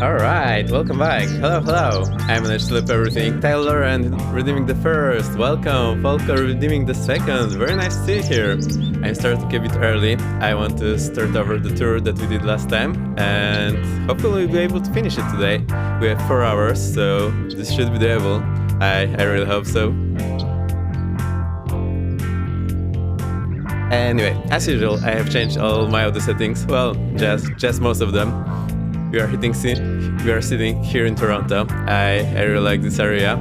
Alright, welcome back. Hello, hello. I managed to flip everything. Tyler and redeeming the first. Welcome. Falco redeeming the second. Very nice to see you here. I'm starting a bit early. I want to start over the tour that we did last time. And hopefully we'll be able to finish it today. We have 4 hours, so this should be doable. I really hope so. Anyway, as usual, I have changed all my audio settings. Well, just most of them. We are sitting here in Toronto. I really like this area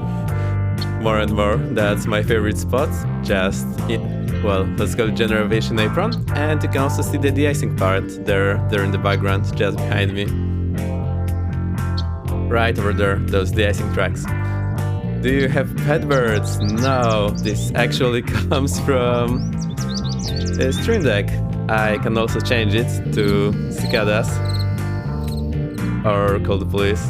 more and more. That's my favorite spot. Well, let's call it Generation Apron. And you can also see the de-icing part there in the background, just behind me. Right over there, those de-icing tracks. Do you have pet birds? No, this actually comes from a Stream Deck. I can also change it to cicadas or call the police.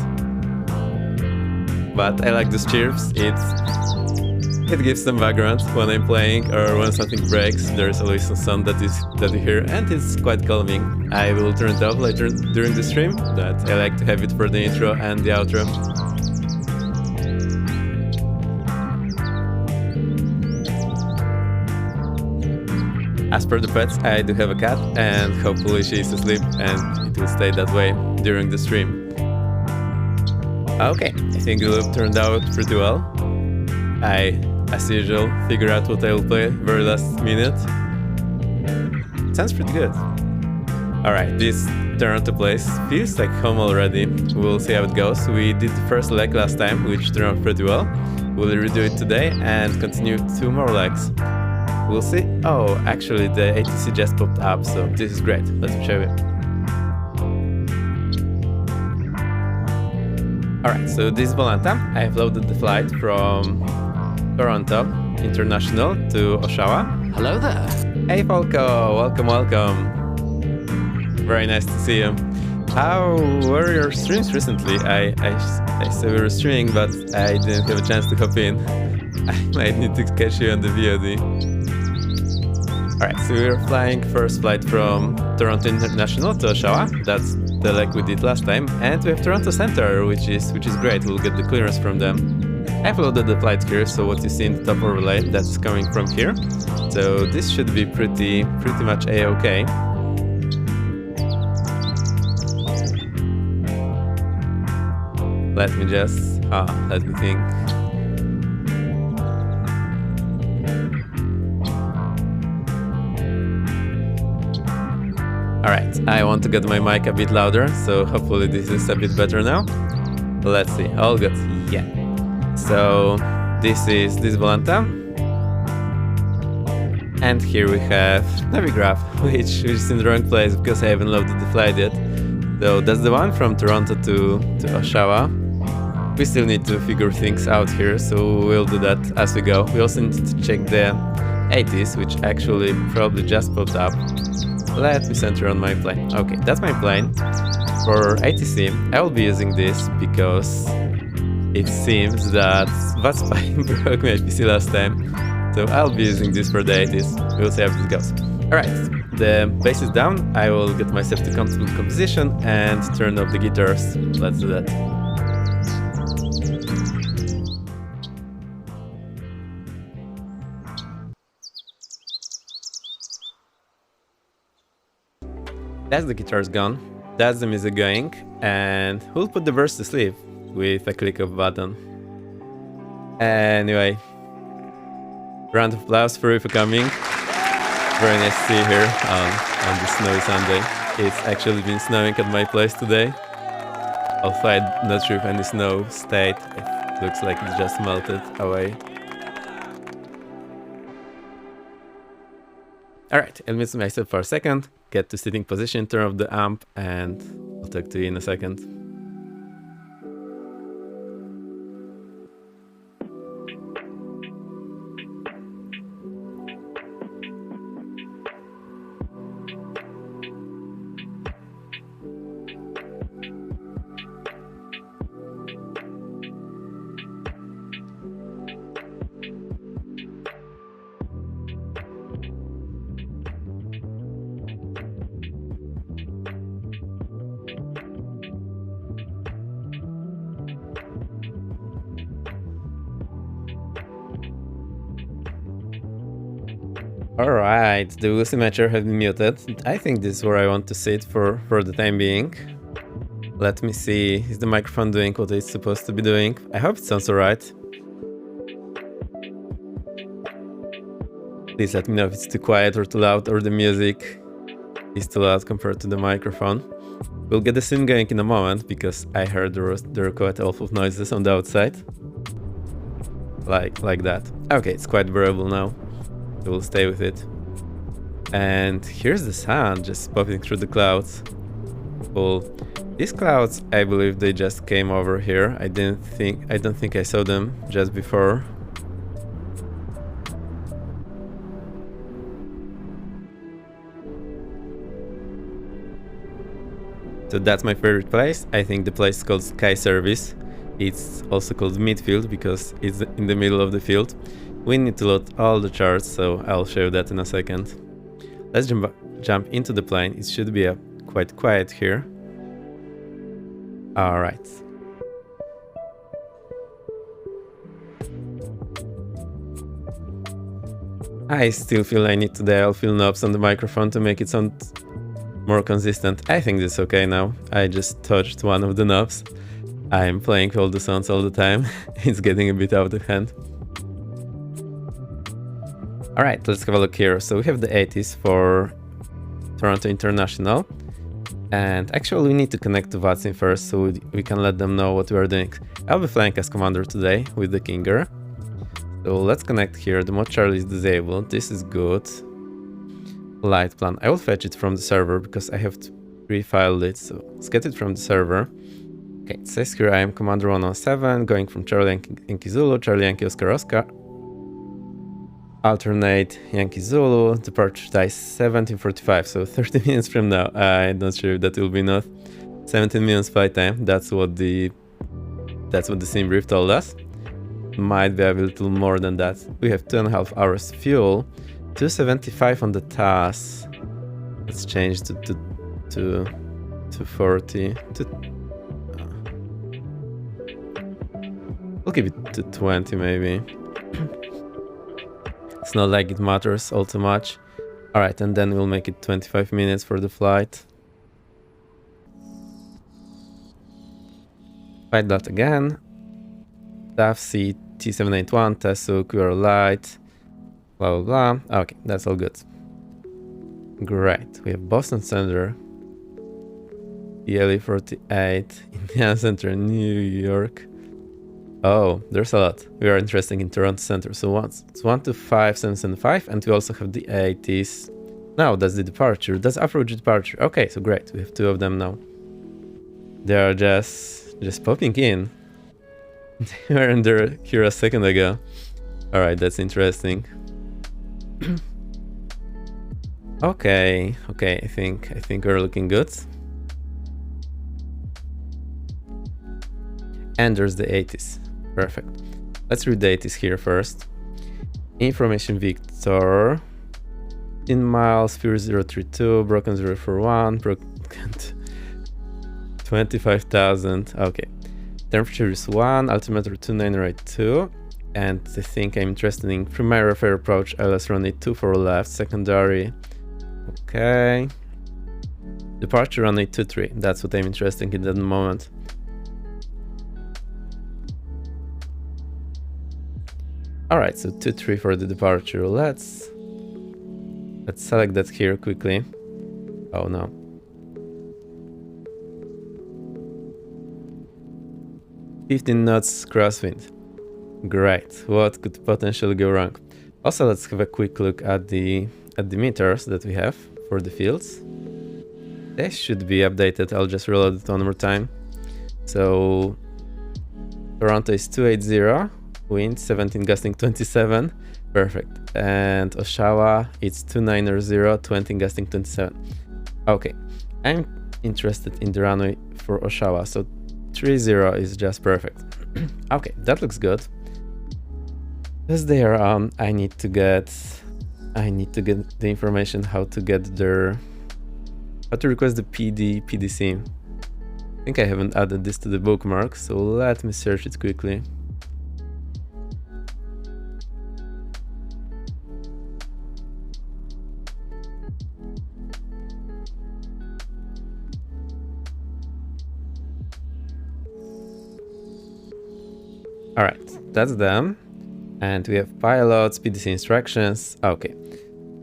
But I like these chirps. It gives some background when I'm playing or when something breaks. There's always some sound that you hear, and it's quite calming. I will turn it off later during the stream, but I like to have it for the intro and the outro. As per the pets, I do have a cat, and hopefully she's asleep and it will stay that way during the stream. Okay, I think the loop turned out pretty well. I, as usual, figure out what I will play very last minute. Sounds pretty good. Alright, this Toronto place feels like home already. We'll see how it goes. We did the first leg last time, which turned out pretty well. We'll redo it today and continue 2 more legs. We'll see. Oh, actually the ATC just popped up, so this is great. Let me show you. Alright, so this is Volanta. I have loaded the flight from Toronto International to Oshawa. Hello there. Hey Falco, welcome. Very nice to see you. How were your streams recently? I saw you were streaming, but I didn't have a chance to hop in. I might need to catch you on the VOD. Alright, so we're flying first flight from Toronto International to Oshawa. That's the leg we did last time. And we have Toronto Center, which is great. We'll get the clearance from them. I've loaded the flight here, so what you see in the top overlay, that's coming from here. So this should be pretty much a-okay. Let me think. Alright, I want to get my mic a bit louder, so hopefully this is a bit better now. Let's see, all good, yeah. So, this is Volanta. And here we have Navigraph, which is in the wrong place because I haven't loaded the flight yet. So that's the one from Toronto to Oshawa. We still need to figure things out here, so we'll do that as we go. We also need to check the 80s, which actually probably just popped up. Let me center on my plane. Okay, that's my plane. For ATC, I will be using this because it seems that Vatspy broke my PC last time. So I'll be using this for the 80s. We'll see how this goes. Alright, the bass is down. I will get myself to comfortable composition and turn off the guitars. Let's do that. That's the guitars gone, that's the music going, and we'll put the verse to sleep with a click of a button. Anyway, round of applause for you for coming. Very nice to see you here on this snowy Sunday. It's actually been snowing at my place today. Although I'm not sure if any snow stayed, it looks like it just melted away. Alright, I'll mute myself for a second, get to sitting position, turn off the amp, and I'll talk to you in a second. Alright, the Lucy matcher has been muted. I think this is where I want to sit for the time being. Let me see, is the microphone doing what it's supposed to be doing? I hope it sounds alright. Please let me know if it's too quiet or too loud, or the music is too loud compared to the microphone. We'll get the sim going in a moment, because I heard there were quite awful noises on the outside. Like that. Okay, it's quite bearable now. So we'll stay with it. And here's the sun just popping through the clouds. Cool. These clouds, I believe they just came over here. I don't think I saw them just before. So that's my favorite place. I think the place is called Sky Service. It's also called midfield because it's in the middle of the field. We need to load all the charts, so I'll show you that in a second. Let's jump into the plane. It should be quite quiet here. Alright. I still feel I need to dial few knobs on the microphone to make it sound more consistent. I think this is okay now. I just touched one of the knobs. I'm playing all the sounds all the time. It's getting a bit out of hand. Alright, let's have a look here. So we have the 80s for Toronto International. And actually we need to connect to VATSIM first so we can let them know what we are doing. I'll be flying as commander today with the Kinger. So let's connect here. The mod Charlie is disabled. This is good. Light plan. I will fetch it from the server because I have to refile it. So let's get it from the server. Okay, it says here I am Commander 107, going from Charlie Yankee Zulu, Charlie Yankee Oscar Oscar. Alternate Yankee Zulu, departure time 17:45, so 30 minutes from now. I'm not sure if that will be enough. 17 minutes flight time, that's what the sim brief told us. Might be a little more than that. We have 2.5 hours fuel. 275 on the TAS. Let's change to 40. We'll give it to 20 maybe. It's not like it matters all too much. Alright, and then we'll make it 25 minutes for the flight. Flight that again. DAF C T781, Tesuk, we are light. Blah blah blah. Okay, that's all good. Great. We have Boston Center, ELE 48, Indiana Center, New York. Oh, there's a lot. We are interested in Toronto Center. So it's 125,775, and we also have the 80s. Now that's the departure. That's approach departure. Okay, so great. We have two of them now. They are just popping in. They weren't there here a second ago. All right, that's interesting. Okay, I think we're looking good. And there's the 80s. Perfect. Let's read the 80s here first. Information Victor. 10 miles, Fury 032, broken 041, broken 25,000. Okay. Temperature is 1, altimeter 2982. And I think I'm interested in primary fair approach, LS runway 24 left, secondary. Okay. Departure runway 23. That's what I'm interested in at the moment. Alright, so 23 for the departure. Let's select that here quickly. Oh no. $15 knots crosswind. Great. What could potentially go wrong? Also, let's have a quick look at the meters that we have for the fields. They should be updated. I'll just reload it one more time. So Toronto is 280, wind 17, gusting 27. Perfect. And Oshawa, it's 290, 20, gusting 27. Okay, I'm interested in the runway for Oshawa, so 30 is just perfect. Okay, that looks good. As they are on, I need to get the information how to request the PD sim. I think I haven't added this to the bookmark, so let me search it quickly. Alright, that's them. And we have pilots, PDC instructions. Okay.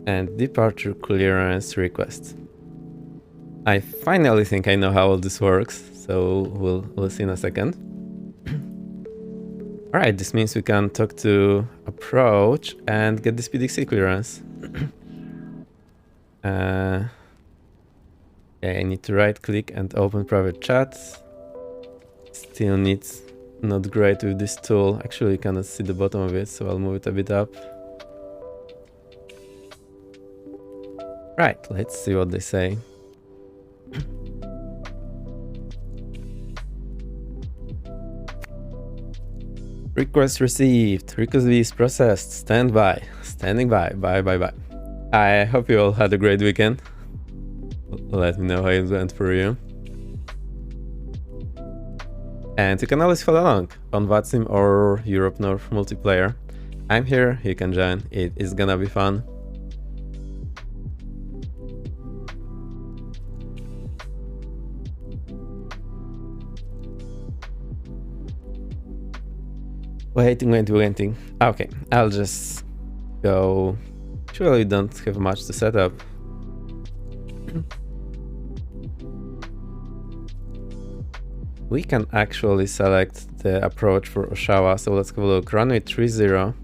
And departure clearance request. I finally think I know how all this works, so we'll see in a second. Alright, this means we can talk to approach and get this PDC clearance. Yeah, I need to right click and open private chat. Still needs not great with this tool. Actually, you cannot see the bottom of it, so I'll move it a bit up. Right, let's see what they say. Request received. Request is processed. Stand by. Standing by. Bye. I hope you all had a great weekend. Let me know how it went for you. And you can always follow along on VATSIM or Europe North multiplayer. I'm here, you can join. It is gonna be fun. Waiting. Okay, I'll just go. Actually, we don't have much to set up. We can actually select the approach for Oshawa, so let's have a look. Runway 30.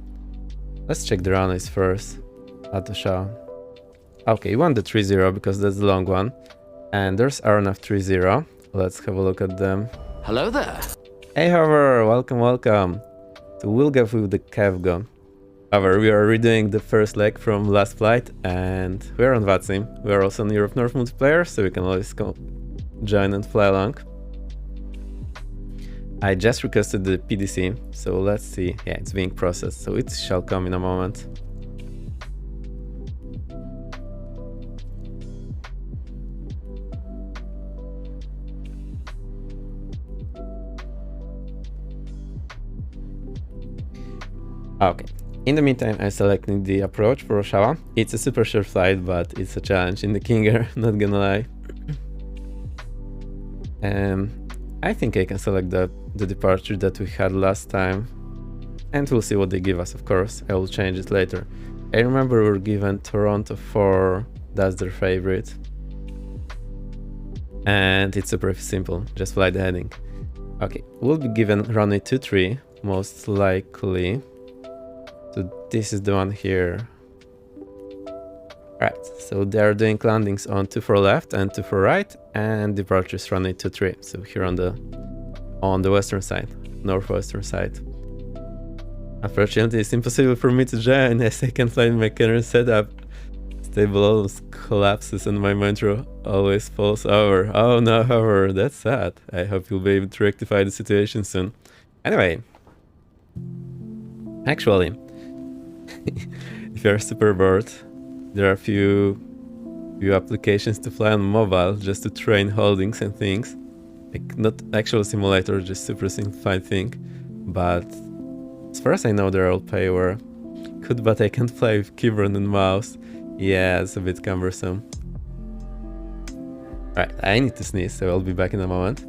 Let's check the runways first at Oshawa. Okay, you want the 30 because that's the long one. And there's RNF 30. Let's have a look at them. Hello there. Hey, Hover, welcome. So we'll go with the Kevgo. However, we are redoing the first leg from last flight, and we're on VATSIM. We are also on Europe North multiplayer, so we can always join and fly along. I just requested the PDC, so let's see. Yeah, it's being processed, so it shall come in a moment. Okay. In the meantime, I'm selecting the approach for Oshawa. It's a super short flight, but it's a challenge in the King Air, not gonna lie. I think I can select the departure that we had last time. And we'll see what they give us, of course. I will change it later. I remember we were given Toronto 4, that's their favorite. And it's super simple, just fly the heading. Okay, we'll be given runway 23, most likely. So this is the one here. Right, so they are doing landings on 24 left and 24 right, and departures runway 23. So here on the western side, northwestern side. Unfortunately, it's impossible for me to join as I can't find my current setup. Stable almost collapses and my mantra always falls over. Oh no, however, that's sad. I hope you'll be able to rectify the situation soon. Anyway, actually, if you're super bored, there are a few applications to fly on mobile just to train holdings and things. Like not actual simulator, just super simplified thing. But as far as I know, they're all payware. Good, but I can't play with keyboard and mouse. Yeah, it's a bit cumbersome. Alright, I need to sneeze, so I'll be back in a moment.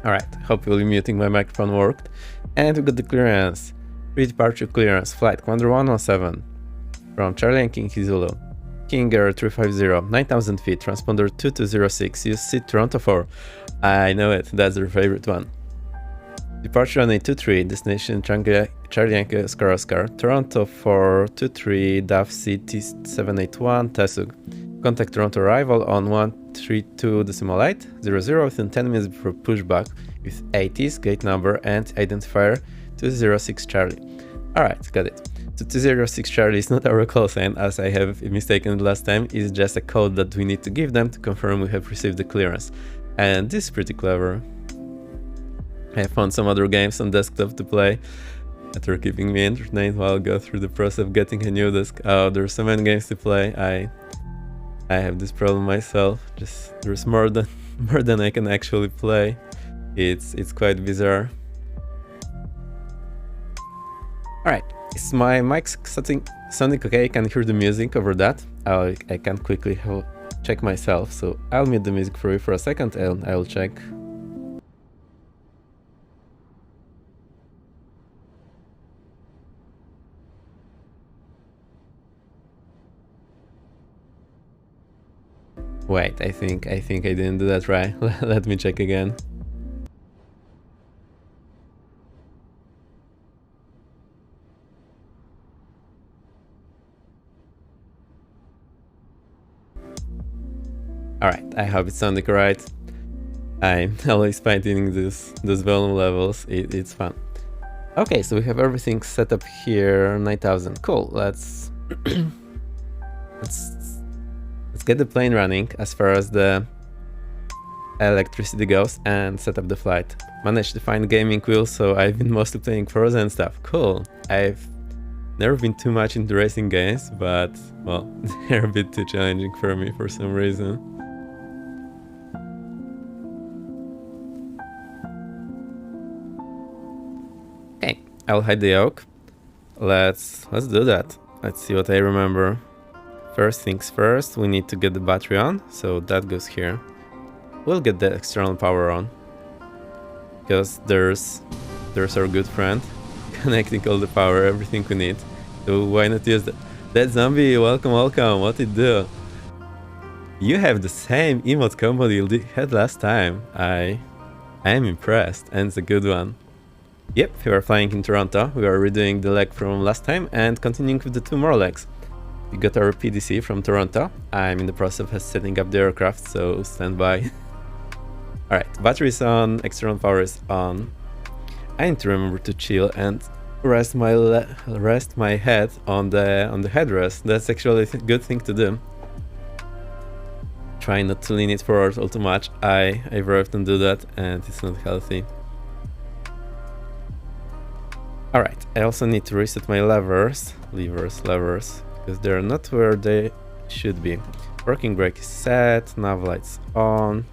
Alright, hope you'll be muting my microphone worked. And we got the clearance. Pre-departure clearance, flight Commander 117 from Charlie and King Zulu. King Air 350, 9000 feet, transponder 2206, use seat Toronto 4. I know it, that's their favorite one. Departure on 823, destination Charlie Yankee Oscar, Toronto 423, DAF CT 781, Tasug. Contact Toronto arrival on 132.800 within 10 minutes before pushback with ATs, gate number, and identifier 206 Charlie. Alright, got it. So 206 Charlie is not our call sign, as I have mistaken the last time. It's just a code that we need to give them to confirm we have received the clearance. And this is pretty clever. I found some other games on desktop to play that are keeping me entertained while I go through the process of getting a new desk. Oh, there's so many games to play. I have this problem myself. Just there's more than more than I can actually play. It's quite bizarre. Alright, is my mic sounding okay? I can hear the music over that. I can quickly check myself, so I'll mute the music for you for a second and I'll check. Wait, I think I didn't do that right. Let me check again. Alright, I hope it sounded right. I'm always fighting those volume levels. It's fun. Okay, so we have everything set up here. 9000. Cool. Let's get the plane running as far as the electricity goes and set up the flight. Managed to find gaming wheels, so I've been mostly playing Forza and stuff. Cool. I've never been too much into racing games, but well, they're a bit too challenging for me for some reason. Okay, I'll hide the yoke. Let's do that. Let's see what I remember. First things first, we need to get the battery on, so that goes here. We'll get the external power on, because there's our good friend connecting all the power, everything we need. So why not use that? That zombie, welcome, what did do? You have the same emote combo you had last time. I am impressed, and it's a good one. Yep, we are flying in Toronto. We are redoing the leg from last time and continuing with the 2 more legs. We got our PDC from Toronto. I'm in the process of setting up the aircraft, so stand by. Alright, battery's on, external power is on. I need to remember to chill and rest my head on the headrest. That's actually a good thing to do. Try not to lean it forward all too much. I very often do that and it's not healthy. Alright, I also need to reset my levers, because they're not where they should be. Working brake is set, nav lights on.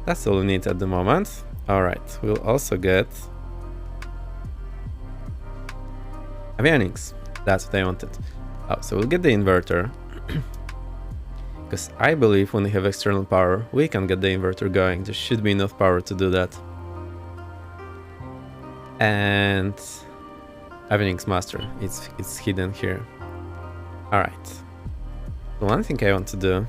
That's all we need at the moment. Alright, we'll also get avionics. That's what I wanted. Oh, so we'll get the inverter. Because I believe when we have external power, we can get the inverter going. There should be enough power to do that. And avionics master, it's hidden here. Alright. The one thing I want to do,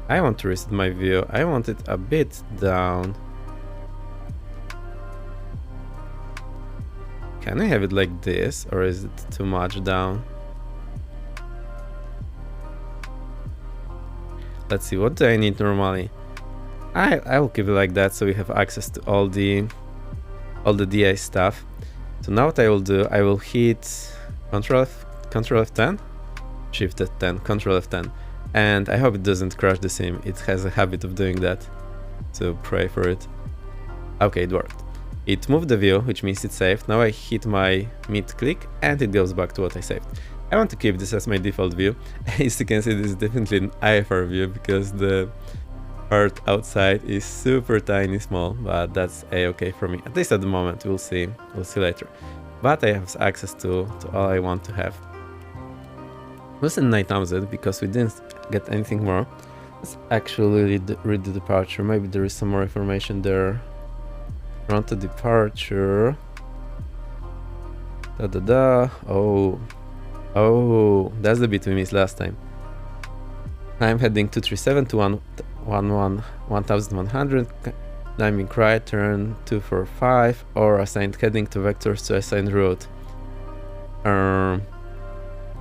I want to reset my view. I want it a bit down. Can I have it like this, or is it too much down? Let's see, what do I need normally? I will keep it like that so we have access to all the DI stuff. So now what I will do, I will hit Control F10, Shift F10, Control F10, and I hope it doesn't crash the sim. It has a habit of doing that, so pray for it. Okay, it worked. It moved the view, which means it's saved. Now I hit my mid click and it goes back to what I saved. I want to keep this as my default view. As you can see, this is definitely an IFR view because the part outside is super tiny small, but that's a-okay for me, at least at the moment. We'll see later, but I have access to all I want to have. We'll send 9000 because we didn't get anything more. Let's actually read the departure. Maybe there is some more information there. Toronto departure. Oh, that's the bit we missed last time. I'm heading 237 to 1100, climbing right, turn 245, or assigned heading to vectors to assigned route.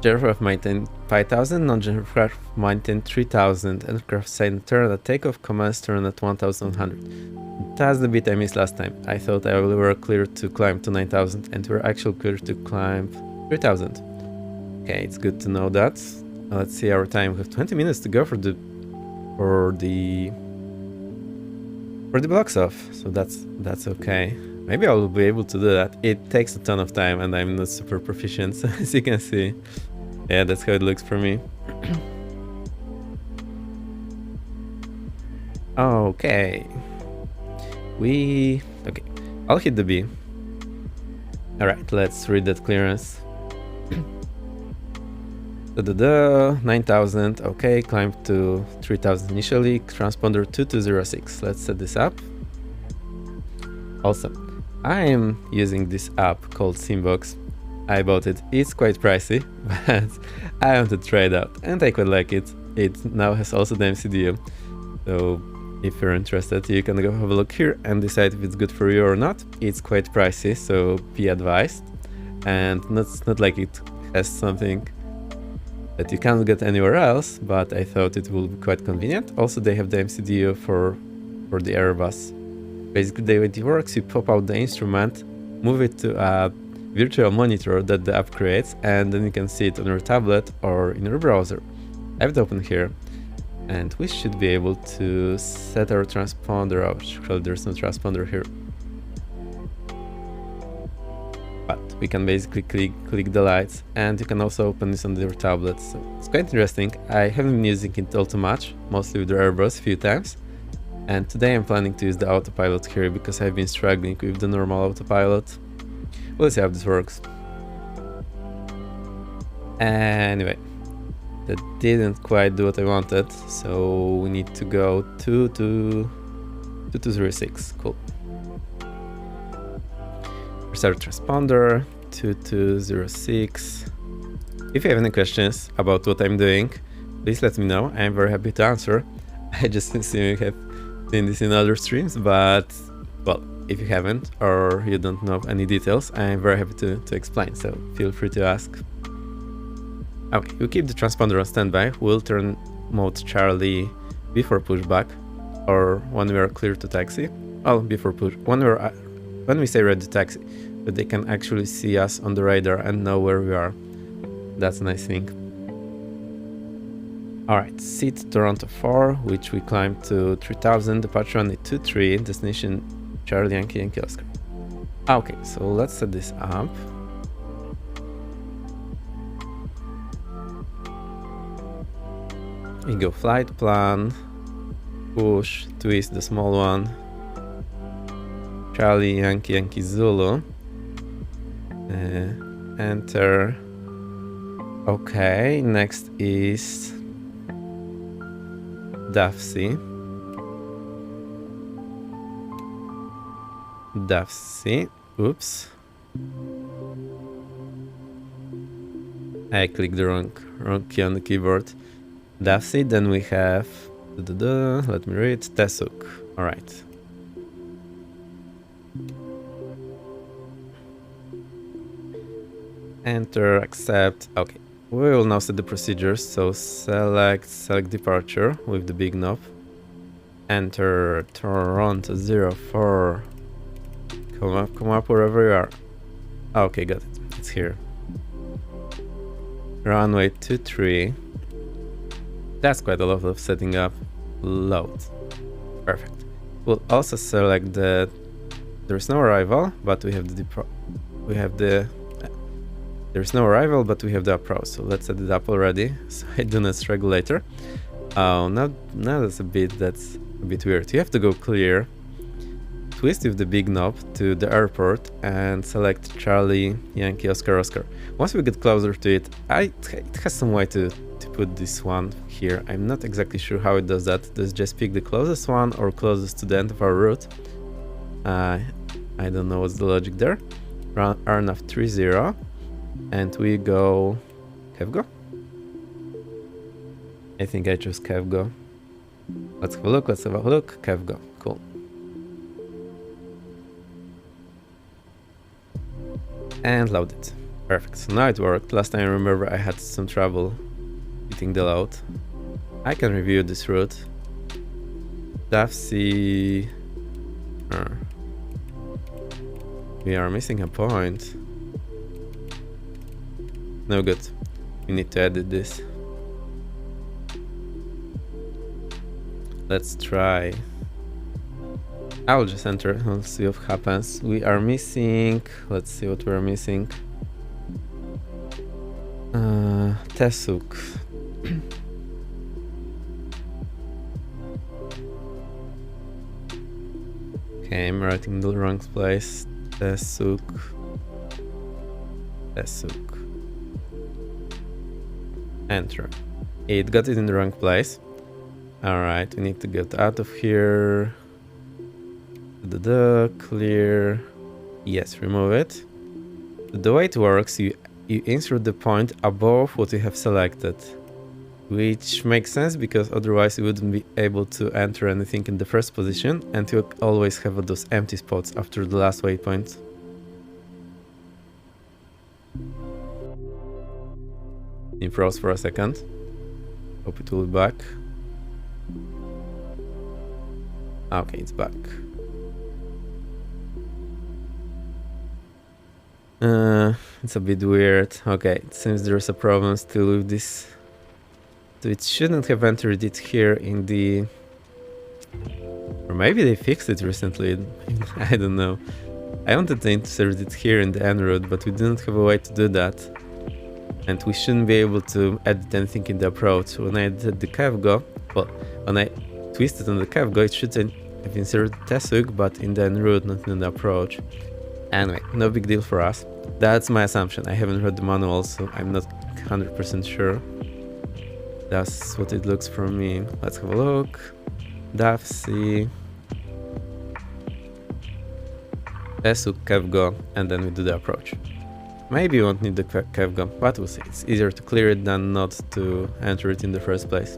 Aircraft maintain 5000, non-aircraft maintain 3000, aircraft assigned turn at takeoff, commands turn at 1100. That's the bit I missed last time. I thought we were clear to climb to 9000 and we're actually clear to climb 3000. Okay, it's good to know that. Let's see our time. We have 20 minutes to go for the blocks off, so that's okay. Maybe I'll be able to do that. It takes a ton of time and I'm not super proficient, so as you can see, Yeah, that's how it looks for me. Okay. Okay. I'll hit the B. Alright, let's read that clearance. 9,000. Okay, climb to 3,000 initially. Transponder 2206. Let's set this up. Also, I am using this app called Simbox. I bought it. It's quite pricey, but I want to try it out and I quite like it. It now has also the MCDU. So if you're interested, you can go have a look here and decide if it's good for you or not. It's quite pricey, so be advised. And it's not like it has something that you can't get anywhere else, but I thought it will be quite convenient. Also, they have the MCDU for the Airbus. Basically, the way it works, you pop out the instrument, move it to a virtual monitor that the app creates, and then you can see it on your tablet or in your browser. I have it open here, and we should be able to set our transponder. Oh, well, there's no transponder here. But we can basically click the lights, and you can also open this on your tablet. So it's quite interesting. I haven't been using it all too much, mostly with the Airbus a few times. And today I'm planning to use the autopilot here because I've been struggling with the normal autopilot. We'll see how this works. Anyway, that didn't quite do what I wanted, so we need to go to 2206. Cool. Restart transponder 2206. If you have any questions about what I'm doing, please let me know. I'm very happy to answer. I just assume you have seen this in other streams, but well, if you haven't or you don't know any details, I'm very happy to explain, so feel free to ask. Okay, we keep the transponder on standby. We'll turn mode Charlie before pushback or when we are clear to taxi. Well, before push, when we say ready to taxi, but they can actually see us on the radar and know where we are. That's a nice thing. Alright, seat Toronto 4, which we climbed to 3000, departure on 23, destination Charlie Yankee Oscar. Okay, so let's set this up. We go flight plan, push, twist the small one, Charlie Yankee Zulu, enter. Okay, next is DAFC. Oops. I clicked the wrong key on the keyboard. DAFC, then we have, let me read, TESUK. Alright. Enter, accept. Okay. We will now set the procedures. So select departure with the big knob. Enter Toronto 04. Come up wherever you are. Okay, got it. It's here. Runway 23. That's quite a lot of setting up. Load. Perfect. We'll also select the. There's no arrival, but we have there's no arrival, but we have the approach. So let's set it up already. So I do not struggle later. Oh, now that's a bit weird. You have to go clear. Twist with the big knob to the airport and select Charlie Yankee Oscar. Once we get closer to it, it has some way to put this one here. I'm not exactly sure how it does that. Does it just pick the closest one or closest to the end of our route? I don't know what's the logic there. RNAV 30 and we go KevGo. I think I chose KevGo. Let's have a look. KevGo. Cool. And load it. Perfect. So now it worked. Last time I remember I had some trouble hitting the load. I can review this route. DAFC. We are missing a point. No good. We need to edit this. Let's try. I'll just enter. We'll see what happens. We are missing. Let's see what we're missing. Tesuk. Okay, I'm writing the wrong place. Tesuk. Enter. It got it in the wrong place. Alright, we need to get out of here. Clear. Yes, remove it. The way it works, you insert the point above what you have selected. Which makes sense because otherwise you wouldn't be able to enter anything in the first position and you always have those empty spots after the last waypoint. It froze for a second. Hope it will be back. Okay, it's back. It's a bit weird. Okay, it seems there's a problem still with this. So it shouldn't have entered it here in the... Or maybe they fixed it recently. I don't know. I wanted to insert it here in the end route, but we didn't have a way to do that. And we shouldn't be able to edit anything in the approach. When I did the Kevgo, well, when I twisted on the Kevgo, it should have inserted Tesuk, but in the end route, not in the approach. Anyway, no big deal for us. That's my assumption. I haven't read the manual, so I'm not 100% sure. That's what it looks for me. Let's have a look. DAFC. Tesuk, Kevgo, and then we do the approach. Maybe you won't need the Kevgo, but we'll see. It's easier to clear it than not to enter it in the first place.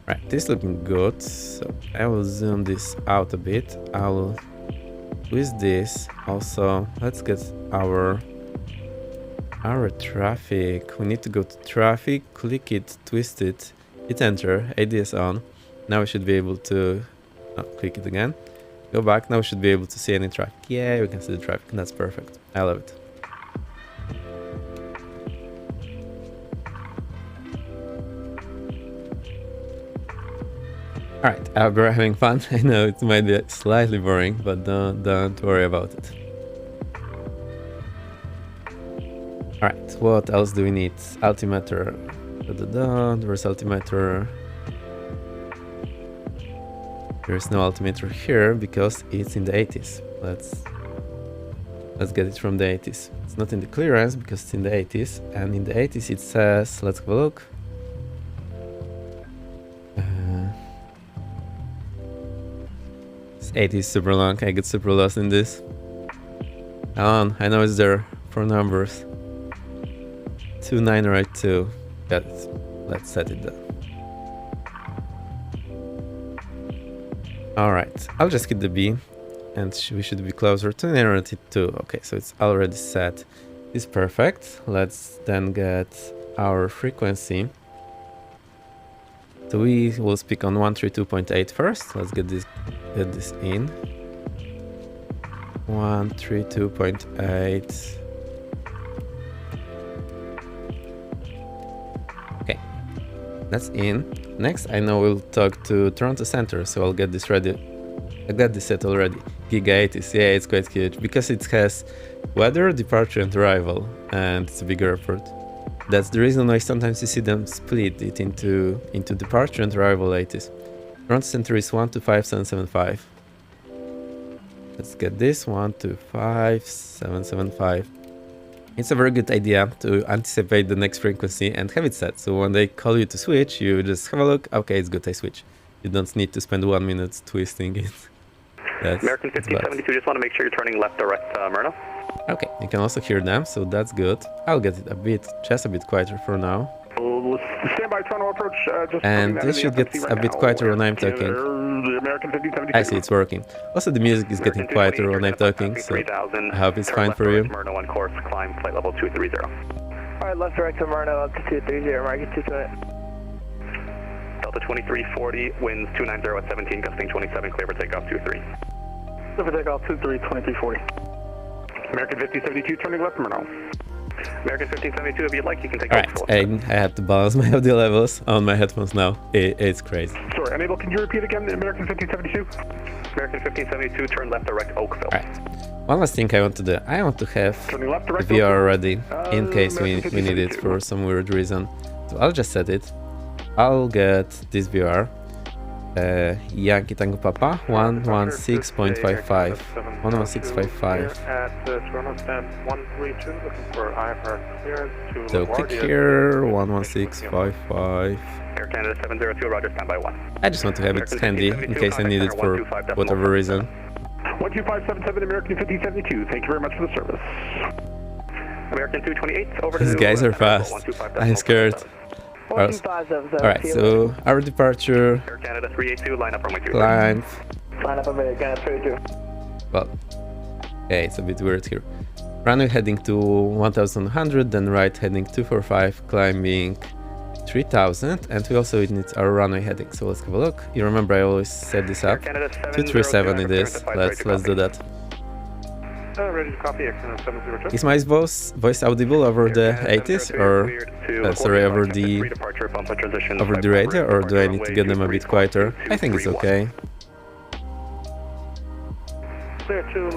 Right, this is looking good. So I will zoom this out a bit. I will twist this. Also, let's get our traffic. We need to go to traffic, click it, twist it, hit enter, ADS on. Now we should be able to click it again. Go back. Now we should be able to see any traffic. Yeah, we can see the traffic. That's perfect. I love it. Alright, we're having fun. I know it might be slightly boring, but don't worry about it. Alright, what else do we need? Altimeter. Where's altimeter? There's no altimeter here because it's in the 80s. Let's get it from the 80s. It's not in the clearance because it's in the 80s. And in the 80s it says, let's have a look. This 80 is super long. I get super lost in this. Come on, I know it's there for numbers. 2982. Got it. Let's set it down. Alright, I'll just hit the B and we should be closer to 982. Okay, so it's already set. It's perfect. Let's then get our frequency. So we will speak on 132.8 first. Let's get this in. 132.8. Okay, that's in. Next, I know we'll talk to Toronto Center, so I'll get this ready. I got this set already. Giga 80s, yeah, it's quite huge because it has weather, departure, and arrival, and it's a bigger airport. That's the reason why sometimes you see them split it into departure and arrival 80s. Toronto Center is 125775. Let's get this 125775. It's a very good idea to anticipate the next frequency and have it set. So when they call you to switch, you just have a look. Okay, it's good, I switch. You don't need to spend 1 minute twisting it. American 5072, just want to make sure you're turning left direct Myrna. Okay, you can also hear them, so that's good. I'll get it just a bit quieter for now. Stand by Toronto approach. And this should get a bit quieter when I'm talking. I see it's working. Also, the music is getting quieter when I'm talking, so I hope it's fine for you. Myrna 1 course, climb flight level 230. Alright, left direct to Myrna up to 230, market 220. Delta 2340, winds 290 at 17, gusting 27, clear for takeoff 23. Clear for takeoff 23, 2340. American 5072, turning left Myrna. American 1572, if you'd like, you can take Alright, full. I had to balance my audio levels on my headphones now. It's crazy. Sorry, unable. Can you repeat again? American 1572? American 1572, turn left direct Oakville. Alright. One last thing I want to do. I want to have Turning left the direct. VR ready in case we American need it 1572. for some weird reason. So I'll just set it. I'll get this VR. Yankee Tango Papa 116.55. 116.55. At Toronto stand 132, looking for IFR clearance to So click here 116.55. Air Canada 702, Roger, standby 1. I just want to have it handy in case I need it for whatever reason. 12577 American 1572. Thank you very much for the service. American 228, over These to guys are fast. 125. I'm scared. 12577. Alright, so our departure, Air Canada 382, line up runway 2. climb. Line up American 32. Well, okay, it's a bit weird here. Runway heading to 1100, then right heading 245, climbing 3000, and we also need our runway heading. So let's have a look. You remember I always set this up. 237 it is. Let's do that. Ready to copy, Air Canada 702. Is my voice audible over the 80s or sorry, over the radio, or do I need to get them a bit quieter? I think it's okay.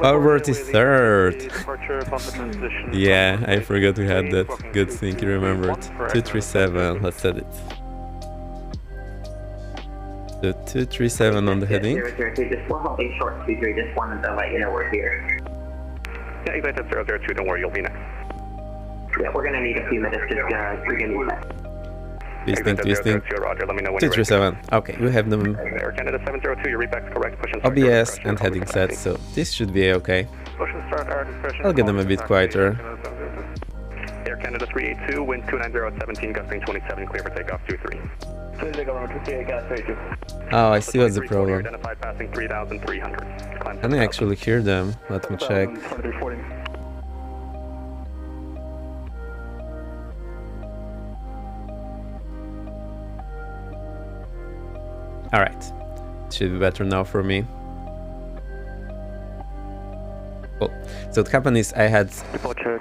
Over the third. Yeah, I forgot we had that. Good thing you remembered. 237, let's set it. So 237 on the heading. Just we're holding short 23, just wanted to let you know we're here. Yeah, exit 002, don't worry, you'll be next. Yeah, we're gonna need a few minutes, just beginning that. Please think. Roger, let me know when you're ready. 237. Okay, we have them Air Canada 702, your readback's correct. Push and start. OBS and heading set, so this should be okay. Push and start our discretion. I'll get them a bit quieter. Air Canada 382, wind 290 17, gusting 27, clear for takeoff 23. Oh, I see what's the problem. Identified passing 3,300. Climb Can I actually hear them? Let me check. Alright, should be better now for me. Cool. So what happened is I had... Departure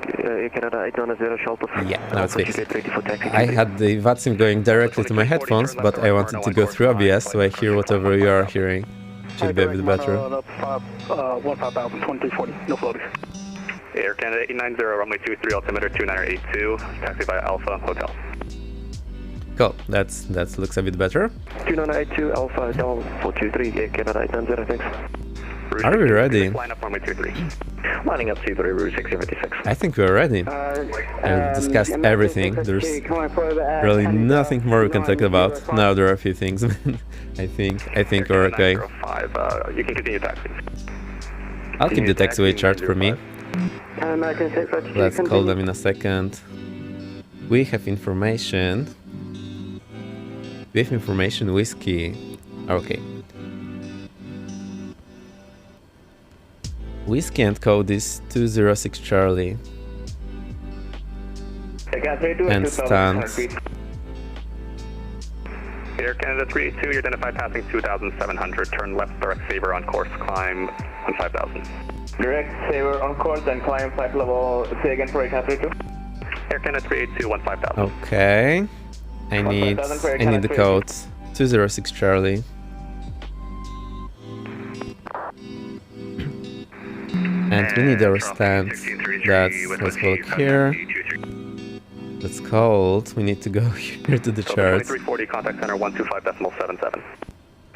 Canada 890 shelter. Yeah, now it's fixed. I had the VATSIM going directly to my headphones, but I wanted to go through OBS, so I hear whatever you are hearing. Should be a bit better. 15,000, 2340, no floaters. Air Canada 890, runway 23, altimeter 2982, taxi via Alpha Hotel. Cool, that looks a bit better. 2982 Alpha Hotel 423 Air Canada 890, thanks. Are we ready? Line up runway 23. Lining up 23, Route 656. I think we're ready. I've discussed everything. There's really nothing more we can talk about. Now there are a few things. I think we're okay. You can continue taxi. I'll keep the taxiway chart for me. Let's call them in a second. We have information. We have information, whiskey. Okay. Whiskey and code is 206 Charlie. And stance. Air Canada 382, you're identified passing 2,700. Turn left, direct saver on course, climb 15,000. Direct saver on course and climb flight level. Say again for Air Canada 32. Air Canada 382, 15,000. Okay. I need the code 206 Charlie. And we need our stance. Let's go here. That's called. We need to go here to the charts. 2340, contact center 125.77.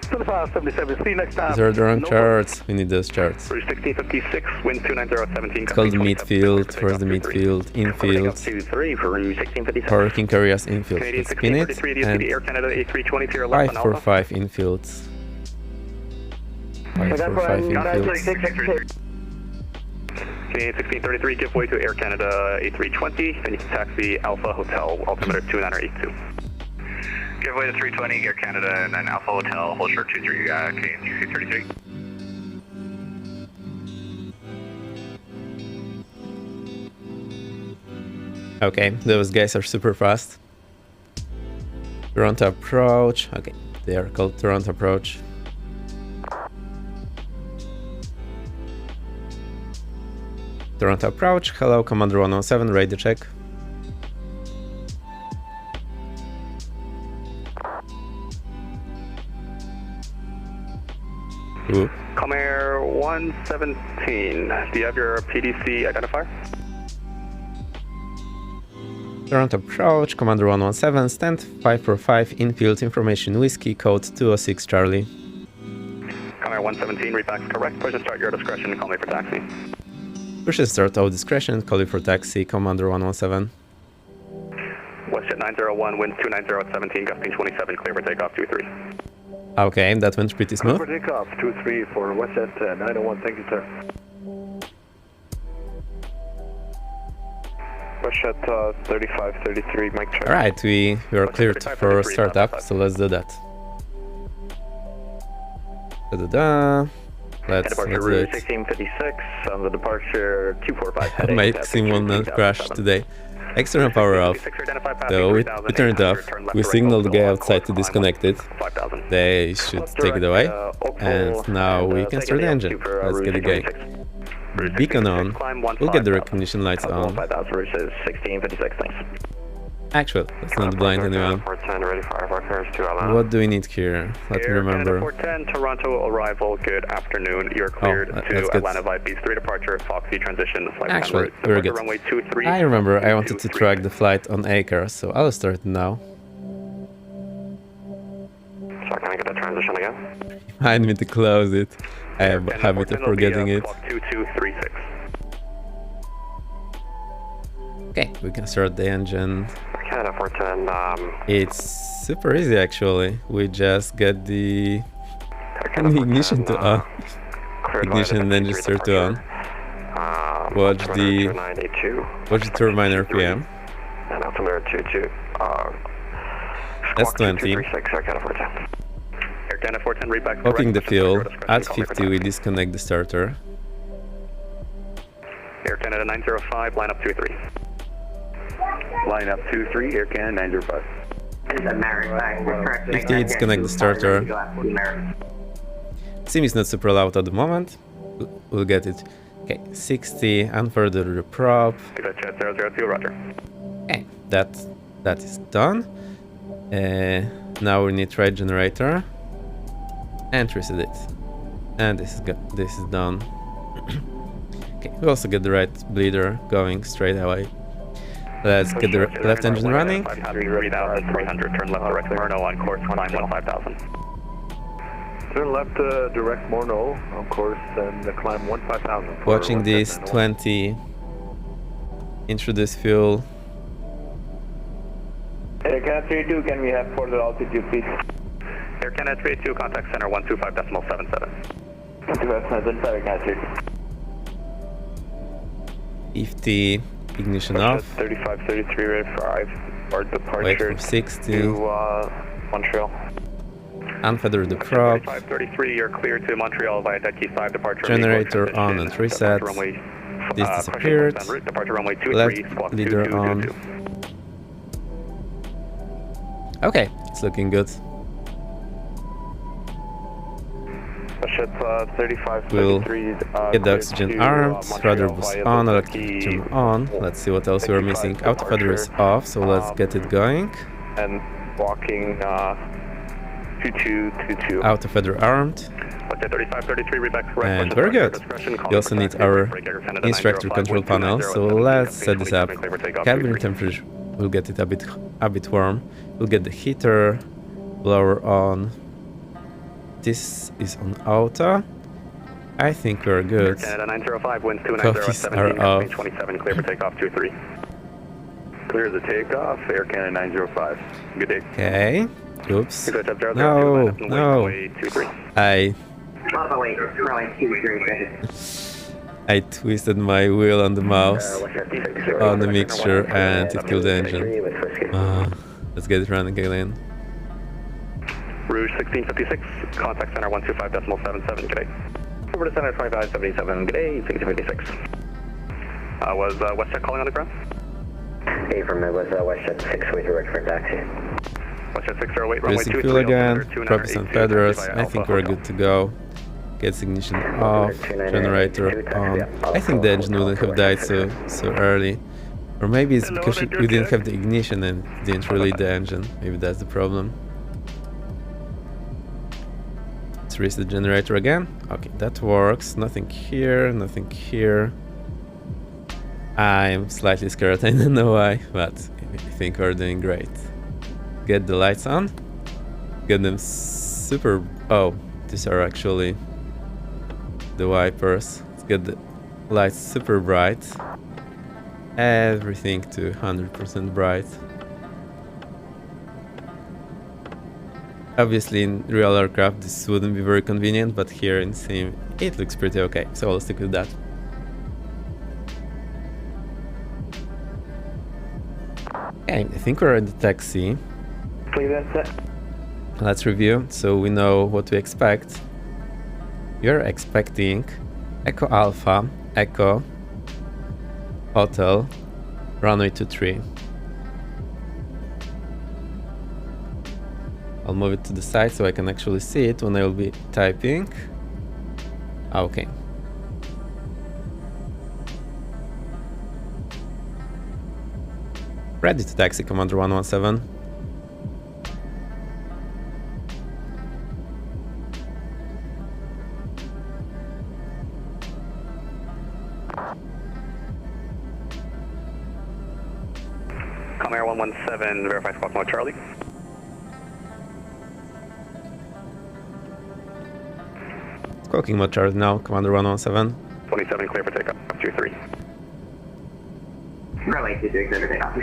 7577, see you next time. These are the wrong charts. We need those charts. Route 1656, wind 290 17. It's called midfield. Where's the midfield? Infield. Parking areas infield. Let's spin it. And Air Canada A320 to your left 545 infields. 545 infields. Canadian 1633, give way to Air Canada A320, then you can taxi Alpha Hotel, altimeter 2982. Give way to 320, Air Canada, and then Alpha Hotel, hold short 23, Canadian 1633. Okay, those guys are super fast. Toronto approach. Okay, they are called Toronto approach. Toronto approach. Hello, Commander 117, radio check. Ooh. Comair 117, do you have your PDC identifier? Toronto approach, Commander 117, stand 545, infield information whiskey, code 206 Charlie. Comair 117, read back correct. Push and start your discretion, call me for taxi. Push and start all discretion, call you for taxi, Commander 117. WestJet 901, winds 290 at 17, gusting 27, clear for takeoff 23. Okay, that went pretty smooth. For takeoff 23 for WestJet 901, thank you, sir. WestJet 3533, Mike check. Alright, we are cleared for startup, so let's do that. Da-da-da. Let's Departure do route it. 1656 on the departure 245 I heading. might see one not crash today. External power off. So we turned it off. We signaled the guy outside to disconnect it. They should take it away. And now we can start the engine. Let's get it going. Beacon on. We'll get the recognition lights on. 1656, thanks. Actually, let's not blind anyone. What do we need here? Let me remember. 410, Toronto arrival, good afternoon. You're cleared that's to good. Atlanta Vibe 3 departure, Foxy transition. Actually, very good. Runway 23. I remember I wanted to track the flight on Acre, so I'll start now. So can I get that transition again? Remind me to close it. I have a habit of forgetting it. 2236. Okay, we can start the engine. Canada 410, It's super easy actually. We just get the ignition to on. Ignition and then just start to on. Watch the turbine RPM. And altimeter 22. That's 20. Air Canada 410, read back. Popping the fuel. At 50 we disconnect the starter. Air Canada 905, line up 23. Line up 23, Air Canada 905. 50, disconnect the starter. Sim is not super loud at the moment. We'll get it. Okay, 60, unfurther the prop. Jet 002, roger. Okay, that is done. Now we need right generator. And reset it. And this is done. Okay, we also get the right bleeder going straight away. Let's get the left engine running. 300, turn left direct Murno on course, climb 15,000. Turn left direct Morno on course and climb 15,000. Watching this 20. Introduce fuel. Air Canada 32, can we have further altitude, please? Air Canada 32, contact center 125.77. 125.77, Air Canada 32. 50, ignition off. 3533, ready for 5, or departure Wait for 60. to Montreal. Unfeather the prop. 3533, you're clear to Montreal via deck key 5, departure. Generator on and reset. This disappeared. Departure runway 23, Left squawk leader 2222. on. Okay, it's looking good. Ship 3533. We'll get the oxygen armed, rudder boost on, electric trim on. Let's see what else we're missing. Auto feather is off, so let's get it going. And walking 2222. Auto feather armed. 3533, read back correct. And very good. We also need our instructor control panel, so let's set this up. Cabin temperature, we'll get it a bit warm. We'll get the heater, blower on. This is on auto. I think we're good. Canada 905, winds 290 Coffees 17, are off. 27, clear for takeoff 23. Clear the takeoff, Air Canada 905. Good day. Okay. Oops. Good job, 002, No, line up and no. wait, 23. I twisted my wheel on the mouse on the mixture and it killed the engine. Let's get it running again. Rouge 1656, contact center 125.77, good day. Over to center 2577, good day, 1656. Was WestJet calling on the ground? Hey, from it was WestJet 6 with direct for taxi. WestJet 608, runway Racing 23, fuel again, altimeter props and feathers. I think we're good to go. Gets ignition off, generator on. I think the engine wouldn't have died so early. Or maybe it's because we didn't have the ignition and didn't relay the engine. Maybe that's the problem. Let's raise the generator again. Okay, that works. Nothing here, nothing here. I'm slightly scared, I don't know why, but I think we're doing great. Get the lights on. Get them super... Oh, these are actually the wipers. Let's get the lights super bright. Everything to 100% bright. Obviously in real aircraft this wouldn't be very convenient, but here in sim it looks pretty okay, so I'll stick with that. Okay, I think we're at the taxi. Let's review so we know what to expect. You're expecting Echo Alpha, Echo Hotel, runway 23. I'll move it to the side so I can actually see it when I will be typing. Okay. Ready to taxi, Commander 117. Comair 117, verify squawk mode Charlie. Squawking mode Charlie now, Commander 117. 27, clear for takeoff, 23. Runway 23, clear for takeoff.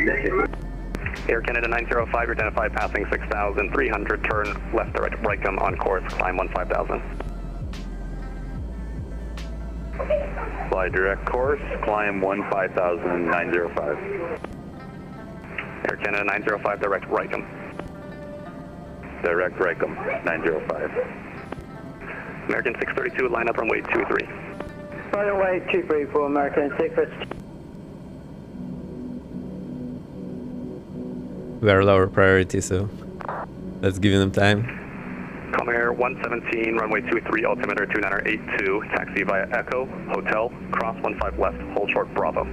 Air Canada 905, you're identified passing 6,300, turn left to right come on course, climb 15,000. Fly direct course, climb 15,905. Air Canada 905, direct right come. Direct Raycom 905. American 632, line up runway 23. Runway 23 for American 632. We are lower priority, so let's give them time. Comair 117, runway 23, altimeter 2982, taxi via Echo, Hotel, cross 15 left, hold short Bravo.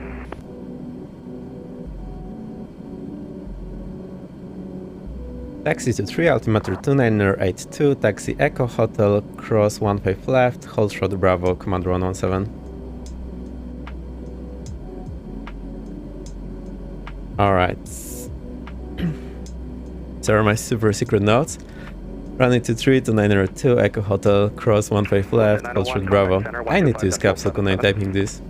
Taxi to 3, altimeter 2982, taxi Echo Hotel, cross 15 left, hold short Bravo, Commander 117. Alright. These are my super secret notes. Running to 3 to 902, Echo Hotel, cross 15 left, hold short Bravo. I need to use capsule when I'm typing this.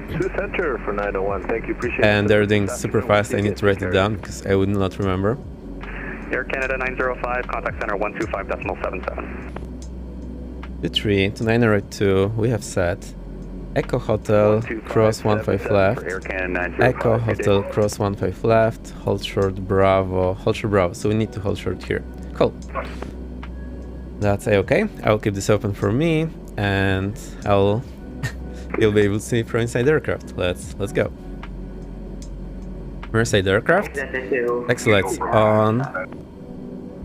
To center for 901, thank you, appreciate it. And they're doing super fast, I need to write it down because I would not remember. Air Canada 905, contact center 125.77. To 3 to 902, we have set Echo Hotel, cross 15 left, Echo Hotel, cross 15 left, hold short Bravo, so we need to hold short here. Cool. That's okay. I'll keep this open for me, and you'll be able to see from inside the aircraft. Let's go. We're inside the aircraft. Exit lights on.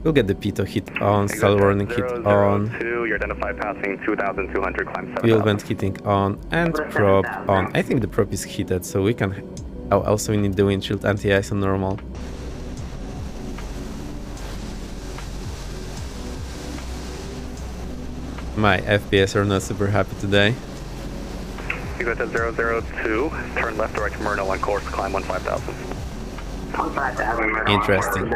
We'll get the pitot heat on, stall warning heat on. You're identified passing 2,200, climb 7,000. Fuel vent heating on and prop on. I think the prop is heated, so we can... Oh, also we need the windshield anti-ice on normal. My FPS are not super happy today. You go to 002, turn left direct Myrno on course, climb 15,000. 15,000. Interesting.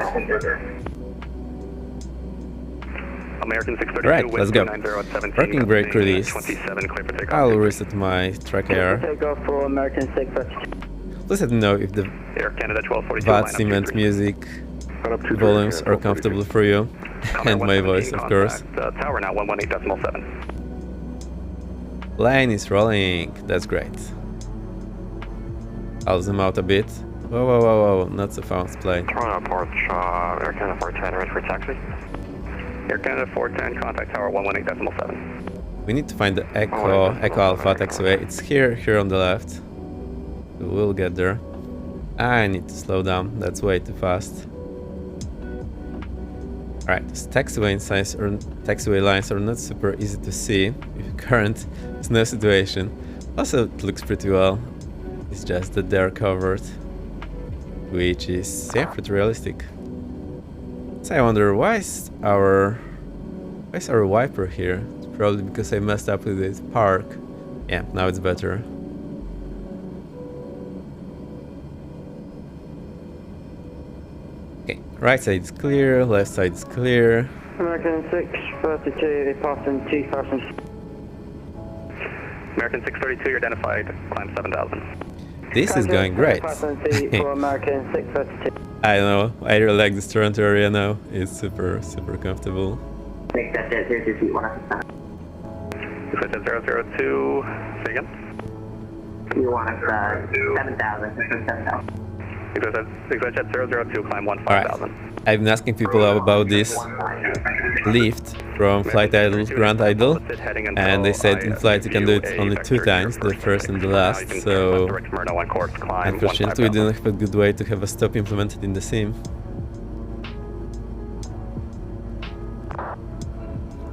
American 632, Right, let's go. 9017, Parking brake release. 27, clear for takeoff. I'll reset my track air. Takeoff for American 632. Please let me know if the Air Canada 1242, VAT line up cement 23. music Run up 2 volumes are comfortable for you. And my voice, of course. Tower now 118.7. Plane is rolling. That's great. I'll zoom out a bit. Whoa, whoa, whoa, whoa. Not so fast plane. Toronto approach, Air Canada 410, ready for taxi. Air Canada 410, contact tower 118.7. We need to find the Echo Alpha taxiway. It's here on the left. We'll get there. I need to slow down. That's way too fast. Alright, these taxiway lines are not super easy to see with current snow situation. Also, it looks pretty well. It's just that they're covered, which is, yeah, pretty realistic. So I wonder, why is our wiper here? It's probably because I messed up with this park. Yeah, now it's better. Okay, right side is clear, left side is clear. American 632, passing 2000. American 632, you're identified. Climb 7000. This is going great. for American 632. I know, I really like this Toronto area now. It's super comfortable. Make that 002 feet 1 Switch at 002. Say again. You want 7,000. 7,000. Switch at 002, climb 5000. Alright, I've been asking people about this lift from Flight Idle, Grand Idle, and they said in flight you can do it only 2 times, the first and the last, so unfortunately we didn't have a good way to have a stop implemented in the sim.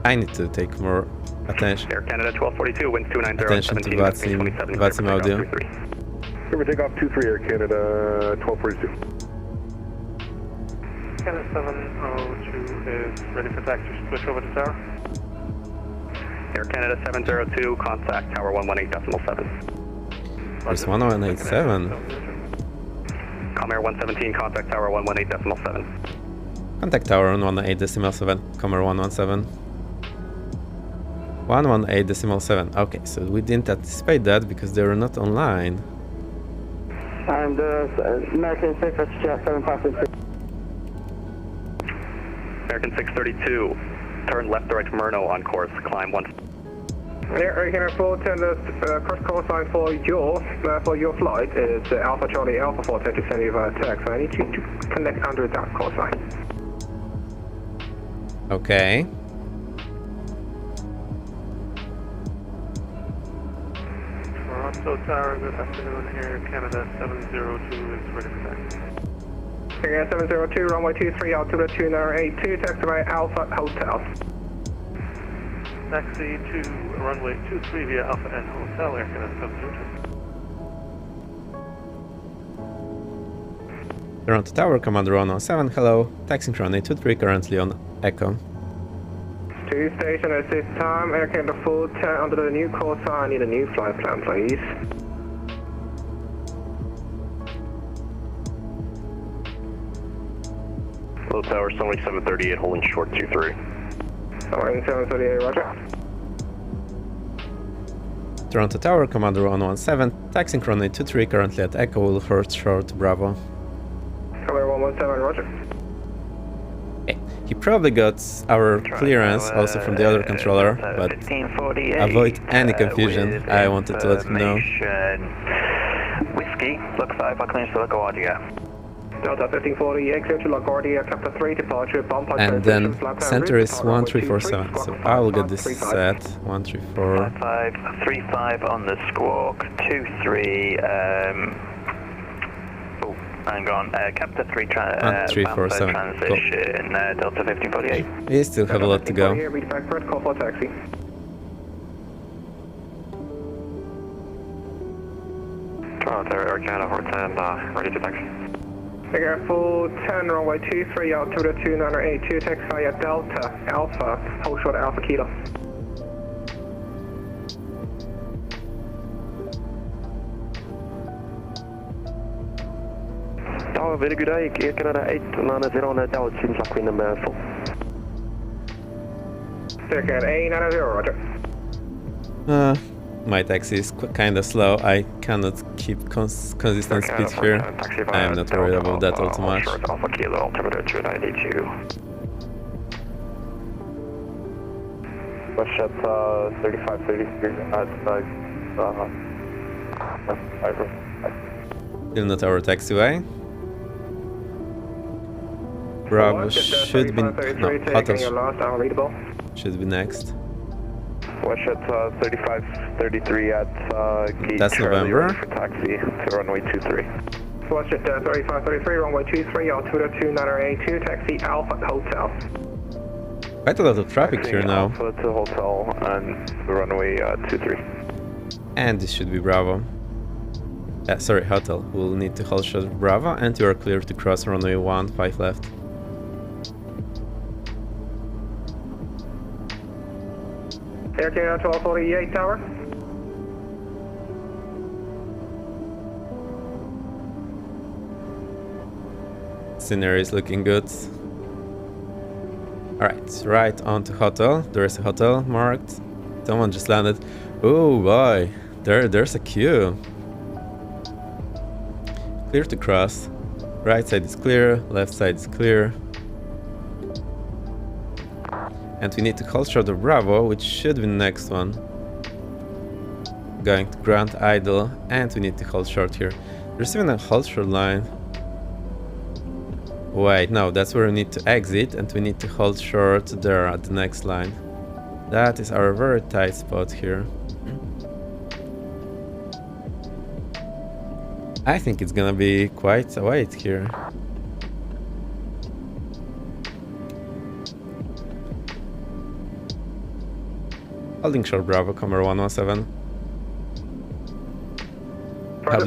I need to take more attention Air Canada 1242, winds 290, attention to VATSIM audio. Can we take off 23 Air Canada 1242? Canada 702 is ready for taxi. Switch over to tower. Air Canada 702, contact tower 118.7. There's 1187. Comair 117, contact tower 118.7. Contact tower on 118.7, Comair 117. 118.7. Okay, so we didn't anticipate that because they were not online. And American 632, 756. American 632, turn left direct Murno on course, climb 1. Air Canada 410, cross call sign for your flight is Alpha Charlie Alpha 410 to send you via text. I need you to connect under that call sign. Okay. Toronto Tower, good afternoon. Air Canada 702 is ready for taxi. Air Canada 702, runway 23, altitude 2982, taxi by Alpha Hotel. Taxi to runway 23 via Alpha N Hotel, Air Canada 702. Toronto Tower, Commander 117, hello. Taxiing to runway 23, currently on Echo. To station at this time, Air Canada 410 under the new call sign. I need a new flight plan, please. Low tower, Sunway 738, holding short 23. Sunway 738, roger. Toronto Tower, Commander 117, taxiing runway 23, currently at Echo, will hold short Bravo. Commander 117, roger. Okay. He probably got our clearance also from the other controller, but avoid any confusion, I wanted to let him know. Whiskey, look 5, clearance to LaGuardia. Delta 1540, exit to LaGuardia, Captain 3, departure, bump on And then center is 1347, so I will get this set, 134. 35 on the squawk, 23, hang on, Captain 3 1347, transition, Delta 1548. We still have a lot to go. Read back first, call for taxi. Toronto, Air Canada 410, ready to taxi. Air 410, runway 23, altitude 2982, taxi via Delta Alpha, hold short Alpha Kilo. Tower, very good day, Air Canada 890 on a Dallas, seems like we're number 4. Air Canada 890, roger. My taxi is kinda slow, I cannot keep consistent speed here. I am not worried about that all too much. Alpha Kilo, altimeter 292. Push at 3533 outside. Still not our taxiway. Bravo should be... no, Hotel should be next. Push at 3533 at gate That's Charlie, November. ready for taxi to runway 23. Watch at 3533, runway 23, altitude 2982, taxi Alpha Hotel. Quite a lot of traffic here Taxiing now. Alpha to hotel on the runway 23. And this should be Bravo. Sorry, hotel. We'll need to hold short of Bravo, and you are clear to cross runway 15 left. Air Canada 1248 tower. Scenery is looking good. Alright, right on to hotel. There is a hotel marked. Someone just landed. Oh boy, there's a queue. Clear to cross. Right side is clear, left side is clear. And we need to hold short of Bravo, which should be the next one. Going to Grand Idle, and we need to hold short here. There's even a hold short line. Wait, no, that's where we need to exit, and we need to hold short there at the next line. That is our very tight spot here. I think it's gonna be quite a wait here. Holding short Bravo, Comer 117. Hope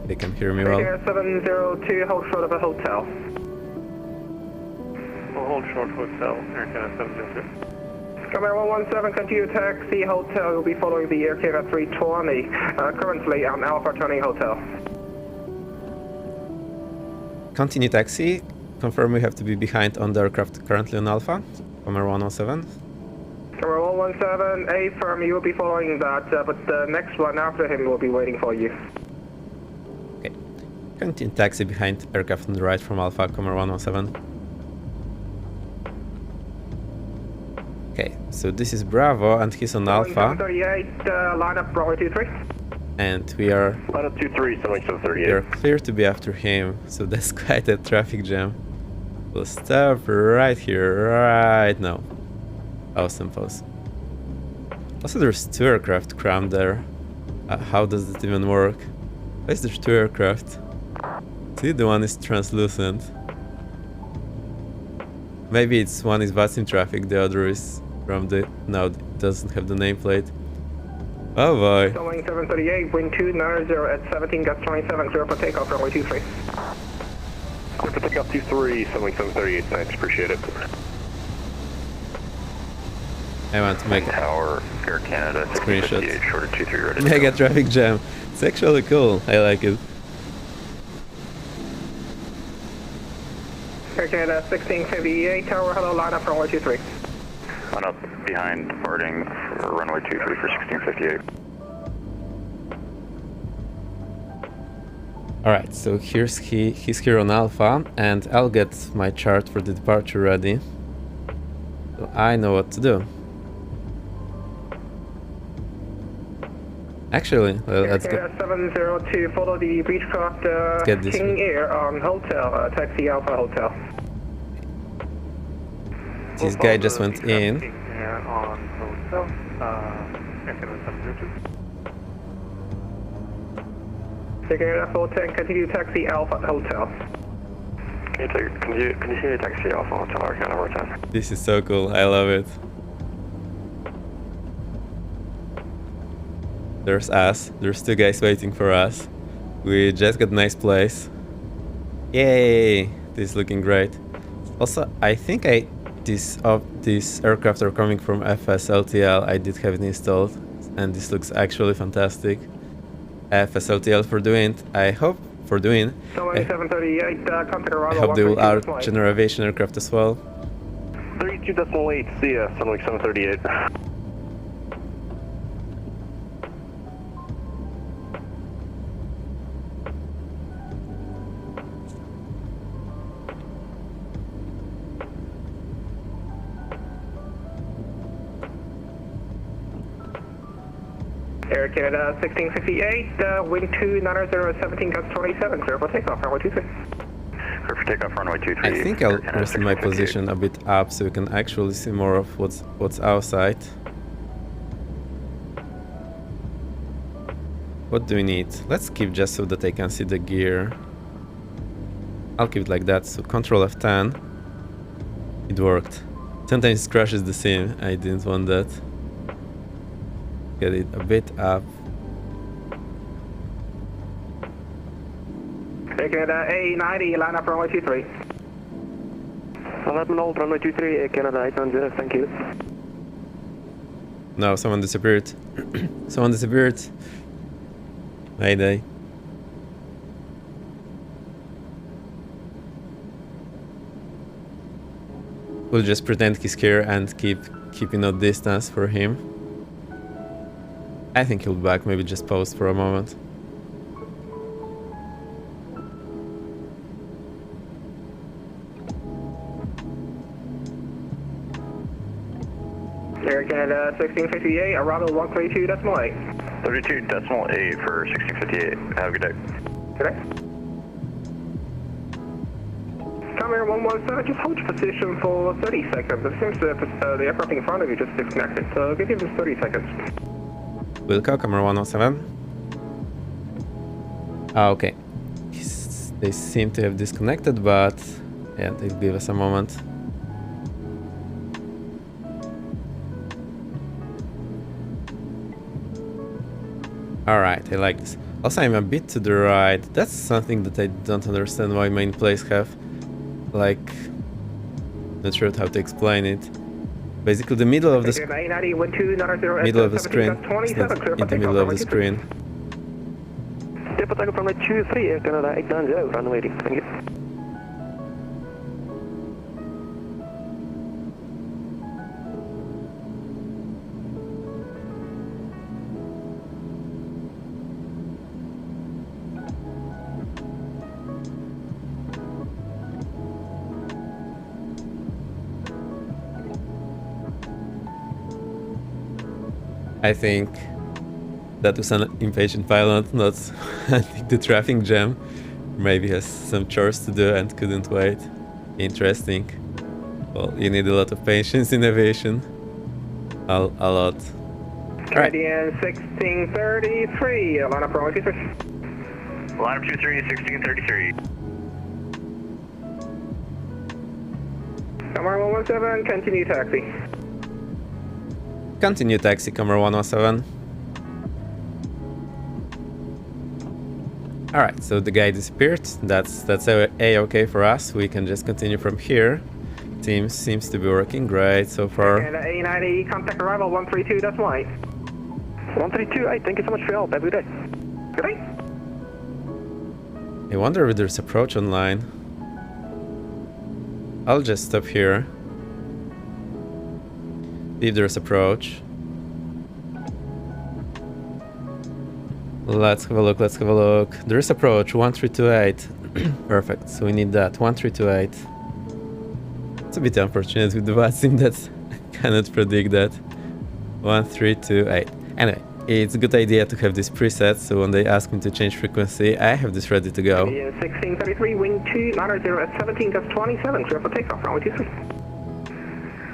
they can hear me well. Air 702, hold short of a hotel. We'll hold short hotel, Air Canada 702. Comer 117, continue taxi hotel. You'll be following the Air Canada 320. Currently on Alpha turning hotel. Continue taxi. Confirm we have to be behind on the aircraft currently on Alpha. Comer 117. Comer 117, A firm, you will be following that, but the next one after him will be waiting for you. Okay. Continue taxi behind aircraft on the right from Alpha, Comer 117. Okay, so this is Bravo and he's on Alpha. 38, line up Bravo 23. And we are Line up 23, 738. We are clear to be after him, so that's quite a traffic jam. We'll stop right here, right now. Awesome pose. Also, there's two aircraft crammed there. How does it even work? Why is there two aircraft? See, the one is translucent. Maybe it's one is VATSIM traffic, the other is from the... No, it doesn't have the nameplate. Oh boy. Boeing 738, wind 290 at 17, gas 27, clear for takeoff, runway 23. Clear for takeoff 23, 738, thanks, appreciate it. I want to make a Tower, Air Canada, screenshot. 1658, short of 23, ready to Mega go. traffic jam. It's actually cool. I like it. Air Canada 1658, tower, hello, line up runway 23. Line up behind departing for runway 23 for 1658. Alright, so he's here on Alpha, and I'll get my chart for the departure ready. So I know what to do. Actually, let's go. Air 702, follow the Beechcraft get this King one. Air on hotel, taxi Alpha Hotel. This guy just went in. Air on hotel, Air Canada 702. Air Canada 410, continue taxi Alpha Hotel. Continue taxi Alpha Hotel, Air Canada 410. This is so cool. I love it. There's us. There's two guys waiting for us. We just got a nice place. Yay! This is looking great. Also, I think these aircraft are coming from FSLTL. I did have it installed, and this looks actually fantastic. FSLTL for doing. I hope for doing. Boeing 738, contact around I hope they will 132 out general aviation aircraft as well. 32.8, see ya, Sunwing 738. Air Canada 1658, wind 290 17, gas 27, clear for takeoff, runway 23. Clear for takeoff, runway 23. I think I'll Air Canada rest my 1658. position a bit up so we can actually see more of what's outside. What do we need? Let's keep just so that I can see the gear. I'll keep it like that. So Control F10. It worked. Sometimes it crashes the sim. I didn't want that. Get it a bit up. Air Canada A90, line up runway 23. Admiral, runway 23, Air Canada 890, thank you. No, someone disappeared. Someone disappeared. Mayday. We'll just pretend he's here and keeping a distance for him. I think he'll be back, maybe just pause for a moment. Air Canada 1658, arrival 132.8. 32.8 for 1658. Have a good day. Today. Comair 117, just hold your position for 30 seconds. It seems that the aircraft in front of you just disconnected, so give you just 30 seconds. Wilco, camera 107. Ah, okay. They seem to have disconnected, but yeah, they'll give us a moment. Alright, I like this. Also, I'm a bit to the right. That's something that I don't understand why main plays have. Like, not sure how to explain it. Basically, the middle of the middle of the screen. It's not in the middle of the screen. Depot takeoff runway 23, Air Canada 890, runway 80, thank you. I think that was an impatient pilot, not I think the traffic jam. Maybe has some chores to do and couldn't wait. Interesting. Well, you need a lot of patience in aviation. A lot. Canadian 1633, line up runway 23. Line up 23, 1633. Comair 117, continue taxi. Continue taxi, Comair 117. Alright, so the guy disappeared. That's A-okay for us. We can just continue from here. Team seems to be working great so far. And A90, contact arrival 132.8. 132.8, thank you so much for your help. Have a good day. Good day. I wonder if there's approach online. I'll just stop here. See if there's approach. Let's have a look, let's have a look. There is approach, 1328. Perfect, so we need that, 1328. It's a bit unfortunate with the VATSIM that I cannot predict that. 1328. Anyway, it's a good idea to have this preset, so when they ask me to change frequency, I have this ready to go. 1633, wing 290 at 17, just 27, clear for takeoff, runway 23.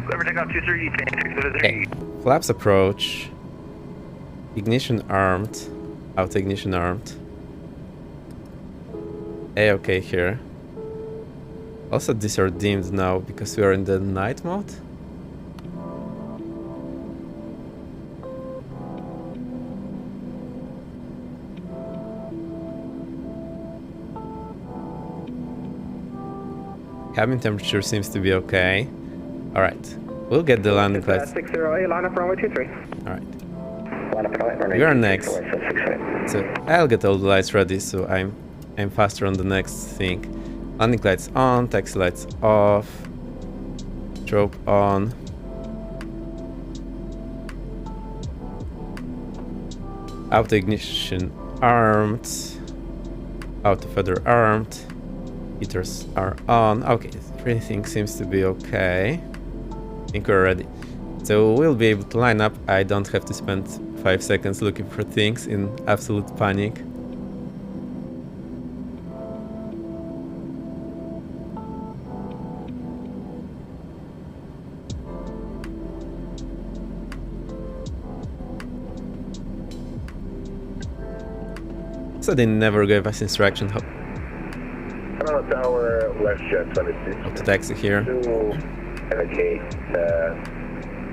Clear for takeoff 23, Okay, flaps approach. Ignition armed. Auto ignition armed. A-okay here. Also, these are dimmed now because we are in the night mode. Cabin temperature seems to be okay. Alright, we'll get the landing lights. 608, line up runway 23. Alright. You are next. So I'll get all the lights ready, so I'm faster on the next thing. Landing lights on, taxi lights off, strobe on. Auto ignition armed, auto feather armed, heaters are on. Okay, everything seems to be okay. I think we're ready. So we'll be able to line up. I don't have to spend 5 seconds looking for things in absolute panic. So they never gave us instruction how Tower, left jet 26. to taxi here. Navigate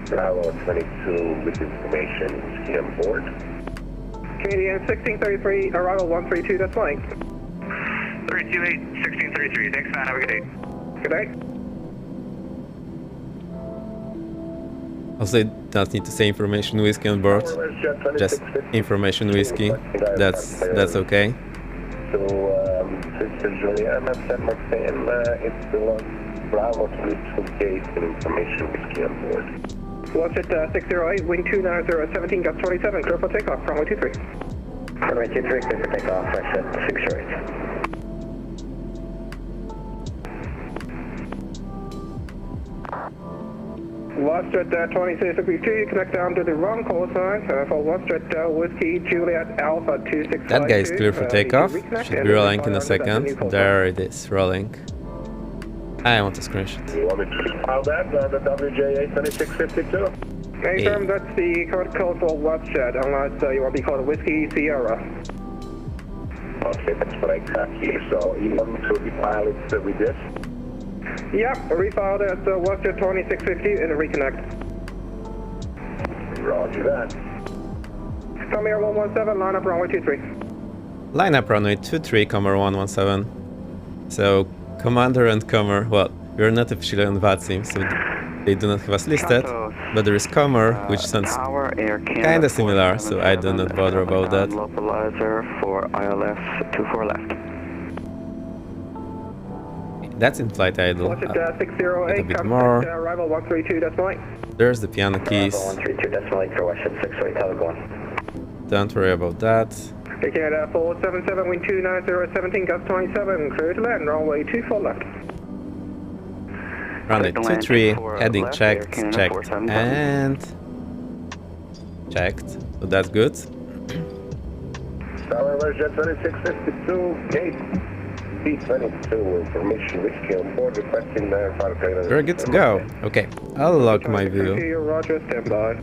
Bravo 22 with information ski on board. Canadian 1633, arrival 132, that's fine. 328, 1633, thanks man, have a good day. Good day. Also, you don't need to say information whiskey on board. Just information whiskey. That's okay. So, Sister Juliana, San Martin, it's the Bravo 22 gate and information whiskey on board. Watch at 608, wind 290, 17, gust 27, clear for takeoff, runway 23. Runway 23, clear for takeoff, watch at 608. Watch at 2652, connect down to the wrong call sign for Watch at Whiskey Juliet Alpha 2652. That guy is clear for takeoff. Should be rolling in a second. There it is, rolling. I want a screenshot. You want me to file that on the WJA 2652? Confirm that's the current code for Watch at, unless you want to be called Whiskey Sierra. Okay, that's what I got here. So you want me to refile it with this? Yep, refiled at Watch at 2650 and reconnect. Roger that. Come here 117, line up runway 23. Line up runway 23, Comer 117. So, Commander and Comer, well, we're not officially on VATSIM, so they do not have us listed, but there is Comer, which sounds kinda similar, so I do not bother about that. Localizer for ILS 24 left. That's in flight idle. Watch at A 608, bit come more. arrival 132, that's fine. There's the piano keys. 132, decimal 8 for Watch at 608, how going? Don't worry about that. Canada 477, wind 290, 17, gust 27, clear to land, runway 24 left. Runway 23, heading checked, and checked. So that's good. Tower Jet 2652, gate B22, information whiskey on board, requesting fire trailer. We're good to go. Okay, I'll lock my view. Roger, standby.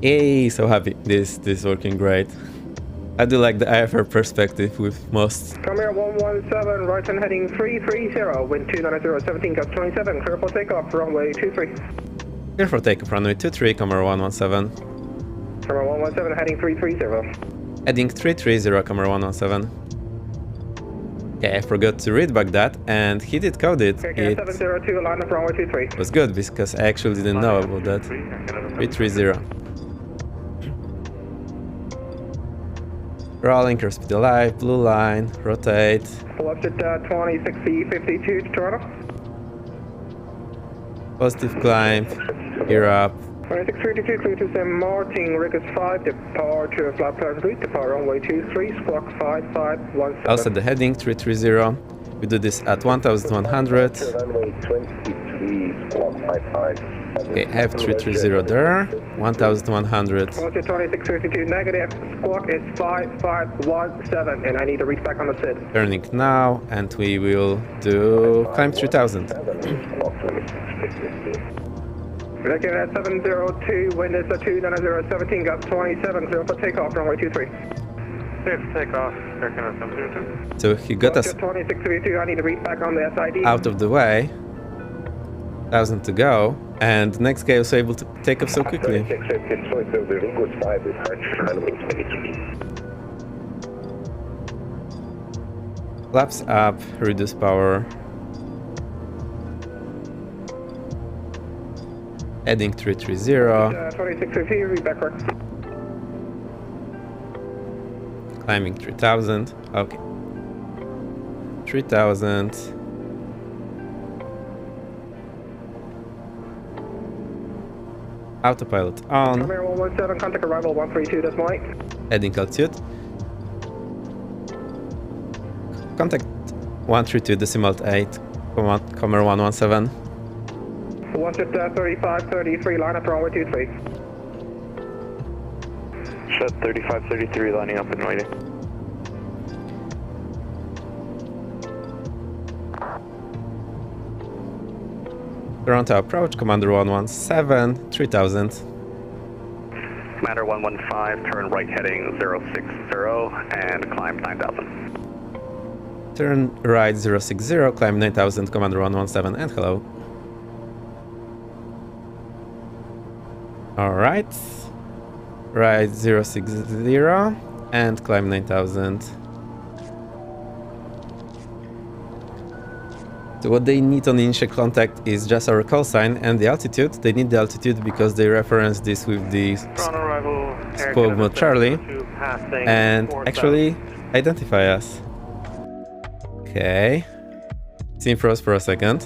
Yay, so happy. This is working great. I do like the IFR perspective with most. Come here 117, right hand heading 330, wind 290, 17, gust 27, clear for takeoff, runway 23. Clear for takeoff, runway 23, Comer 117. Come here 117, heading 330. Heading 330, Comer 117. Okay, I forgot to read back that, and he did code it. Okay, It 702, line up runway 23. was good because I actually didn't know about that. 330. Rolling, airspeed alive, blue line, rotate. Watch at 2652 to Toronto. Positive climb, gear up. 2652, clear to St. Martin, Rickers 5, departure, flight plan route, depart runway 23, squawk 5517. I'll set the heading 330. We do this at 1100. Runway 23, squawk 55. Okay, I have 330 there. 1100. Watch at 2652, negative, squawk is 5517, and I need to reach back on the SID. Turning now, and we will do climb 3000. Looking at 702, wind is 290, 17, gust 27, clear for takeoff, runway 23. Clear for takeoff, Air Canada 702. So he got us Watch at 2632, I need to reach back on the SID. out of the way. 1000 to go, and the next guy was able to take off so quickly. Flaps up, reduce power. Heading 330, 2650, read backward. climbing 3000. Okay. 3000. Autopilot on. Come here 117, contact arrival 132, that's Mike. Heading altitude. Contact 132 decimal 8. Comer 117. Watch at 3533, line up runway 23. Shed 3533, lining up and waiting. Toronto approach, Commander 117, 3000. Commander 115, turn right heading 060 and climb 9000. Turn right 060, climb 9000, Commander 117, and hello. Alright. Right 060, and climb 9000. So what they need on initial contact is just our call sign and the altitude. They need the altitude because they reference this with the On arrival, Air squawk Canada mode Charlie 702 passing and 4,000. actually identify us. Okay. Team froze for a second.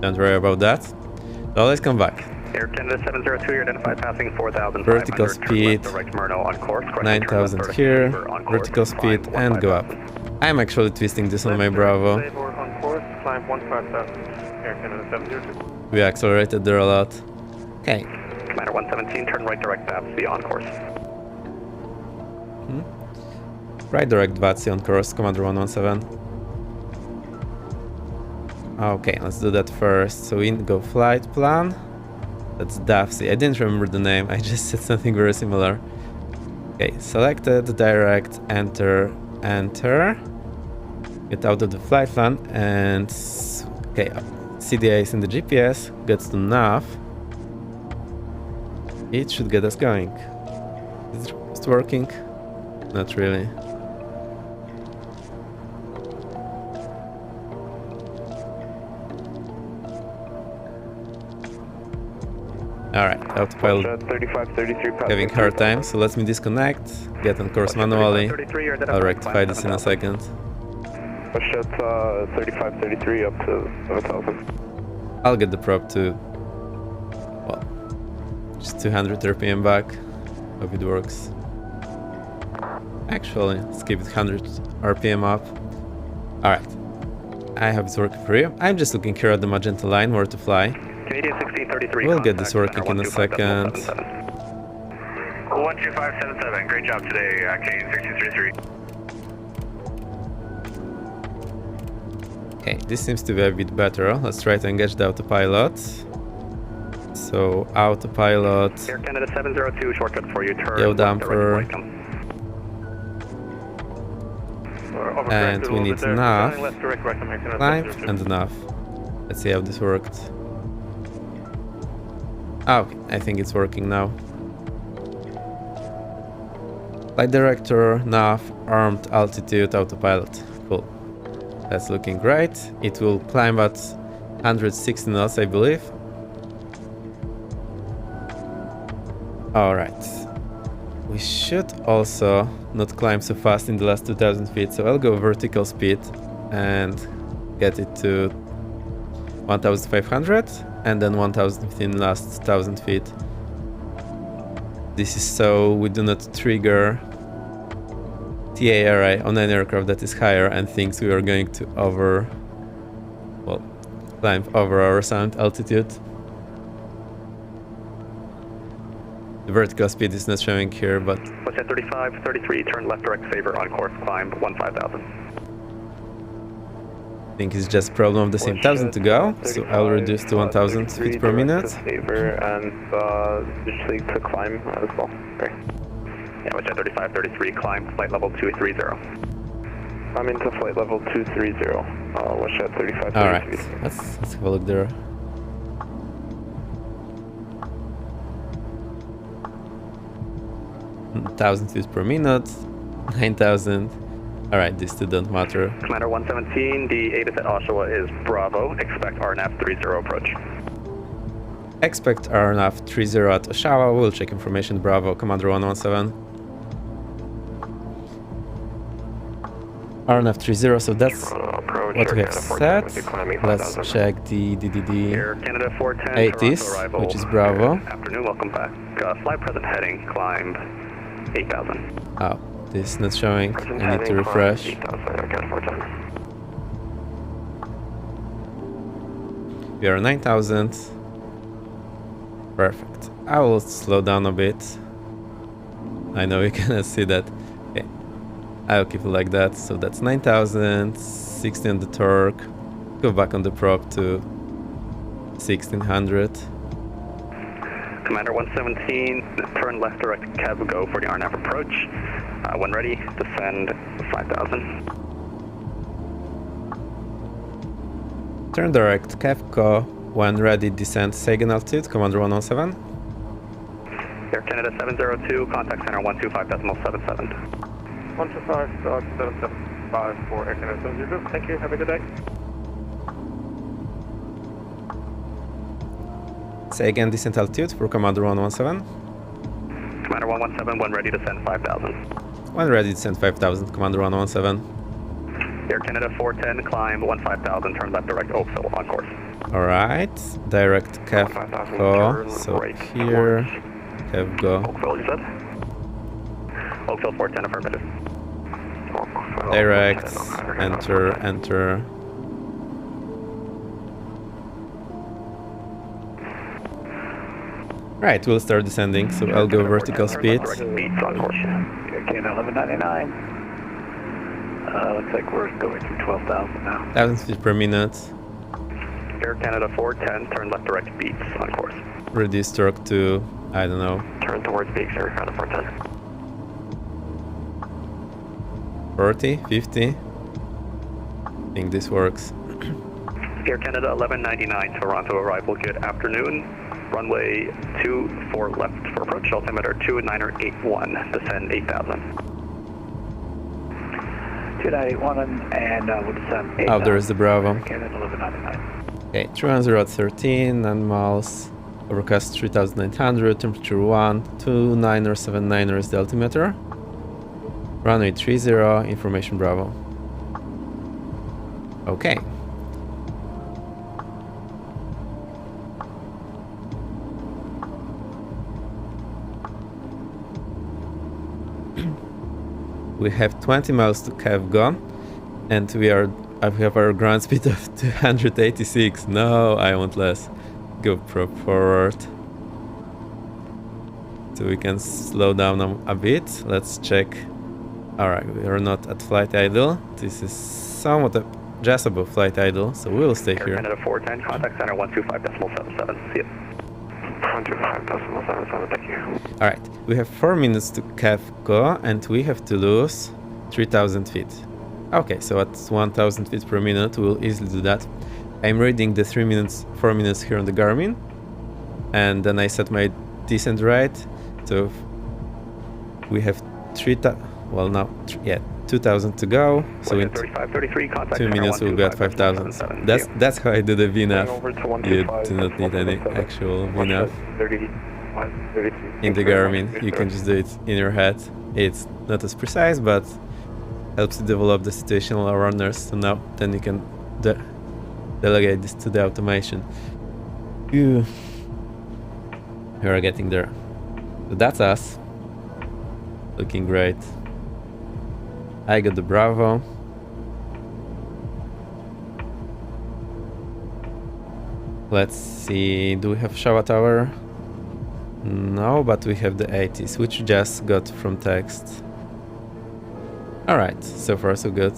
Don't worry about that. So let's come back. Air Canada 702, you're identified passing 4,000. Vertical speed, Direct Murno on course. 9000 here, vertical speed, and go up. I'm actually twisting this on my Bravo. Stable on course, climb 15,000. Air Canada 702. We accelerated there a lot. Okay. Commander 117, turn right direct VATSI on course. Right direct VATSI on course, Commander 117. Okay, let's do that first. So we go flight plan. That's DAFC. I didn't remember the name, I just said something very similar. Okay, selected, direct, enter, enter. Get out of the flight plan and... Okay, CDA is in the GPS, gets to nav. It should get us going. Is it working? Not really. Alright, autopilot 3533 having hard time, so let me disconnect, get on course manually. 33, you're I'll identified rectify this in a 7,000. second. Shut 3533 up to 7000. I'll get the prop to, well, just 200 RPM back. Hope it works. Actually, let's keep it 100 RPM up. Alright, I have it working for you. I'm just looking here at the magenta line where to fly. Canadian 1633. We'll get this working in a 12577. second. 12577, great job today, Canadian 1633. Okay, this seems to be a bit better. Let's try to engage the autopilot. So, autopilot. Air Canada 702, shortcut for you, turn Yo, left damper. direct right, come. And we need nav, Left direct right, Air Canada climb, 702. and nav. Let's see how this worked. Ah, okay, I think it's working now. Flight director, nav, armed, altitude, autopilot. Cool. That's looking great. It will climb at 160 knots, I believe. Alright. We should also not climb so fast in the last 2000 feet, so I'll go vertical speed and get it to 1500 and then 1015 last 1000 feet. This is so we do not trigger TA array on an aircraft that is higher and thinks we are going to climb over our sound altitude. The vertical speed is not showing here, but What's at 3533, turn left direct favor on course, climb 15,000. I think it's just a problem of the same 1000 to go, so I'll reduce to 1000 feet per minute. And usually to climb as well. Okay. Yeah, what's at 3533, climb flight level 230. I'm into flight level 230. Watch at 3533. Alright, let's have a look there. Thousand feet per minute, 9,000. Alright, these two don't matter. Commander 117, the ATIS at Oshawa is Bravo. Expect RNAV 30 approach. Expect RNAV 30 at Oshawa. We'll check information. Bravo, Commander 117. RNAV 30, so that's what we have set. Let's check the Air Canada 410, ATIS, Toronto arrival. which is Bravo. Afternoon, welcome back. Fly present heading, climb 8,000. Oh, this is not showing. I need to refresh. We are 9,000. Perfect. I will slow down a bit. I know you cannot see that. Okay. I'll keep it like that. So that's 9,000. 60 on the torque. Go back on the prop to 1,600. Commander 117, turn left direct cab, go for the RNAV approach. When ready, descend 5000. Turn direct, Kevco, when ready, descend Sagan altitude, Commander 117. Air Canada 702, contact center 125.77. 125.775 for Air Canada 702. Thank you. Have a good day. Sagan descent altitude for Commander 117. Commander 117, when ready to send 5000. When ready, descend 5000, Commander 117. Air Canada 410, climb 15,000, turn left direct Oakville on course. Alright, direct Kevco, so here, Kevco, Oakville, you said? Oakville 410, affirmative. direct, enter. Right, we'll start descending, so I'll go vertical speed. Direct beats on course. Air Canada 1199. Looks like we're going through 12,000 now. 1000 feet per minute, Air Canada 410, turn left direct beats on course. reduce torque to, I don't know, Turn towards beats, Air Canada 410. 40, 50. I think this works. Air Canada 1199, Toronto arrival, good afternoon. Runway 24 left for approach, altimeter 2981, descend 8000. 2981 and we'll descend 8,000. Oh, there's the Bravo. Air Canada 1199. Okay, 310 at 13, 9 miles, overcast 3900, temperature 1, 2979 is the altimeter. Runway 30, information Bravo. Okay. We have 20 miles to Kevco, and we have our ground speed of 286. No, I want less. Go forward. So we can slow down a bit. Let's check. Alright, we are not at flight idle. This is somewhat just above flight idle, so we'll stay Air here. Canada 410, contact center 125.77. See it. 125.77. Thank you. Alright, we have 4 minutes to Kevco, and we have to lose 3000 feet. Okay, so at 1000 feet per minute, we'll easily do that. I'm reading the 4 minutes here on the Garmin, and then I set my descent rate. So we have 2,000 to go. So in 3533, contact 2 minutes we'll be at 5,000. That's how I do the VNAV. You do not need any actual VNAV in the Garmin. You can just do it in your head. It's not as precise, but helps you develop the situational awareness. So now then you can delegate this to the automation. We are getting there. So that's us. Looking great. I got the Bravo. Let's see, do we have Shawa Tower? No, but we have the 80s, which we just got from text. Alright, so far so good.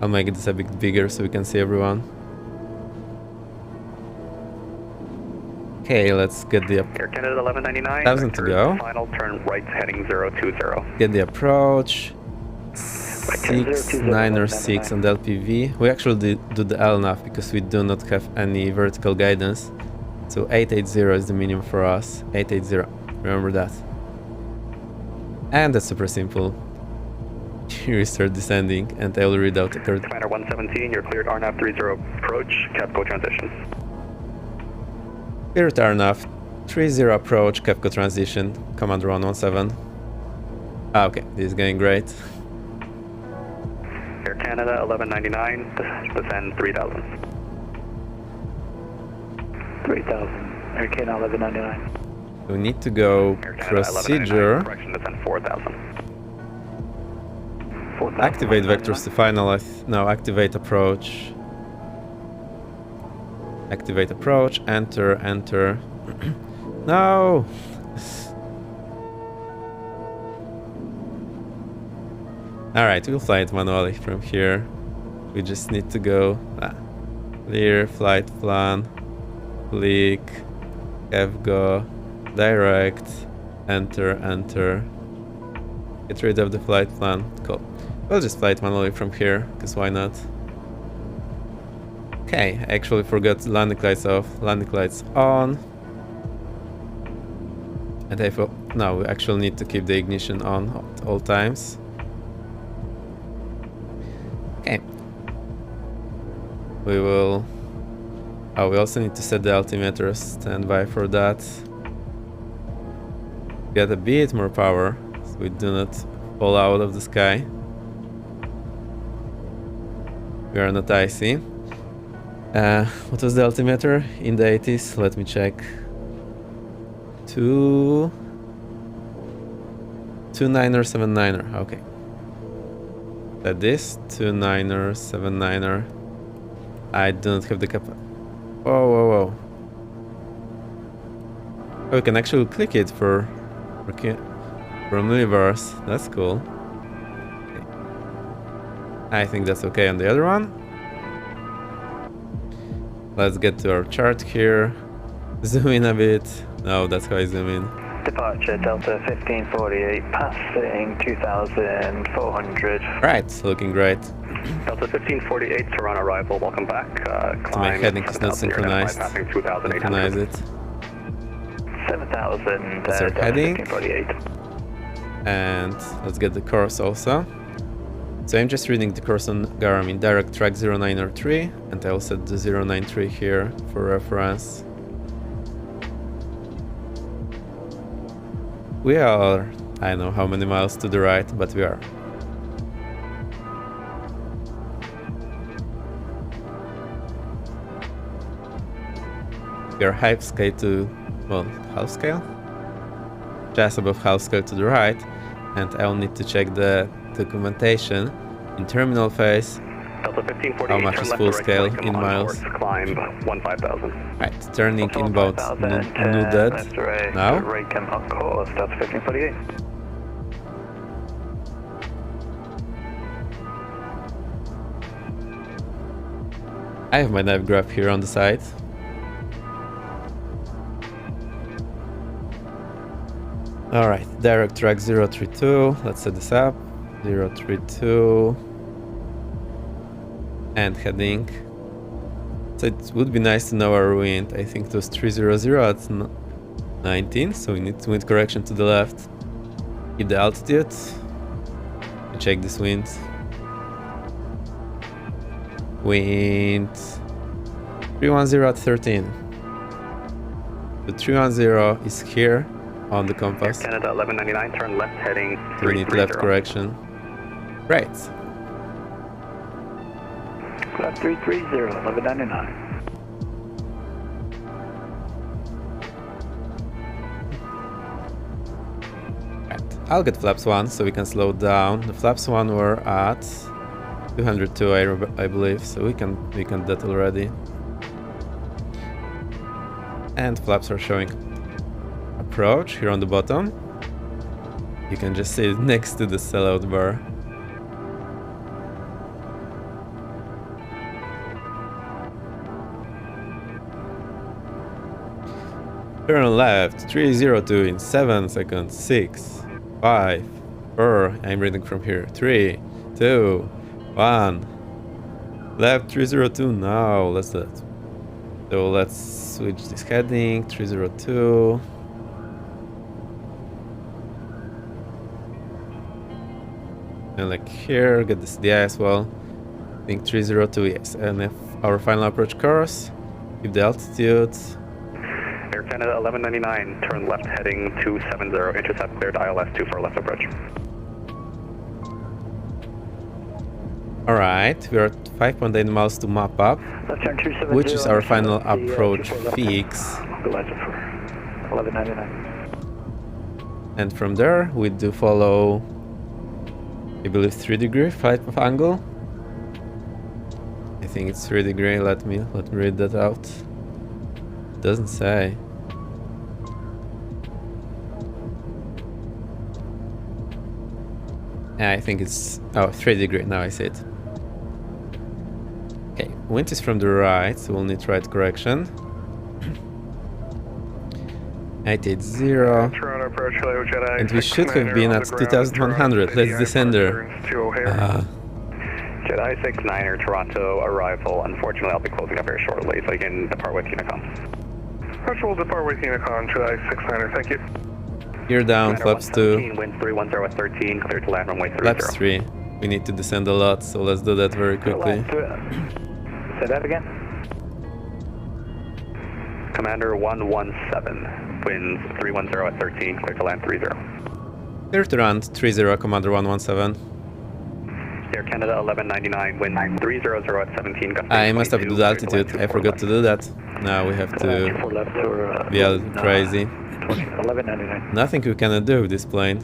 I'll make this a bit bigger so we can see everyone. Okay, let's get the Air Canada 1199. 1000 to go. Final turn right heading 020. Get the approach. 6, 9 or 6 on the LPV. We actually do the LNAV because we do not have any vertical guidance. So 880 is the minimum for us. 880, remember that. And that's super simple. Here we start descending, and I will read out the third. Commander 117, you're cleared RNAV 30 approach, Kevco transition. Cleared RNAV 30 approach, Kevco transition, Commander 117. Ah, okay, this is going great. Air Canada 1199, descend 3000. 3,000. Air Canada 1199. We need to go Air Canada procedure. 1199, correction, descend 4000. 4,000. Activate vectors to final. No, activate approach. Activate approach. Enter. No. All right, we'll fly it manually from here. We just need to go clear flight plan. Click. Kevco. Direct. Enter. Get rid of the flight plan. Cool. We'll just fly it manually from here, because why not? Okay, I actually forgot landing lights off, landing lights on. And I thought, no, we actually need to keep the ignition on at all times. Okay. We will... Oh, we also need to set the altimeter, stand by for that. Get a bit more power, so we do not fall out of the sky. We are not icy. What was the altimeter in the 80s? Let me check. 29er, 79er. Okay. That this 29er, 79er. I do not have the capacity. Whoa, whoa, whoa. Oh, we can actually click it for millibars. That's cool. Okay. I think that's okay on the other one. Let's get to our chart here. Zoom in a bit. No, that's how I zoom in. Departure Delta 1548, passing 2,400. Right, looking great. Delta 1548, Toronto arrival, welcome back. My heading is not synchronized. Passing 2,800. Synchronize it. 7,000. That's our heading. 1548. And let's get the course also. So I'm just reading the course on Garmin, direct track 0903, and I'll set the 093 here for reference. We are, I don't know how many miles to the right, but we are. We are half scale to, well, half scale? Just above half scale to the right, and I'll need to check the documentation in terminal phase. Delta 1548, How much turn is left full to right scale to in miles? Climb 15,000. Right, turning inbound Nuded now. Right cam on course, Delta 1548. I have my nav graph here on the side. Alright, direct track 032. Let's set this up. 032. And heading. So it would be nice to know our wind. I think it was 300 at 19, so we need wind correction to the left. Keep the altitude. Check this wind. Wind 310 at 13. The 310 is here on the compass. Canada 1199, turn left heading So we need left correction. Right. Flight 330, 1199. Right. I'll get flaps 1 so we can slow down. The flaps 1 were at 202, I believe, so we can that already. And flaps are showing approach here on the bottom. You can just see it next to the sellout bar. Turn left 302 in 7 seconds. 6, 5, 4. I'm reading from here. 3, 2, 1. Left 302 now. Let's do that. So let's switch this heading. 302. And like here, get this CDI as well. I think 302, yes. And if our final approach course, keep the altitude. Air Canada 1199, turn left heading 270, intercept cleared ILS 2 for left approach. Alright, we are at 5.8 miles to map up, Left turn 270, which is our final approach fix. Localizer for 1199. And from there, we do follow, I believe, 3-degree flight path angle. I think it's 3-degree. Let me read that out. Doesn't say. Yeah, I think it's 3-degree. Now I see it. Okay, wind is from the right, so we'll need right correction. 880. Toronto approach, hello, Jedi. And we should have been at 2100. Let's descend there. Jedi 69er Toronto arrival. Unfortunately, I'll be closing up very shortly, so you can depart with Unicom. Approach will depart with Unicom, Jedi 69er, thank you. Gear down, flaps 2, Wind 310 at 13, clear to land runway 30. flaps 3. We need to descend a lot, so let's do that very quickly. Say that again. Commander 117, winds 310 at 13, clear to land 30. Clear to land 30, Commander 117. Air Canada 1199, wind 300 at 17, gusting I must have 22, do the altitude, I forgot to do that. Now we have to be a little crazy. 1199. Nothing we cannot do with this plane.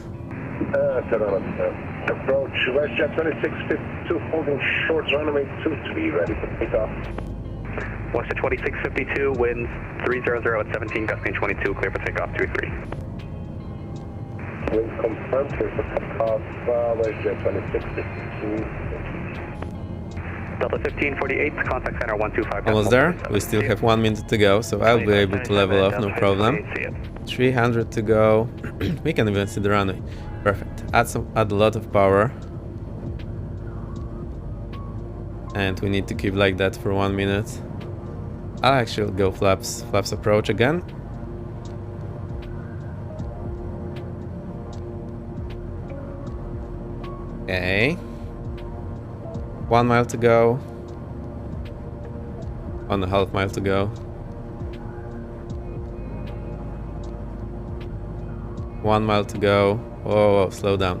Toronto. Approach WestJet 2652, holding short runway 23, ready for takeoff. WestJet 2652, winds 300 at 17, gusting 22, clear for takeoff 23. Wind confirmed, clear for takeoff, WestJet 2652. Delta 1548, contact center 125. Almost there. We still have 1 minute to go, so I'll be able to level off, no problem. 300 to go. We can even see the runway. Perfect. Add a lot of power. And we need to keep like that for 1 minute. I'll actually go flaps approach again. Okay. 1 mile to go. 1.5 mile to go. 1 mile to go. Whoa, slow down.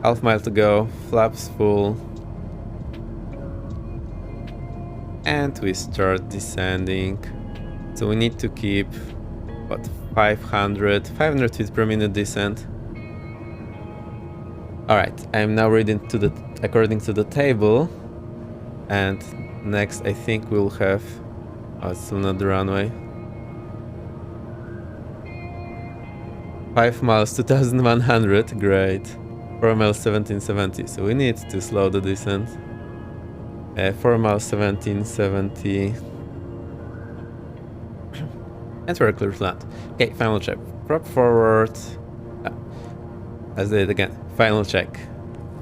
Half mile to go. Flaps full. And we start descending. So we need to keep, what, 500 feet per minute descent. Alright, I'm now reading according to the table. And next I think we'll have... Oh, it's still not the runway. 5 miles, 2100, great. 4 miles, 1770, so we need to slow the descent. 4 miles, 1770. And we're clear to land. Okay, final check. Prop forward. Let's do it again. Final check.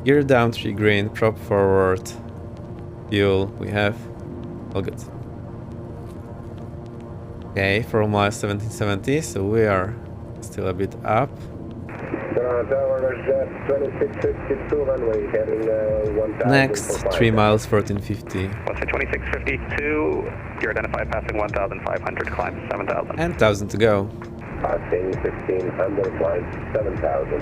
Gear down 3 green, prop forward. Fuel, we have. All good. Okay, 4 miles 1770, so we are still a bit up. Next, 3 miles 1450. What's it, 2652, you're identified passing 1,500, climb 7,000. And 1000 to go. Passing 1500, climb 7,000.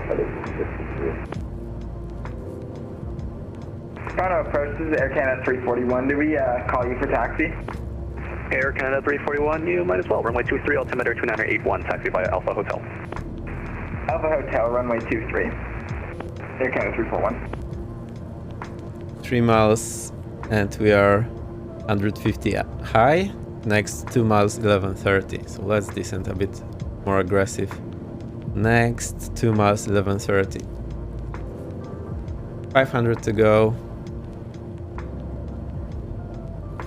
Toronto approach, this is Air Canada 341. Do we call you for taxi? Air Canada 341, you might as well. Runway 23, altimeter 2981, taxi via Alpha Hotel. Alpha Hotel, runway 23. Air Canada 341. 3 miles and we are 150 high. Next 2 miles 1130. So let's descend a bit more aggressive. Next 2 miles 1130. 500 to go.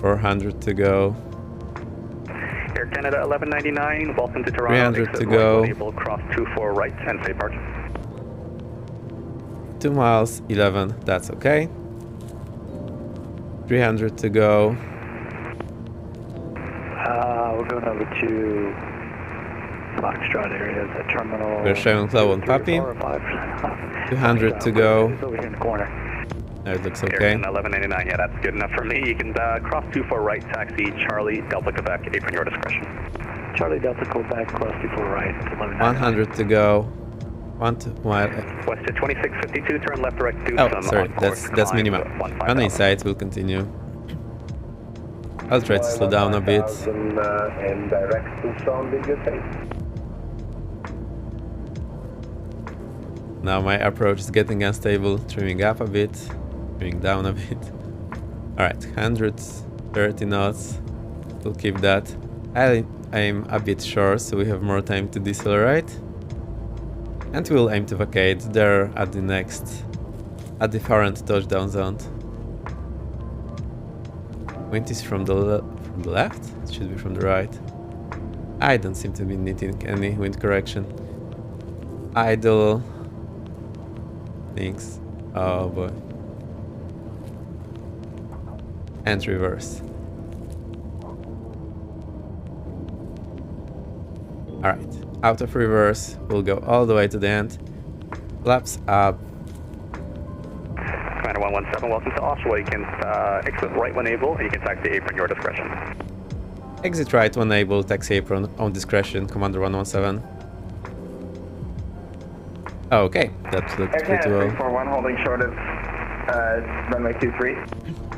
400 to go. Air Canada 1199, welcome to Toronto. 300 to go. Able cross 24 right and safe parking. 2 miles 11, that's okay. 300 to go. We're going over to Foxtrot area, the terminal. We're showing low on Puppy. 200 to go. It's over here in the corner. That looks Air okay. Canada 1199, yeah, that's good enough for me. You can cross 24 right, taxi Charlie Delta Quebec, apron your discretion. Charlie Delta Quebec, cross 24 right, 1199. 100 to go. 1 mile. West to 2652, turn left direct to Oh, some sorry, on-course that's climb minimum. 15,000. On the inside, we'll continue. I'll try to slow down a bit. And direct to sound, did you say? Now my approach is getting unstable, trimming up a bit, trimming down a bit. Alright, 130 knots. We'll keep that. I'm a bit short, so we have more time to decelerate. And we'll aim to vacate there at the different touchdown zone. Wind is from the From the left? It should be from the right. I don't seem to be needing any wind correction. Idle. Things. Oh boy. And reverse. Alright. Out of reverse. We'll go all the way to the end. Flaps up. Commander 117, welcome to Oshawa. You can exit right when able, and you can taxi apron your discretion. Exit right when able, taxi apron on discretion, Commander 117. Okay, that looked pretty well. 341 holding short of runway 23.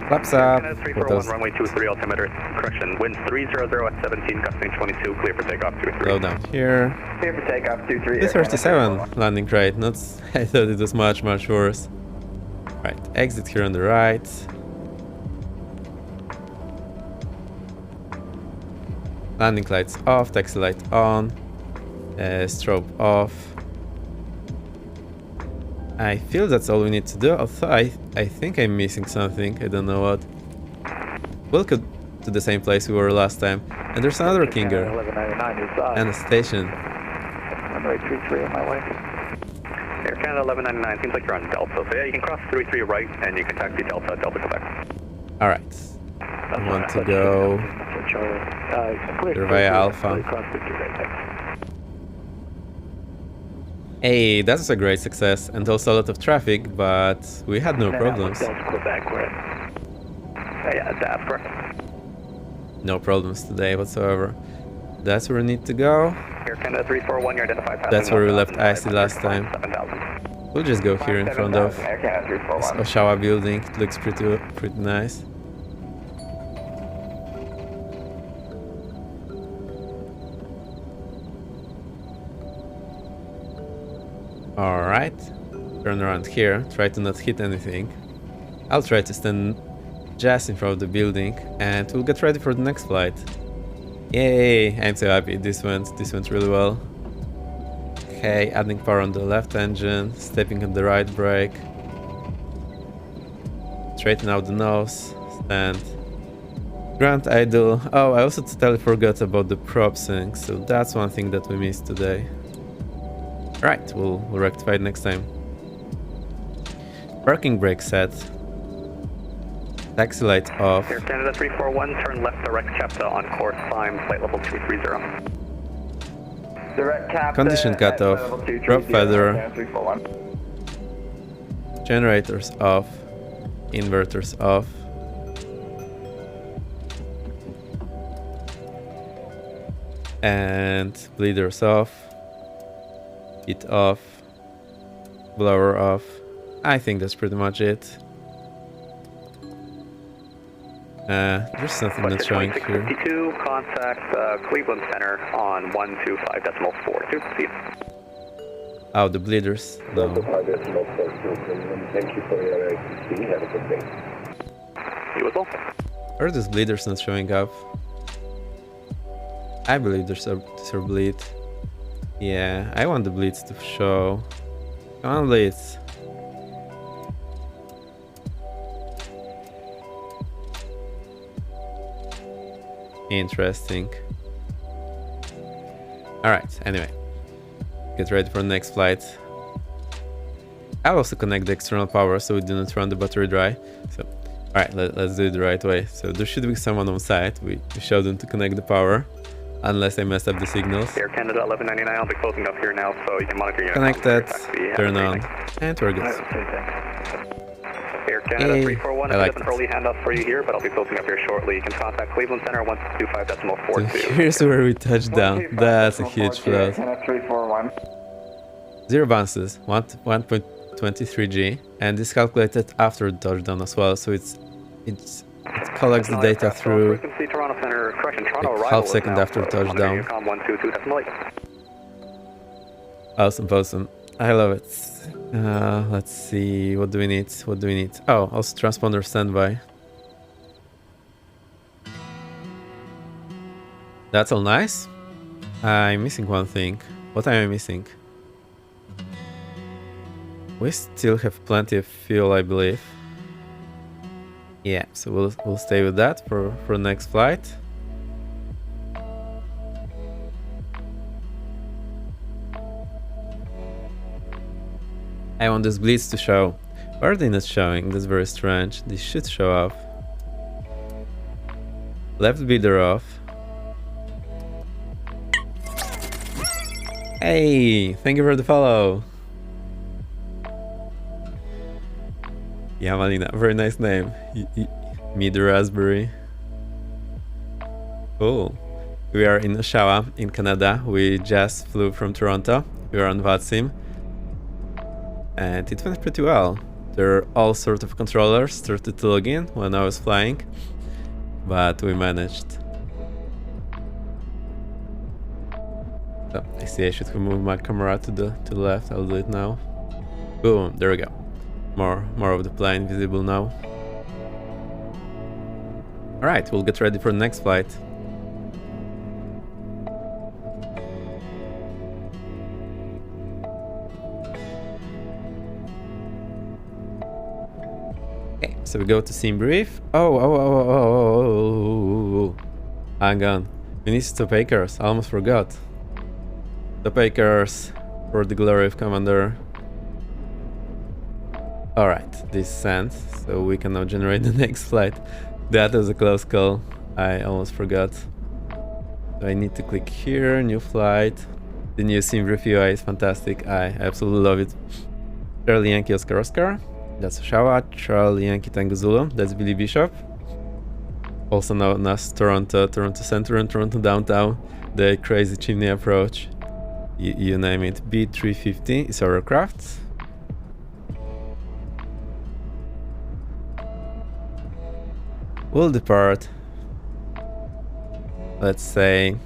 Flaps up. Canada What 341, else? runway 23, altimeter, correction, wind 300 at 17, gusting 22, clear for takeoff 23. Slow down here. Clear for takeoff 23. 237 landing rate, not. I thought it was much worse. Right, exit here on the right. Landing lights off, taxi light on, strobe off. I feel that's all we need to do. Although I think I'm missing something. I don't know what. We'll go to the same place we were last time. And there's another Kinger. 1199 is And a station. runway 33 on my way. Air Canada 1199, seems like you're on Delta. So yeah, you can cross 33 right, and you can taxi Delta, Delta Quebec. Alright. I want to go Clear via Alpha. Hey, that's a great success, and also a lot of traffic, but we had no problems. Delta Quebec, we're in. Yeah, that's correct. No problems today whatsoever. That's where we need to go. Air Canada 341, you're identified. That's where we left Icy last time. 7,000. We'll just go here in front of Air Canada this 341. Oshawa building. It looks pretty nice. Alright. Turn around here. Try to not hit anything. I'll try to stand just in front of the building and we'll get ready for the next flight. Yay! I'm so happy this went really well. Okay, adding power on the left engine, stepping on the right brake. Straighten out the nose, stand. Ground idle. Oh, I also totally forgot about the prop sync, so that's one thing that we missed today. Right, we'll rectify it next time. Parking brake set. Taxi light off. Air Canada 341, turn left direct chapter on course, climb flight level 230. Direct cap. Condition cut off. Drop feather. 341. Generators off. Inverters off. And bleeders off. Heat off. Blower off. I think that's pretty much it. There's nothing that's showing here. 52, contact Cleveland Center on 125.42. Oh, the bleeders. No. Thank you for your ATC. Have a good day. You as well. Or are those bleeders not showing up? I believe there's a bleed. Yeah, I want the bleeds to show. Come on, bleeds. Interesting. Alright, anyway. Get ready for the next flight. I'll also connect the external power so we do not run the battery dry. So, alright, let's do it the right way. So there should be someone on site. We showed them to connect the power. Unless I messed up the signals. Air Canada 1199, I'll be closing up here now so you can monitor your Connected, turn on, and we're good. Air Canada Hey, 341, I I like have an it. early handoff for you here, but I'll be closing up here shortly. You can contact Cleveland Center 125.42. So here's where we touched down. That's a huge float. Canada 341. 0 bounces, 1.23G, and this calculated after the touchdown as well. So it collects the data through Frequency, Toronto Center, correction, Toronto like arrival half is second now, after so touchdown. monitor your comm 122.8. Awesome. I love it. Let's see. What do we need? Oh, also transponder standby. That's all nice. I'm missing one thing. What am I missing? We still have plenty of fuel, I believe. Yeah, so we'll stay with that for the next flight. I want this Blitz to show. Why are they not showing? That's very strange. They should show up. Left beater off. Hey, thank you for the follow. Yeah, Malina, very nice name. Mid Raspberry. Cool. We are in Oshawa, in Canada. We just flew from Toronto. We are on VATSIM. And it went pretty well. There are all sorts of controllers started to log in when I was flying. But we managed. So, I see I should move my camera to the left. I'll do it now. Boom, there we go. More of the plane visible now. Alright, we'll get ready for the next flight. Okay, so we go to sim brief. Oh. Hang on. We need stop acres. I almost forgot. Stop acres for the glory of Commander. Alright, this sent, so we can now generate the next flight. That was a close call. I almost forgot. So I need to click here, new flight. The new sim brief UI is fantastic. I absolutely love it. Charlie Yankee Oscar. That's Oshawa. Charlie Yankee Tango Zulu. That's Billy Bishop. Also known as Toronto, Toronto Center and Toronto Downtown. The crazy chimney approach. You name it. B350 is our aircraft. We'll depart. Let's say...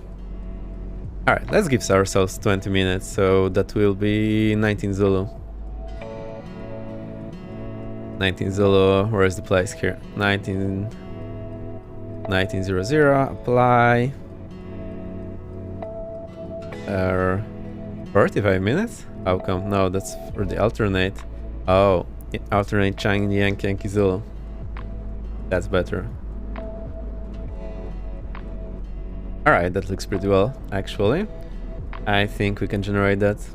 Alright, let's give ourselves 20 minutes, so that will be 19 Zulu. 19 Zulu, where is the place here? 1900, apply. 45 minutes? How come? No, that's for the alternate. Oh, alternate Chang Yankee Zulu. That's better. Alright, that looks pretty well, actually. I think we can generate that.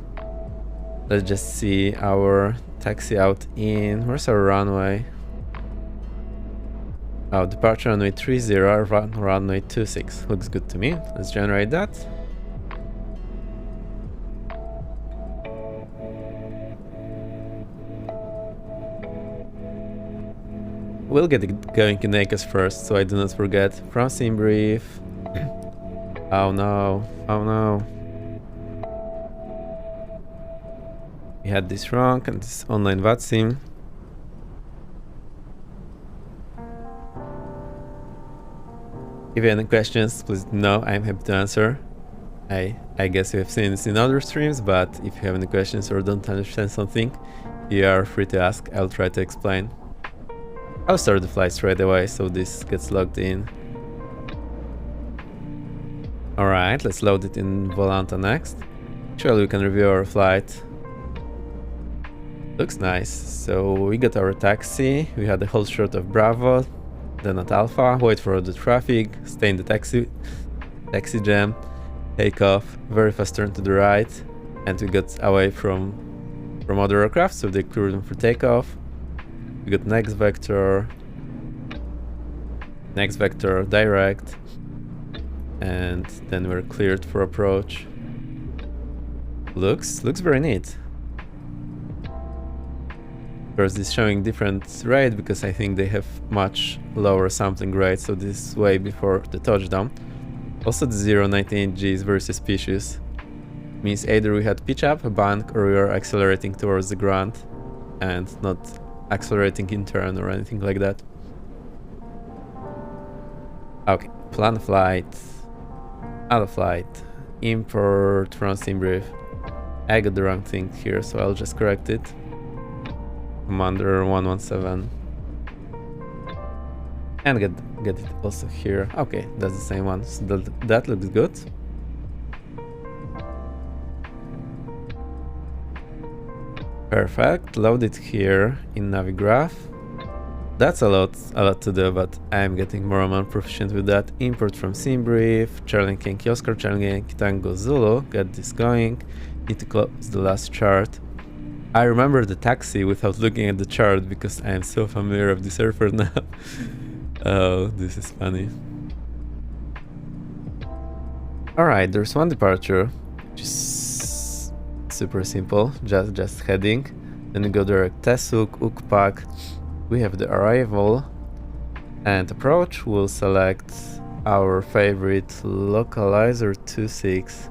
Let's just see our taxi out in... Where's our runway? Oh, departure runway 30, runway 26. Looks good to me. Let's generate that. We'll get it going in ACAS first, so I do not forget. From sim brief. Oh no, oh no. We had this wrong, and this online VATSIM. If you have any questions, please know I'm happy to answer. I guess you have seen this in other streams, but if you have any questions or don't understand something, you are free to ask. I'll try to explain. I'll start the flight straight away so this gets logged in. Alright, let's load it in Volanta next. Actually, we can review our flight. Looks nice. So we got our taxi, we had a hold short of Bravo, then at Alpha, wait for the traffic, stay in the taxi jam, take off, very fast turn to the right, and we got away from other aircraft, so they cleared them for takeoff. We got next vector, direct, and then we're cleared for approach. Looks very neat. Of course, this is showing different rate because I think they have much lower sampling rate, so this is way before the touchdown. Also, the 0.98G is very suspicious. Means either we had pitch up, a bank, or we are accelerating towards the ground and not accelerating in turn or anything like that. Okay, plan flight, out of flight, import from sim brief. I got the wrong thing here, so I'll just correct it. Commander 117. And get it also here. Okay, that's the same one. So that looks good. Perfect. Load it here in Navigraph. That's a lot to do, but I'm getting more and more proficient with that. Import from sim brief. Charlie Yankee Oscar, Charlie Yankee Tango Zulu. Get this going. Need to close the last chart. I remember the taxi without looking at the chart because I am so familiar with this airport now. Oh, this is funny. Alright, there's one departure, which is super simple, just heading. Then we go direct Tesuk, Ukpak. We have the arrival and approach. We'll select our favorite localizer 26.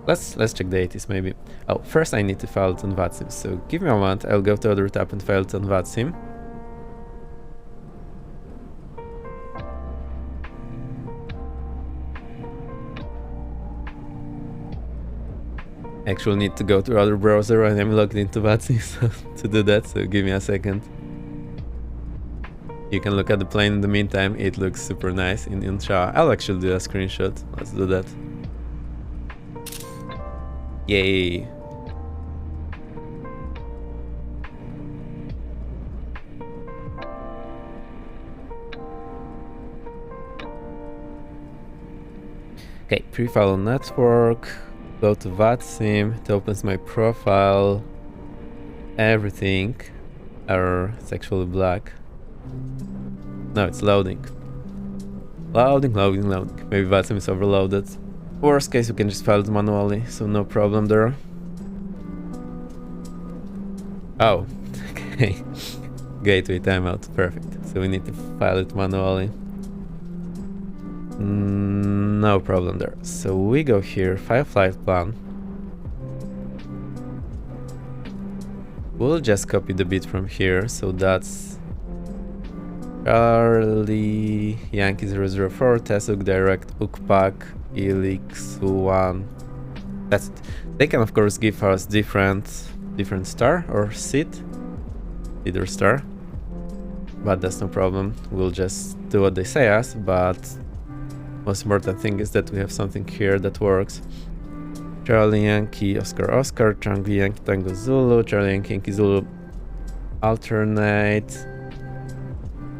Let's check the 80s maybe. Oh, first I need to file it on VATSIM, so give me a moment, I'll go to other tab and file it on VATSIM. Actually need to go to other browser and I'm logged into VATSIM so to do that, so give me a second. You can look at the plane in the meantime, it looks super nice in SHA. I'll actually do a screenshot, let's do that. Yay! Okay, pre-file network, go to VATSIM, it opens my profile, everything, error, it's actually black. No, it's loading. Loading. Maybe VATSIM is overloaded. Worst case, you can just file it manually, so no problem there. Oh, okay. Gateway timeout, perfect. So we need to file it manually. No problem there. So we go here, file flight plan. We'll just copy the bit from here, so that's Charlie Yankee 004, Tesuk direct Ukpak Elix 1. That's it. They can of course give us different star or seat, either star, but that's no problem. We'll just do what they say us, but most important thing is that we have something here that works. Charlie Yankee Oscar, Charlie Yankee Tango Zulu, Charlie Yankee Zulu alternate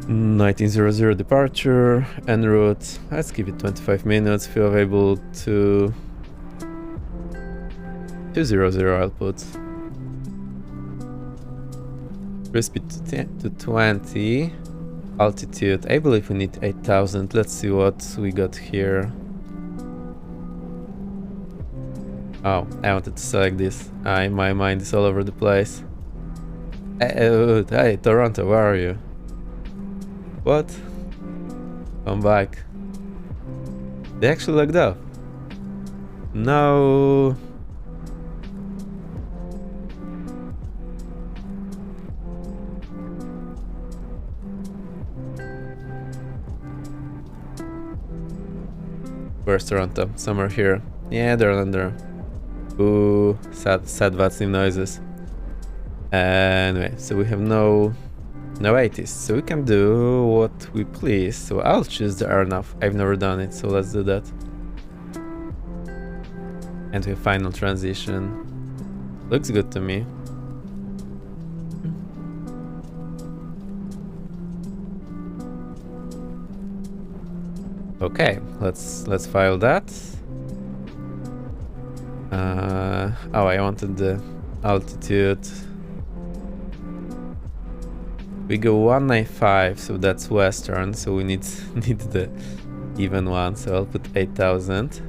1900 departure en route. Let's give it 25 minutes. Feel available to 200 I'll put. Cruise speed to 20. Altitude, I believe we need 8000. Let's see what we got here. Oh, I wanted to select this. My mind is all over the place. Hey, Toronto, where are you? What? Come back. They actually logged off. No. Where's Toronto? Somewhere here. Yeah, they're under. Ooh, sad VATSIM noises. Anyway, so we have no 80s, so we can do what we please. So I'll choose the RNAV. I've never done it, so let's do that. And we have final transition. Looks good to me. Okay, let's file that. Oh, I wanted the altitude. We go 195, so that's western. So we need the even one. So I'll put 8000.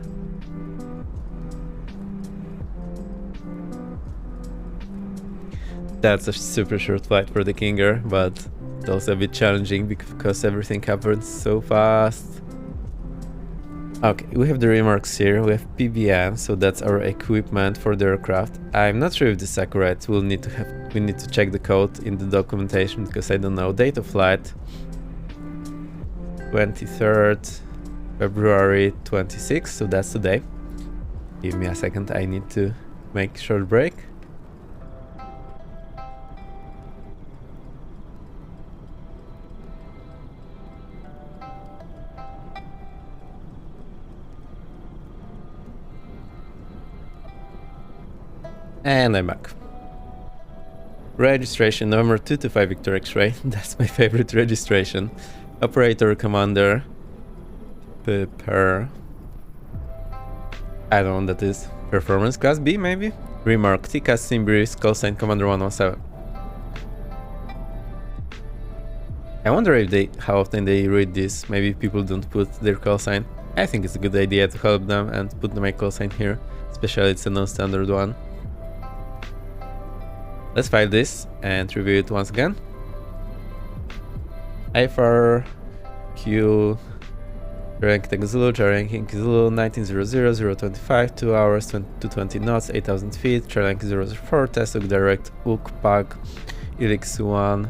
That's a super short flight for the Kinger, but it's also a bit challenging because everything happens so fast. Okay, we have the remarks here. We have PBN, so that's our equipment for the aircraft. I'm not sure if this is accurate. We need to check the code in the documentation because I don't know. Date of flight 23rd February 26, so that's today. Give me a second, I need to make a short break. And I'm back. Registration November 225 Victor X-ray. That's my favorite registration. Operator Commander. Prepare. I don't know what that is. Performance class B, maybe? Remark, TCAS, Simbris, callsign Commander 117. I wonder if how often they read this. Maybe people don't put their callsign. I think it's a good idea to help them and put my callsign here, especially it's a non-standard one. Let's file this and review it once again. IFR Q ranking Zulu, ranking Zulu 1900 025 2 hours 220 knots 8000 feet, rank 004 Tesuk direct UK Pag Elix1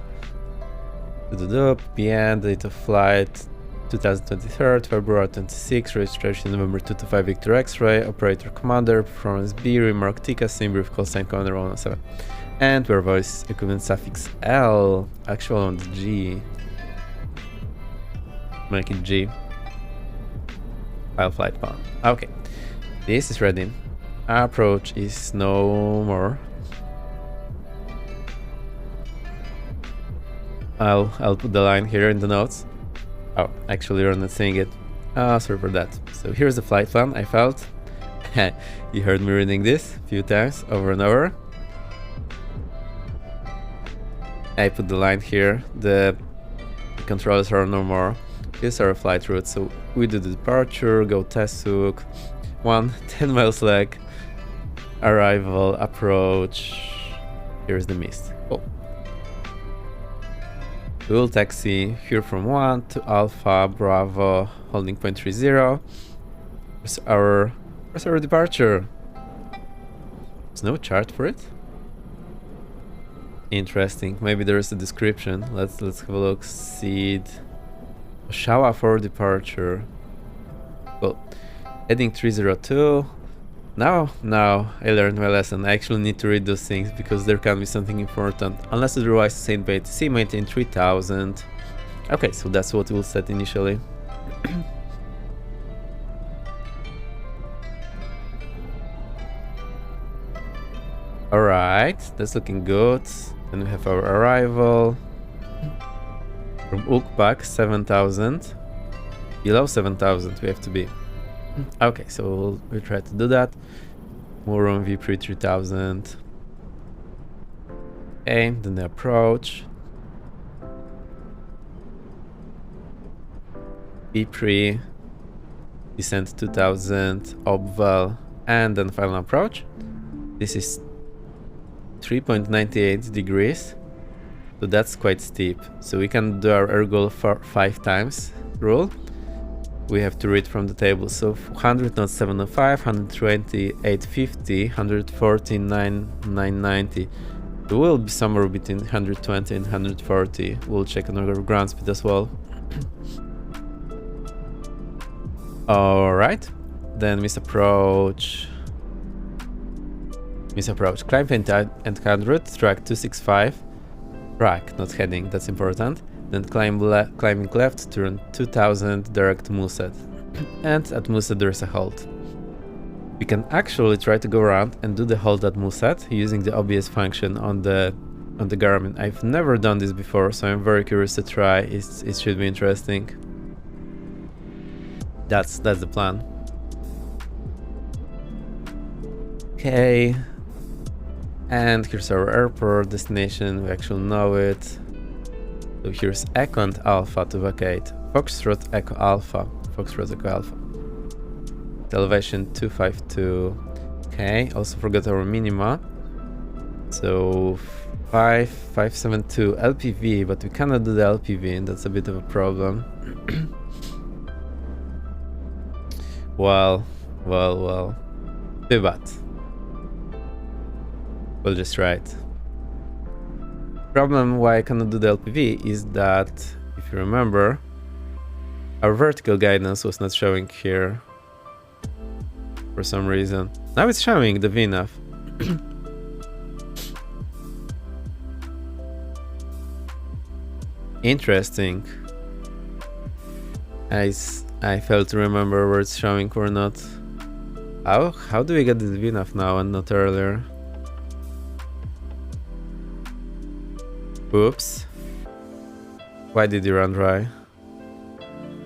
PN, date of flight 2023 February 26, registration November 225 Victor X-ray, operator commander, performance B, remark TCAS, same brief, call sign Commander 117. And we're voice equivalent suffix L, actual on the G. Make it G. File flight path. Okay, this is ready. Approach is no more. I'll put the line here in the notes. Oh, actually you're not seeing it. Sorry for that. So here's the flight plan I felt. You heard me reading this a few times over and over. I put the line here. The controls are no more. Here's our flight route. So we do the departure, go Tesuk, 10 miles leg, arrival, approach. Here's the mist. Oh. We will taxi here from 1 to Alpha Bravo, holding point 30. Where's our departure? There's no chart for it. Interesting. Maybe there is a description. Let's have a look. Seed Oshawa for departure. Well, heading 302. Now I learned my lesson. I actually need to read those things because there can be something important. Unless otherwise, Saint Bait C maintain 3000. Okay, so that's what we'll set initially. Alright, that's looking good. Then we have our arrival. From Ukpak 7000. Below 7000 we have to be. Okay, so we'll try to do that. More on VP 3000. Okay, then the approach. VP descent 2000, obval, and then final approach. This is 3.98 degrees, so that's quite steep. So we can do our air goal for 5 times rule. We have to read from the table. So 100 knots 705, 120 850, 140 990. It will be somewhere between 120 and 140. We'll check on our ground speed as well. Alright, then misapproach. Climb 20 and 100, track 265. Track, not heading, that's important. Then climbing left, turn 2000, direct Muset. And at Muset there is a halt. We can actually try to go around and do the halt at Muset using the OBS function on the Garmin. I've never done this before, so I'm very curious to try. It should be interesting. That's the plan. Okay. And here's our airport destination. We actually know it. So here's Echo and Alpha to vacate. Foxtrot Echo Alpha. Foxtrot Echo Alpha. Elevation 252. Okay, also forgot our minima. So 572 LPV, but we cannot do the LPV, and that's a bit of a problem. Well. Too bad. We'll just try it. Problem why I cannot do the LPV is that, if you remember, our vertical guidance was not showing here for some reason. Now it's showing the VNAV. Interesting. I failed to remember where it's showing or not. How do we get this VNAV now and not earlier? Oops. Why did you run dry?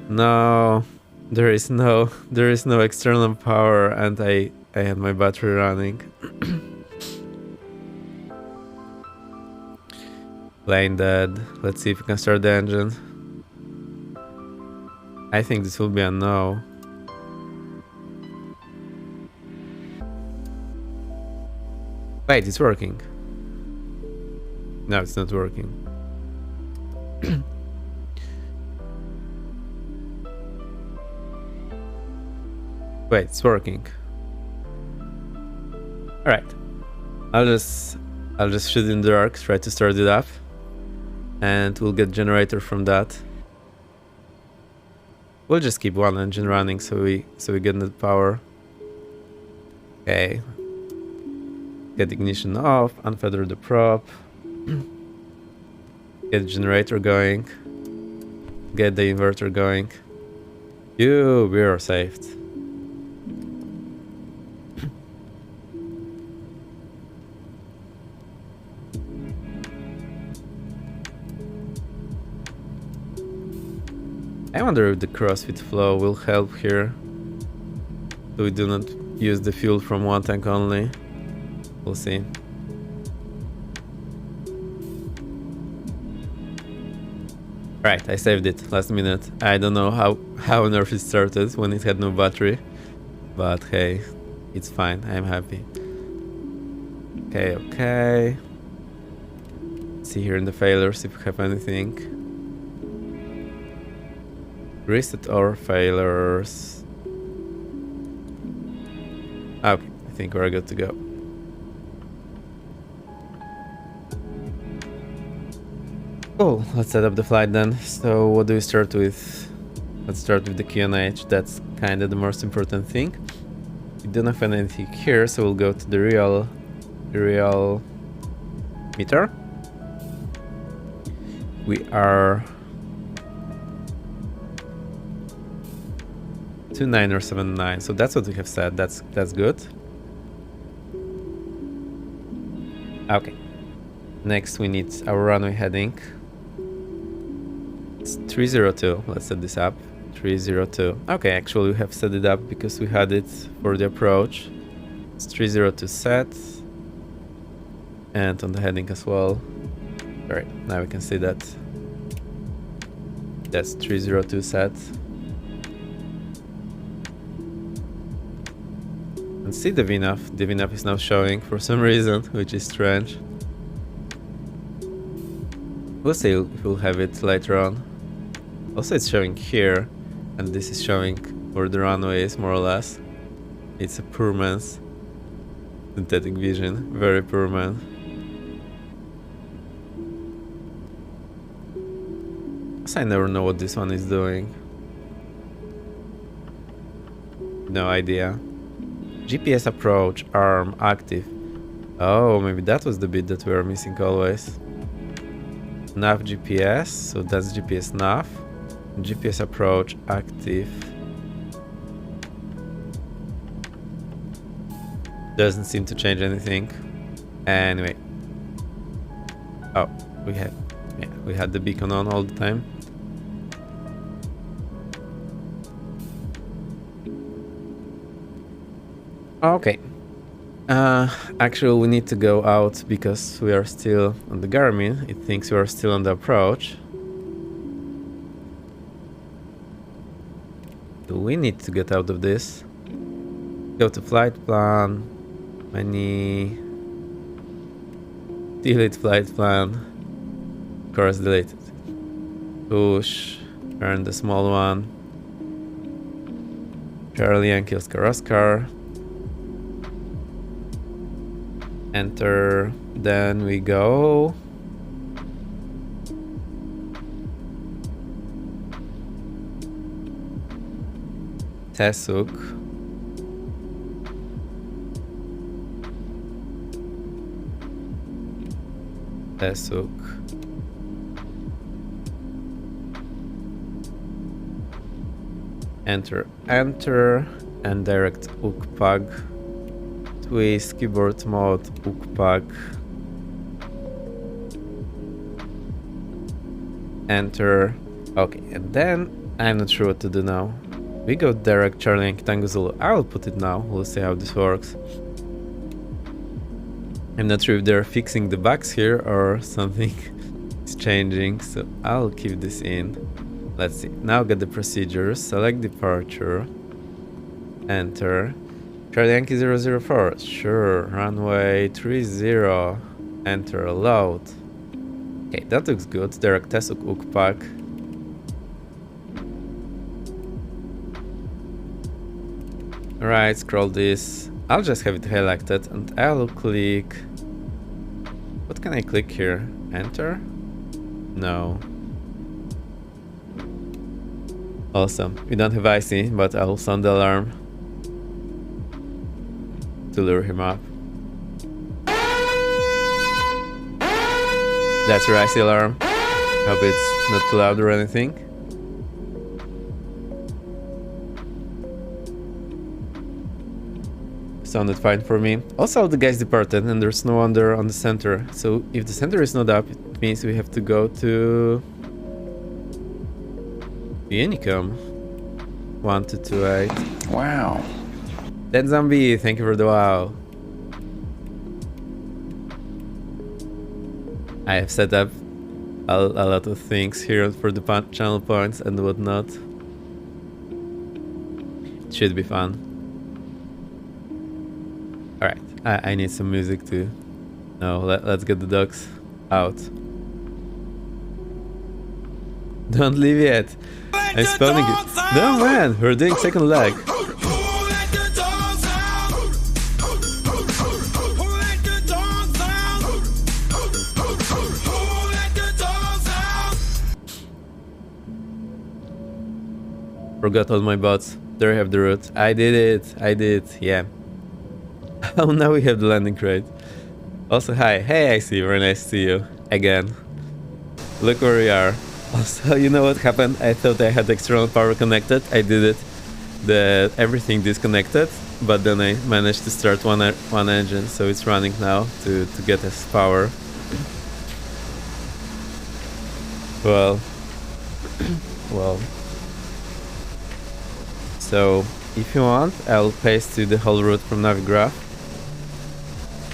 No, there is no external power, and I had my battery running. Plane dead. Let's see if we can start the engine. I think this will be a no. Wait, it's working. No, it's not working. Wait, it's working. Alright. I'll just shoot in the dark, try to start it up. And we'll get generator from that. We'll just keep one engine running so we get the power. Okay. Get ignition off, unfeather the prop. Get the generator going. Get the inverter going. We are saved. I wonder if the CrossFit flow will help here. So we do not use the fuel from one tank only. We'll see. Right, I saved it last minute. I don't know how on earth it started when it had no battery. But hey, it's fine. I'm happy. Okay. Let's see here in the failures if we have anything. Reset our failures. Okay, I think we're good to go. Cool, let's set up the flight then. So what do we start with? Let's start with the QNH. That's kind of the most important thing. We don't have anything here, so we'll go to the real meter. We are 2979, so that's what we have said. That's good. Okay. Next we need our runway heading. It's 302. Let's set this up. 302. Okay, actually we have set it up because we had it for the approach. It's 302 set. And on the heading as well. Alright, now we can see that. That's 302 set. And see the VNAV. The VNAV is now showing for some reason, which is strange. We'll see if we'll have it later on. Also, it's showing here, and this is showing where the runway is, more or less. It's a poor man's synthetic vision. Very poor man. I never know what this one is doing. No idea. GPS approach, arm, active. Oh, maybe that was the bit that we were missing always. Nav GPS, so that's GPS nav. GPS approach, active. Doesn't seem to change anything. Anyway. Oh, we had the beacon on all the time. Okay. Actually, we need to go out because we are still on the Garmin. It thinks we are still on the approach. Do we need to get out of this? Go to flight plan. Menu. Delete flight plan. Of course, delete it. Push. Turn the small one. Charlie Yankee Oscar Oscar. Enter, then we go Tesuk. Enter, and direct UKPAG. Twist, keyboard mode, UKPAG. Enter. Okay, and then I'm not sure what to do now. We got direct Charlie Yankee Tango Zulu. I'll put it now. We'll see how this works. I'm not sure if they're fixing the bugs here or something is changing, so I'll keep this in. Let's see. Now get the procedures. Select departure. Enter. Charlie Yankee 004. Sure. Runway 30. Enter. Load. Okay, that looks good. Direct Tesuk Ukpak. Alright, scroll this. I'll just have it highlighted and I'll click. What can I click here? Enter? No. Awesome. We don't have IC, but I'll sound the alarm to lure him up. That's your IC alarm. Hope it's not too loud or anything. Sounded fine for me. Also, the guys departed and there's no one there on the center. So if the center is not up, it means we have to go to the Unicom 1228. Wow. Dead Zombie, thank you for the wow. I have set up a lot of things here for the channel points and whatnot. It should be fun. Alright, I need some music too. No, let's get the dogs out. Don't leave yet. I'm spawning it. No man, we're doing second leg. Forgot all my bots. There I have the route. I did it, yeah. Oh, now we have the landing crate. Also, hi. Hey, I see you. Very nice to see you. Again. Look where we are. Also, you know what happened? I thought I had external power connected. I did it. Everything disconnected. But then I managed to start one engine. So it's running now to get us power. Well. Well. So, if you want, I'll paste you the whole route from Navigraph.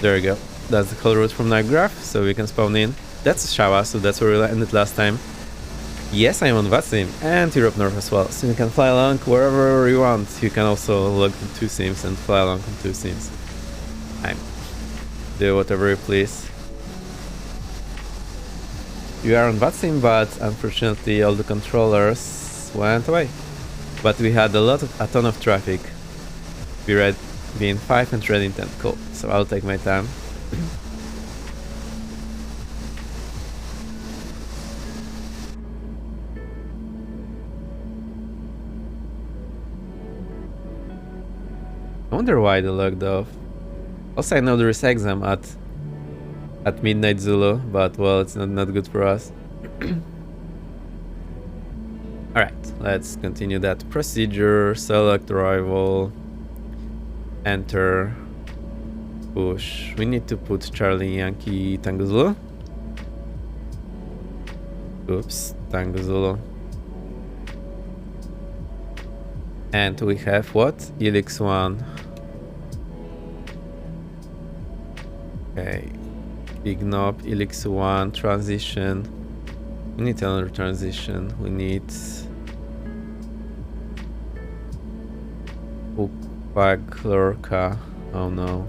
There you go. That's the whole route from Navigraph, so we can spawn in. That's Shawa, so that's where we ended last time. Yes, I'm on VATSIM and Europe North as well, so you can fly along wherever you want. You can also log in 2 sims and fly along on 2 sims. Do whatever you please. You are on VATSIM, but unfortunately all the controllers went away. But we had a ton of traffic. We read being 5 and ready in 10. Cool. So I'll take my time. I wonder why they logged off. Also, I know there is exam at midnight Zulu, but well, it's not good for us. Alright, let's continue that procedure. Select arrival. Enter. Push. We need to put Charlie Yankee Tango Zulu. Oops, Tango Zulu. And we have what? Elix 1. Okay. Big knob, Elix 1, transition. We need another transition. We need Ukpak Lorca. Oh no.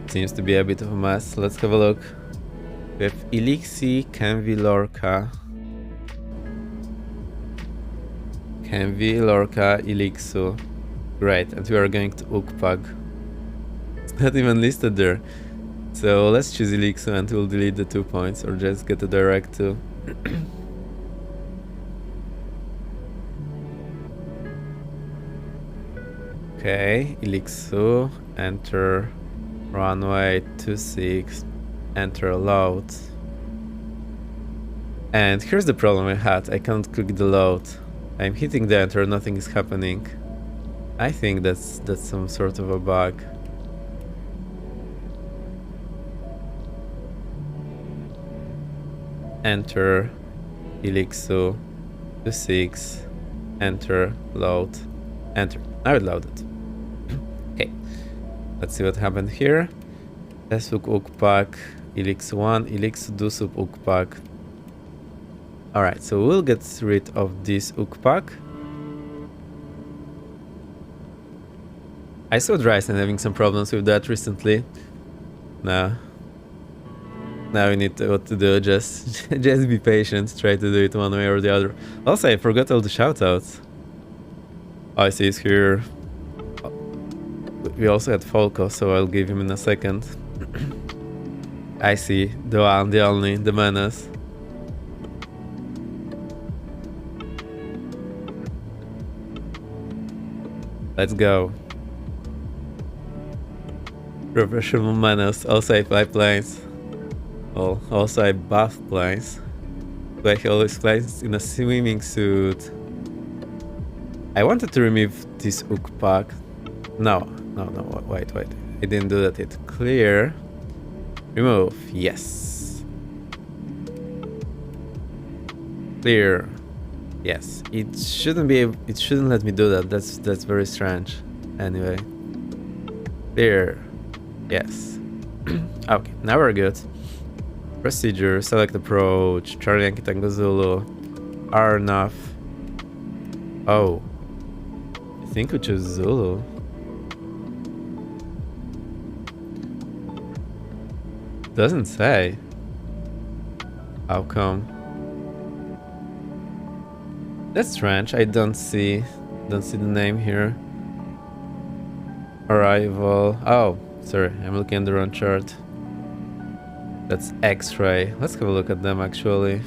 Seems to be a bit of a mess. Let's have a look. We have Elixi, Canvi, Lorca. Canvi, Lorca, Elixu. Great, and we are going to Ukpak. It's not even listed there. So let's choose Elixu and we'll delete the 2 points or just get a direct to. Okay, Elixu, enter runway 26, enter load. And here's the problem I had, I can't click the load. I'm hitting the enter, nothing is happening. I think that's some sort of a bug. Enter, Elixir 26, enter, load, enter. Now it loaded. Okay, let's see what happened here. Tesuk Ukpak, Elixir 1, Elixir Dusup Ukpak. Alright, so we'll get rid of this Ukpak. I saw Dryson having some problems with that recently. Now we need what to do, just be patient, try to do it one way or the other. Also, I forgot all the shoutouts. I see it's here. We also had Folko, so I'll give him in a second. I see, the one, the only, the menace. Let's go. Professional menace. Also I fly planes. Well, also I buff planes. But he always flies in a swimming suit. I wanted to remove this Ukpak. No, wait. I didn't do that yet. Clear. Remove. Yes. Clear. Yes. It shouldn't let me do that. That's very strange. Anyway. Clear. Yes. Okay, now we're good. Procedure, select approach, Charlie Yankee Tango Zulu, RNAF. Oh. I think we chose Zulu. Doesn't say. How come? That's strange. I don't see the name here. Arrival. Oh, sorry, I'm looking at the wrong chart. That's X-ray. Let's have a look at them actually.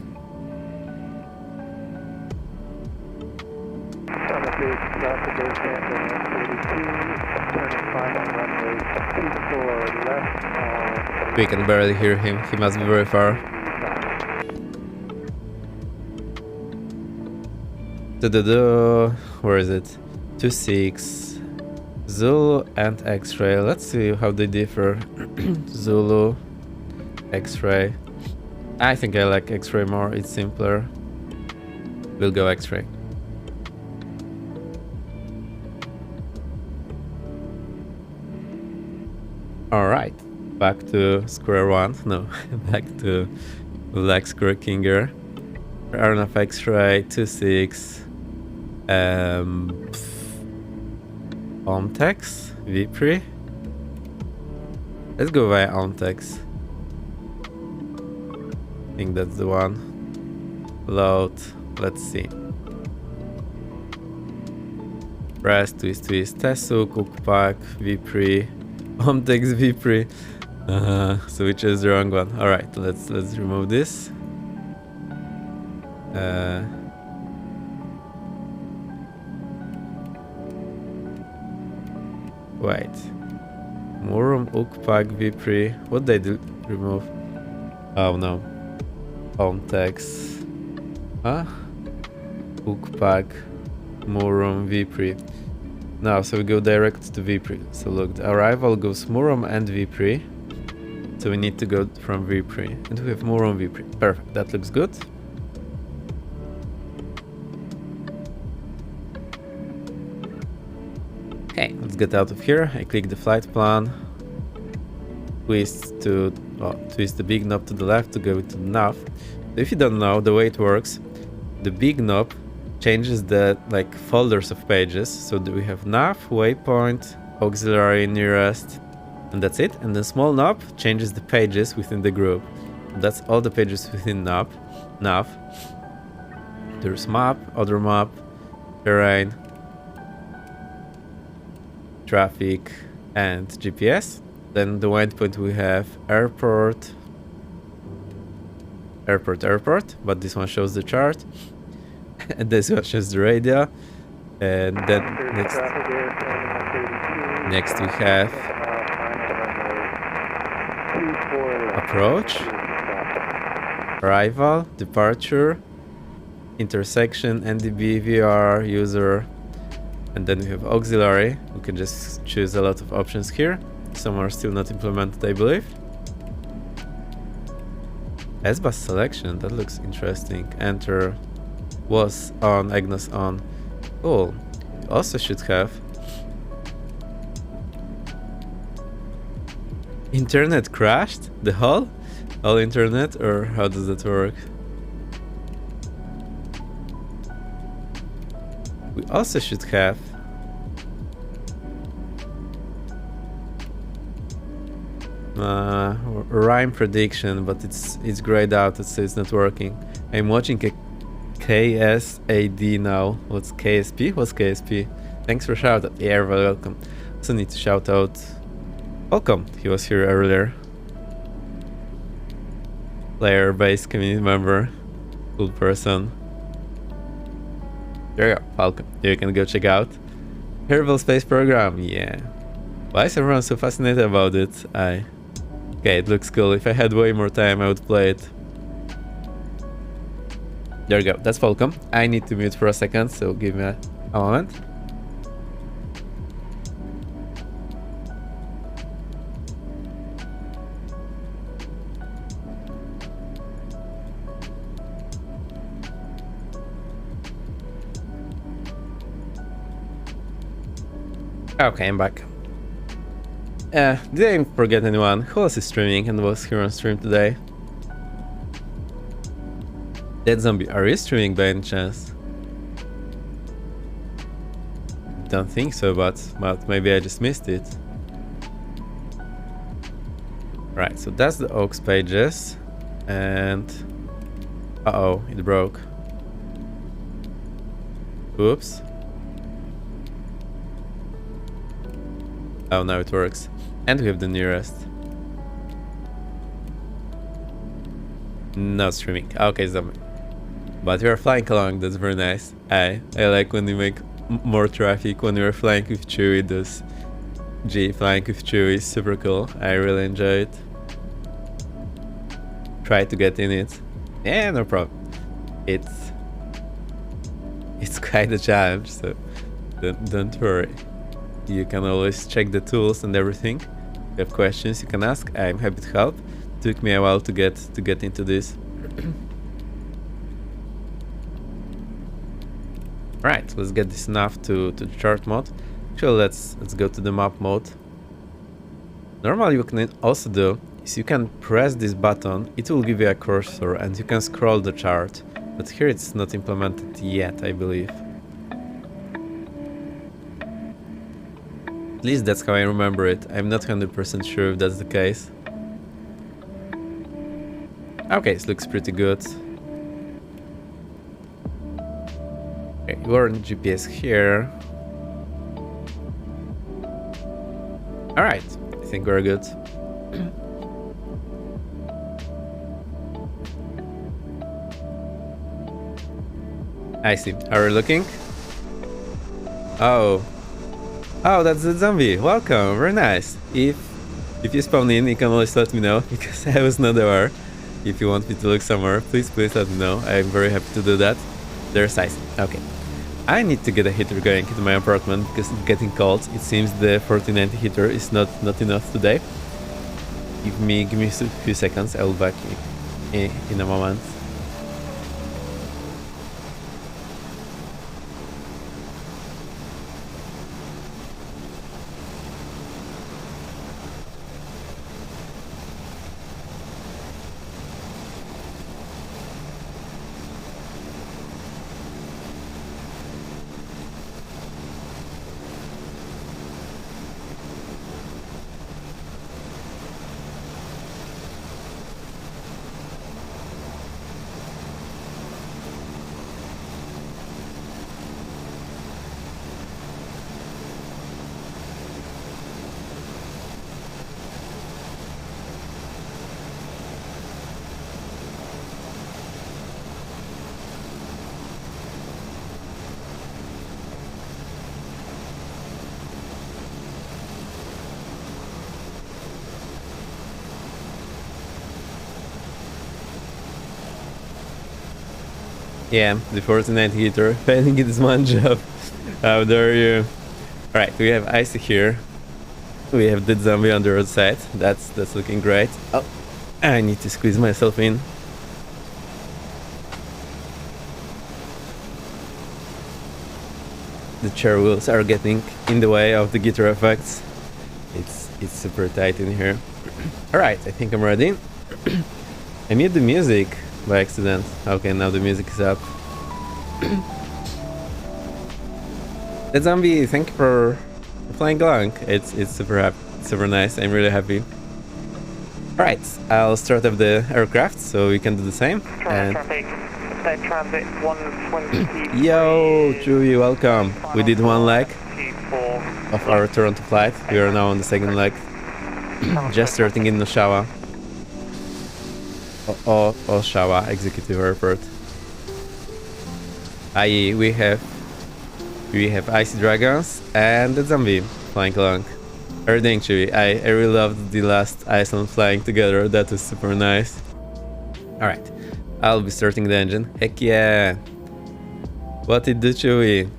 We can barely hear him. He must be very far. Where is it? 26. Zulu and X-ray. Let's see how they differ. Zulu, X-ray. I think I like X-ray more. It's simpler. We'll go X-ray. Alright. Back to square one. No, back to Black Square Kinger. RNF X-ray 26. Omtex, Vipri. Let's go via Omtex. I think that's the one. Load. Let's see. Press, twist, Tesuk, Ukpak, Vipri, Omtex, Vipri. So we chose the wrong one. All right, let's remove this. Wait. Murum, Ukpak, Vipri. What did I remove? Oh no. Omtex. Ukpak, Murum, Vipri. Now, so we go direct to Vipri. So look, the arrival goes Murum and Vipri. So we need to go from Vipri. And we have Murum, Vipri. Perfect, that looks good. Okay, let's get out of here. I click the flight plan. Twist the big knob to the left to go to the nav. If you don't know the way it works, the big knob changes the folders of pages. So we have nav, waypoint, auxiliary, nearest, and that's it. And the small knob changes the pages within the group. That's all the pages within nav. There's map, other map, terrain, traffic, and GPS. Then the waypoint we have airport, but this one shows the chart. And this one shows the radio. And then next we have approach, arrival, departure, intersection, NDB, VR, user, and then we have auxiliary. We can just choose a lot of options here. Some are still not implemented, I believe. S-Bus selection, that looks interesting. Enter was on, Agnos on. Cool. Also should have internet crashed? The hull? All internet, or how does that work? We also should have rhyme prediction, but it's grayed out, so it's not working. I'm watching a KSAD now. What's KSP? What's KSP? Thanks for shout out. Yeah, welcome. Also need to shout out Welcome. He was here earlier. Player base community member. Cool person. There you go. Welcome. You can go check out Kerbal Space Program. Yeah. Why is everyone so fascinated about it? Okay, it looks cool. If I had way more time, I would play it. There we go. That's Falcom. I need to mute for a second, so give me a moment. Okay, I'm back. Did I forget anyone? Who else is streaming and was here on stream today? Dead Zombie, are you streaming by any chance? Don't think so, but maybe I just missed it. Right, so that's the aux pages, and uh-oh, it broke. Oops. Oh, now it works. And we have the nearest. Not streaming. Okay, Zombie. But we are flying along, that's very nice. I like when you make more traffic when you're flying with Chewie. This flying with Chewie is super cool. I really enjoy it. Try to get in it. Yeah, no problem. It's quite a challenge, so don't worry. You can always check the tools and everything. If you have questions, you can ask. I'm happy to help. Took me a while to get into this. Right, let's get this nav to the chart mode. Actually, let's go to the map mode. Normally, what you can also do is you can press this button. It will give you a cursor, and you can scroll the chart. But here it's not implemented yet, I believe. At least that's how I remember it. I'm not 100% sure if that's the case. Okay, it looks pretty good. Okay, we're on GPS here. Alright, I think we're good. I see. Are we looking? Oh, that's the zombie. Welcome. Very nice. If you spawn in, you can always let me know because I was not aware. If you want me to look somewhere, please let me know. I'm very happy to do that. There's ice. Okay. I need to get a heater going into my apartment because it's getting cold. It seems the 4090 heater is not enough today. Give me a few seconds. I will be back in a moment. Yeah, the 4090 heater, failing it is one job. How dare you? Alright, we have Icy here. We have Dead Zombie on the roadside. That's looking great. Oh, I need to squeeze myself in. the chair wheels are getting in the way of the guitar effects. It's super tight in here. Alright, I think I'm ready. I mute the music by accident. Okay, now the music is up. The zombie, thank you for playing along. It's super nice. I'm really happy. Alright, I'll start up the aircraft so we can do the same. And Traffic, safe transit 120. yo, Chewie, welcome. We did one leg 24. of our Toronto flight. We are now on the second leg. Just starting in Oshawa. Oshawa Executive Airport. I.e. we have Icy Dragons and the zombie flying along. Everything, Chewie. I really loved the last Iceland flying together. That was super nice. Alright, I'll be starting the engine. Heck yeah! What did do, Chewie?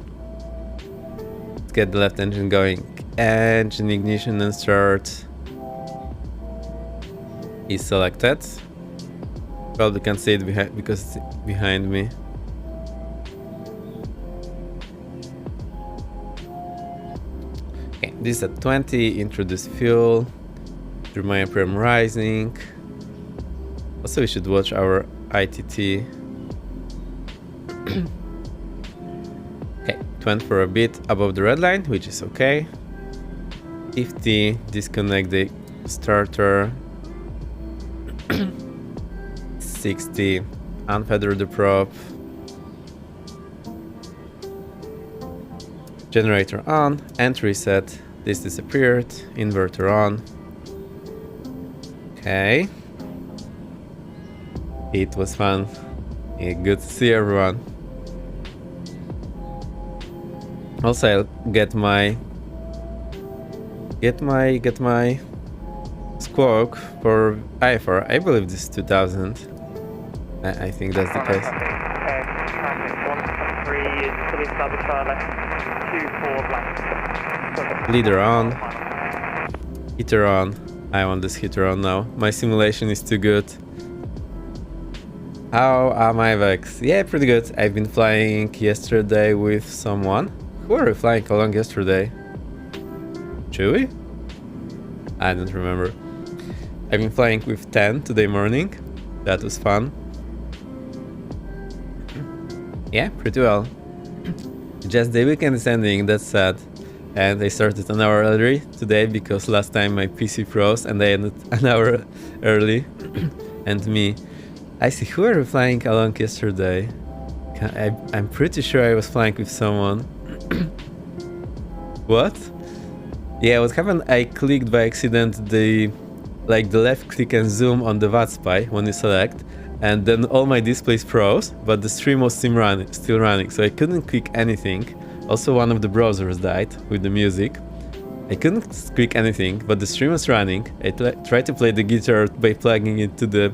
Let's get the left engine going. Engine ignition and start is selected. Probably can't see it because it's behind me. Okay, this is at 20. Introduce fuel. Germanium rising. Also, we should watch our ITT. Okay, 20 for a bit above the red line, which is okay. 50, disconnect the starter. 60, unfeather the prop. Generator on and reset. This disappeared. Inverter on. Okay. It was fun. Yeah, good to see everyone. Also, I'll get my squawk for IFR. I believe this is 2000. I think that's the case. Traffic 123 is fully established left 24 black. Leader on. Heater on. I want this heater on now. My simulation is too good. How are my Vex? Yeah, pretty good. I've been flying yesterday with someone. Who were we flying along yesterday? Chewie? I don't remember. I've been flying with 10 today morning. That was fun. Yeah, pretty well. Just the weekend is ending, that's sad. And I started an hour early today because last time my PC froze and I ended an hour early. And me. I see, who were we flying along yesterday? I'm pretty sure I was flying with someone. What? Yeah, what happened? I clicked by accident the left click and zoom on the VATSPI when you select, and then all my displays froze, but the stream was still running, so I couldn't click anything. Also, one of the browsers died with the music. I couldn't click anything, but the stream was running. I tried to play the guitar by plugging it to the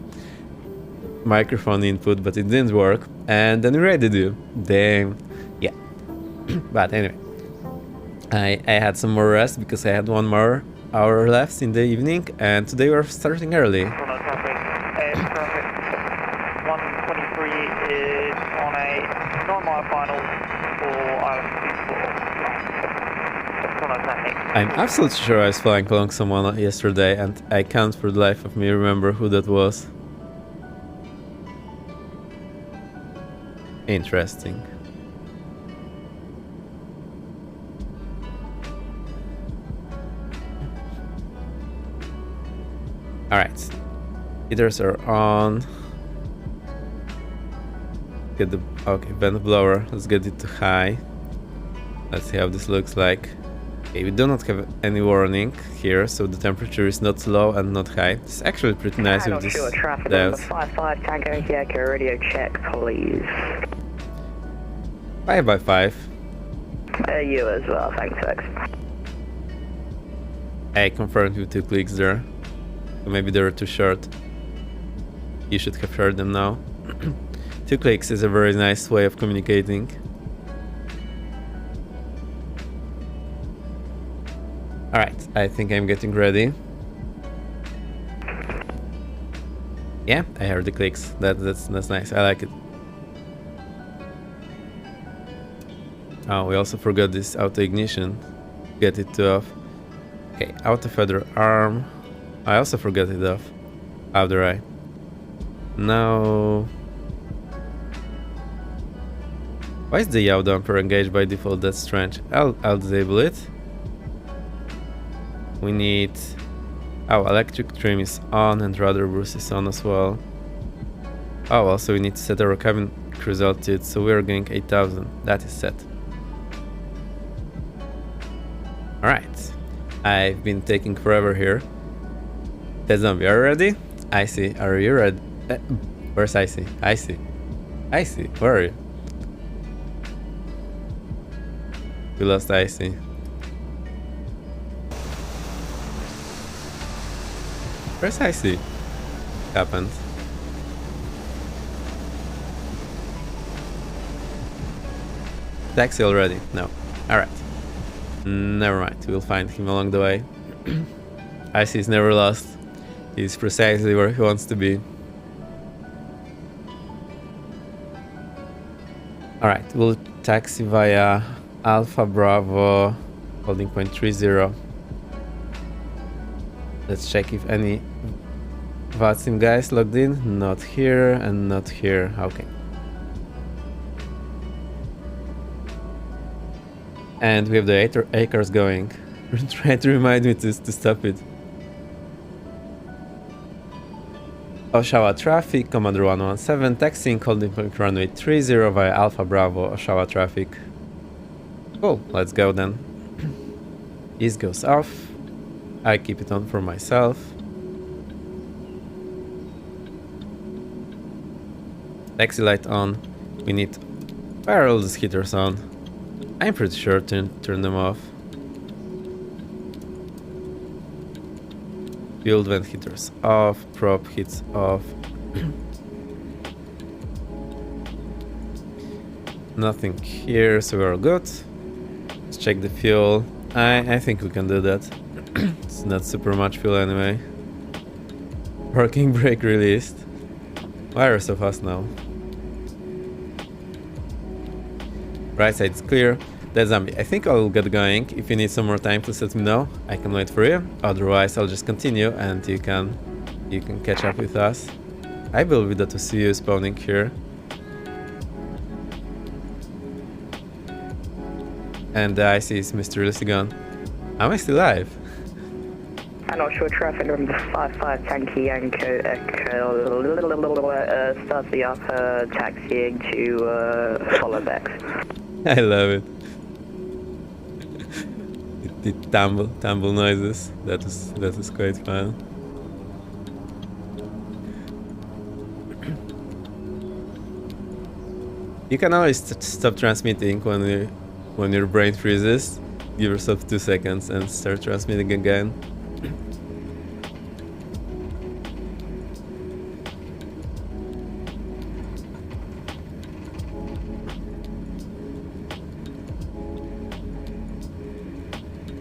microphone input, but it didn't work, and then we ready to do. Damn. Yeah. But anyway. I had some more rest because I had one more hour left in the evening, and today we're starting early. Traffic 123 is on a normal final for Island 24. I'm absolutely sure I was flying along someone yesterday, and I can't for the life of me remember who that was. Interesting. Alright, heaters are on. Get the vent blower. Let's get it to high. Let's see how this looks like. Okay, we do not have any warning here, so the temperature is not low and not high. It's actually pretty nice with this dials. 55 Tango Echo radio check, please. 5x5. You as well, thanks, X. I confirmed with 2 clicks there. So maybe they were too short. You should have heard them now. 2 clicks is a very nice way of communicating. Alright, I think I'm getting ready. Yeah, I heard the clicks. That's nice. I like it. Oh, we also forgot this auto ignition. Get it off. Okay, auto feather arm. I also forgot it off. How do I? Now. Why is the yaw damper engaged by default? That's strange. I'll disable it. We need. Oh, electric trim is on and rudder boost is on as well. Oh, also we need to set our cabin cruise altitude, so we are going 8000. That is set. Alright. I've been taking forever here. That zombie, are you ready? Icy, are you ready? Where's Icy? Icy. Icy, where are you? We lost Icy. Where's Icy? Happened. Taxi already? No. Alright. Never mind, we'll find him along the way. Icy is never lost. He's precisely where he wants to be. Alright, we'll taxi via Alpha Bravo, holding point 30. Let's check if any VATSIM guys logged in. Not here and not here. Okay. And we have the acres going. Try to remind me to stop it. Oshawa traffic, Commander 117, taxiing, holding point runway 30 via Alpha Bravo, Oshawa traffic. Cool, let's go then. East goes off. I keep it on for myself. Taxi light on. We need. Why are all these heaters on? I'm pretty sure to turn them off. Fuel vent heaters off. Prop heats off. Nothing here, so we're good. Let's check the fuel. I think we can do that. It's not super much fuel anyway. Parking brake released. Why are you so fast now? Right side's clear. That zombie. I think I'll get going. If you need some more time, please let me know. I can wait for you. Otherwise, I'll just continue and you can catch up with us. I believe that we see you spawning here. And the IC is mysteriously gone. Am I still alive? And offshore traffic number 55 Tanky Yanko Echo, start the upper taxiing to follow back. I love it. The tumble noises. That is quite fun. You can always stop transmitting when your brain freezes. Give yourself 2 seconds and start transmitting again.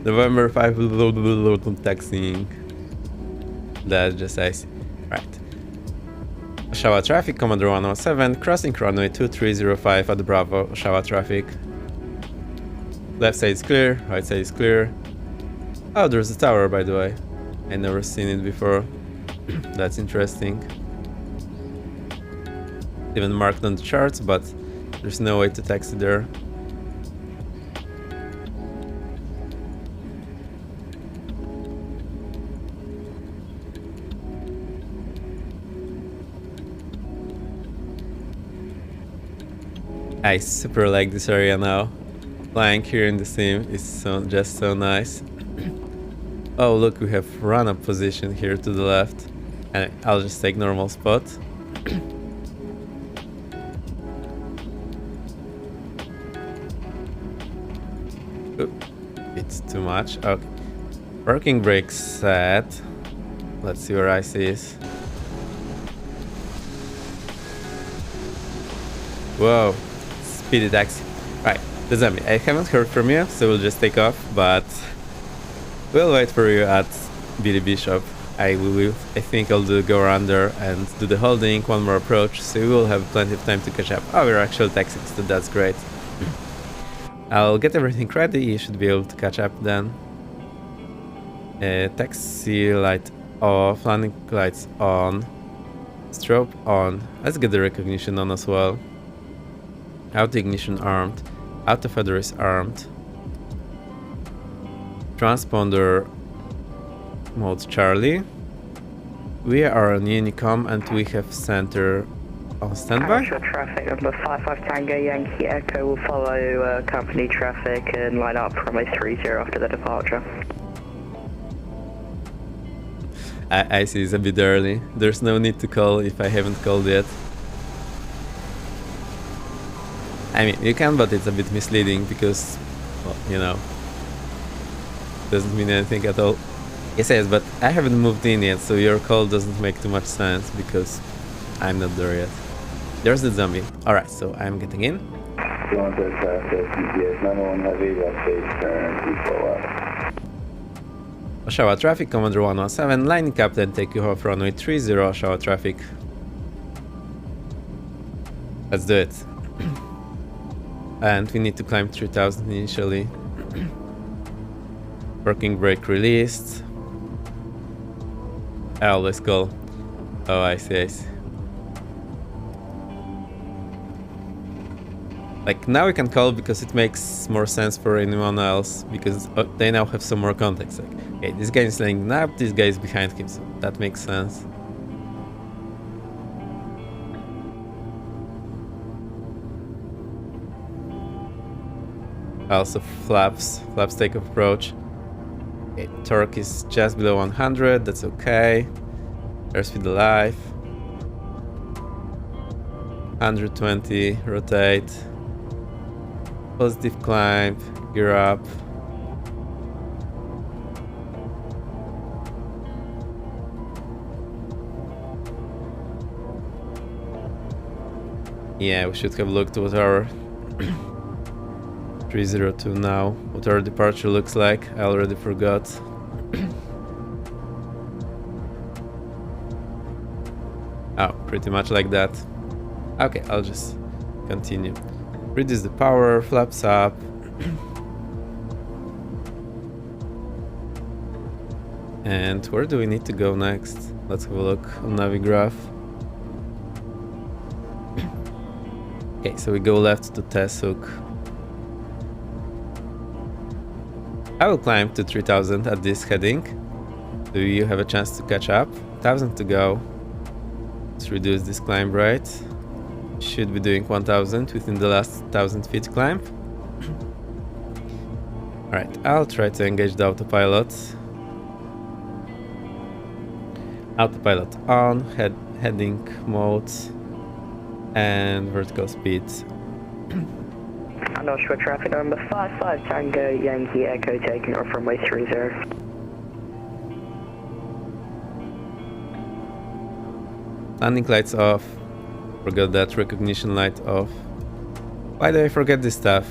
November 5 taxiing. That's just icy. Right. Oshawa traffic, Commander 117, crossing runway 2305 at Bravo, Oshawa traffic. Left side is clear, right side is clear. Oh, there's a tower, by the way. I never seen it before. That's interesting. Even marked on the charts, but there's no way to taxi there. I super like this area now. Flying here in the sim is just so nice. Oh look, we have run-up position here to the left. And I'll just take normal spot. Oop, it's too much. Okay. Parking brake set. Let's see where IC is. Whoa. Speedy taxi. Right, the zombie. I haven't heard from you, so we'll just take off, but we'll wait for you at Billy Bishop. I think I'll go around there and do the holding, one more approach, so we will have plenty of time to catch up. Oh, we're actually taxiing, so that's great. I'll get everything ready, you should be able to catch up then. Taxi light off, landing lights on, strobe on. Let's get the recognition on as well. Auto ignition armed, auto feather is armed. Transponder mode Charlie. We are on Unicom and we have center on standby. Commercial traffic number 55 Tango Yankee Echo will follow company traffic and line up from a 30 after the departure. I see it's a bit early. There's no need to call if I haven't called yet. I mean, you can, but it's a bit misleading because, well, you know, doesn't mean anything at all. Yes, but I haven't moved in yet, so your call doesn't make too much sense because I'm not there yet. There's the zombie. Alright, so I'm getting in. Toronto traffic, UPS 91 heavy, left base turn, T4 Oshawa traffic, Commander 117, lining up, then take you off runway 30, Oshawa traffic. Let's do it. And we need to climb 3000 initially. Working brake released. Oh, let's go. Oh, I see. Like, now we can call because it makes more sense for anyone else, because they now have some more context. Like, okay, this guy is laying up, this guy is behind him, so that makes sense. Also flaps takeoff approach. Okay, torque is just below 100, that's okay. Airspeed alive. 120, rotate. Positive climb, gear up. Yeah, we should have looked what our 302 now, what our departure looks like. I already forgot. Oh, pretty much like that. Okay, I'll just continue. Reduce the power, flaps up. And where do we need to go next? Let's have a look on Navigraph. Okay, so we go left to Tesuk. I will climb to 3000 at this heading. Do you have a chance to catch up? 1000 to go. Let's reduce this climb rate. Should be doing 1000 within the last 1000 feet climb. Alright, I'll try to engage the autopilot. Autopilot on, heading mode, and vertical speed. And Oshawa traffic number 55 Tango Yankee Echo taking off runway 30. Landing lights off. Forgot that recognition light off. Why do I forget this stuff?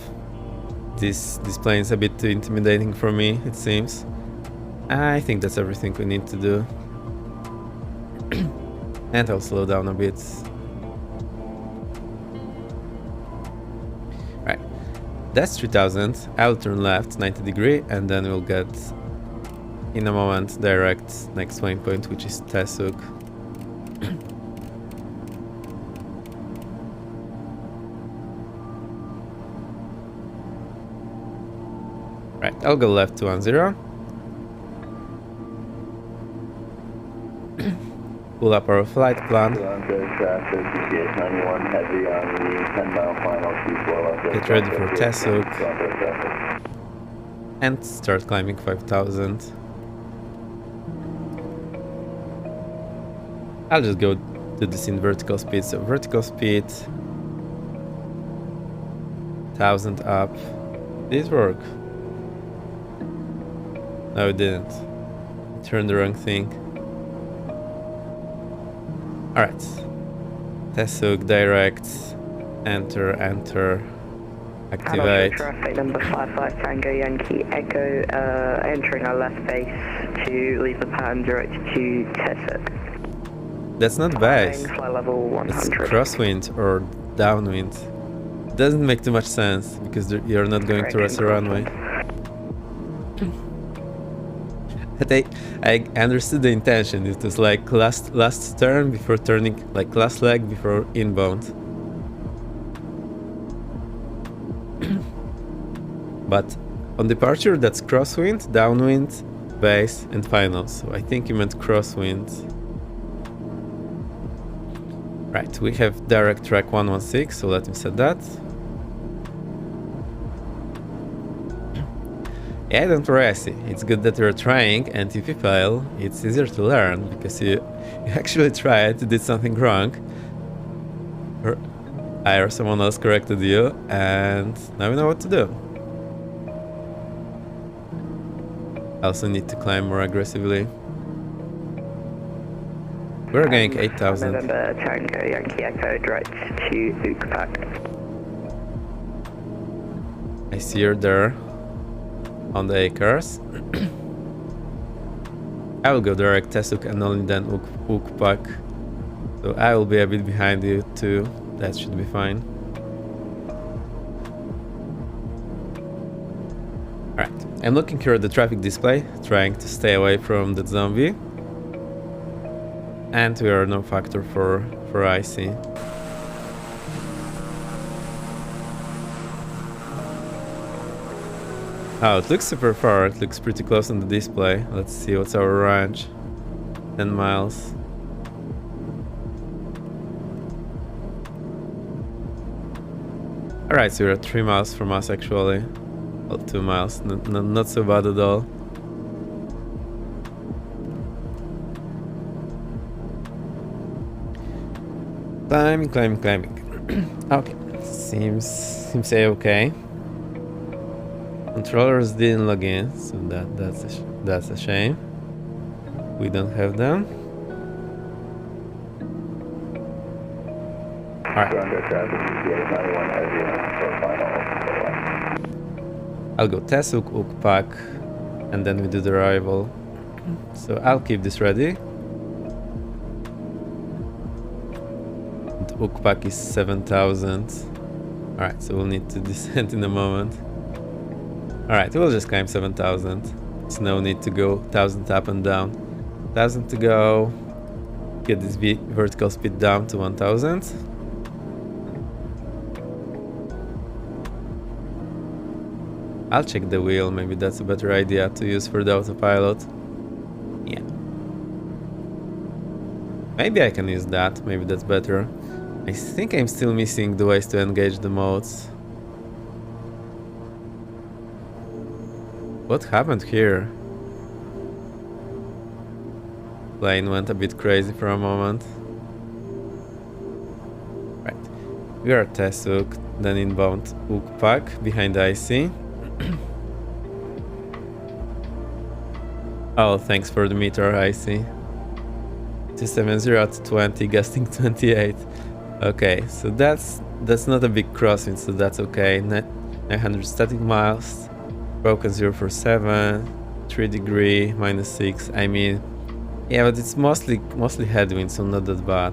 This plane is a bit too intimidating for me, it seems. I think that's everything we need to do. And I'll slow down a bit. Right, that's 3000. I'll turn left 90 degree and then we'll get in a moment direct next waypoint, which is Tesuk. Right, I'll go left to 10. Pull up our flight plan. Get ready for Tesuk. And start climbing 5000. I'll just go do this in vertical speed. So vertical speed 1000 up. Did it work? No, it didn't. Turned the wrong thing. Alright. Tesuk, direct. Enter. Activate. Traffic number 55 Tango Yankee Echo entering our left base to leave the pattern direct to Tesuk. That's not base. Flight level 100. It's crosswind or downwind. doesn't make too much sense because you're not going towards the runway. But I understood the intention. It was like last turn before turning, like last leg before inbound. But on departure, that's crosswind, downwind, base, and final. So I think you meant crosswind. Right, we have direct track 116, so let me set that. Yeah, don't worry, I see. It's good that you're trying, and if you fail, it's easier to learn, because you actually tried, did something wrong, or I or someone else corrected you, and now you know what to do. I also need to climb more aggressively. We're going 8,000. November Tango Yankee Echo direct to Ukpak. I see you're there on the acres. I will go direct Tesuk and only then Ukpak. So I will be a bit behind you too. That should be fine. Alright, I'm looking here at the traffic display, trying to stay away from the zombie. And we are no factor for IC. Oh, it looks super far. It looks pretty close on the display. Let's see what's our range. 10 miles. Alright, so we're at 3 miles from us actually. Well, 2 miles. Not so bad at all. Climbing. Okay, seems okay. Controllers didn't log in, so that's a shame. We don't have them. Alright. I'll go Tesuk, Ukpak, and then we do the arrival. So I'll keep this ready. Ukpak is 7,000. Alright, so we'll need to descend in a moment. Alright, we'll just climb 7,000. There's no need to go 1,000 up and down. 1,000 to go. Get this vertical speed down to 1,000. I'll check the wheel, maybe that's a better idea to use for the autopilot. Yeah. Maybe I can use that, maybe that's better. I think I'm still missing the ways to engage the modes. What happened here? Plane went a bit crazy for a moment. Right. We are at Tesuk, then inbound Ukpak behind IC. Oh, thanks for the meter, IC. 270 at 20, gusting 28. Okay, so that's not a big crossing, so that's okay. 900 static miles, broken 047, 3 degree, -6. I mean, yeah, but it's mostly headwind, so not that bad.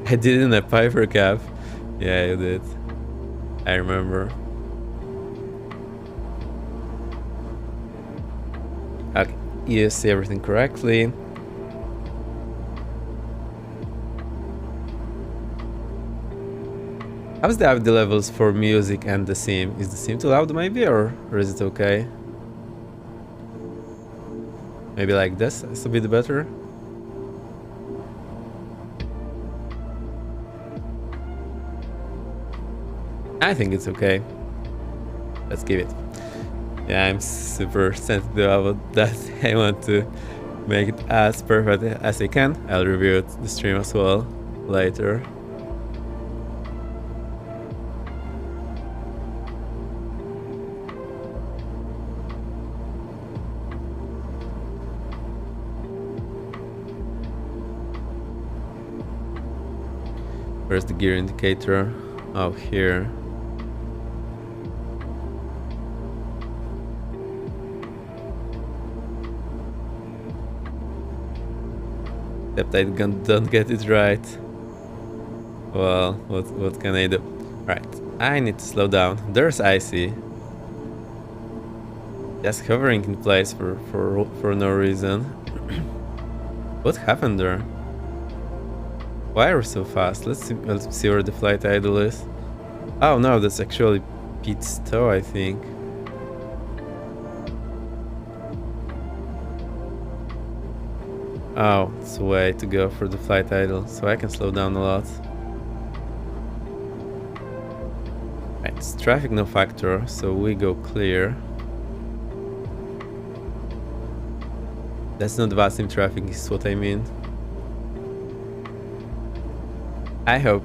I did in a Piper Cab. Yeah, you did. I remember. Okay, you see everything correctly. How's the audio levels for music and the sim? Is the sim too loud maybe, or is it okay? Maybe like this, it's a bit better. I think it's okay. Let's give it. Yeah, I'm super sensitive about that. I want to make it as perfect as I can. I'll review the stream as well later. Where's the gear indicator? Oh, here. Except I don't get it right. Well, what can I do? Right. I need to slow down. There's icy. Just hovering in place for no reason. What happened there? Why are we so fast? Let's see where the flight idle is. Oh no, that's actually Pete's toe, I think. Oh, it's a way to go for the flight idle, so I can slow down a lot. Right, it's traffic no factor, so we go clear. That's not VASIM traffic, is what I mean. I hope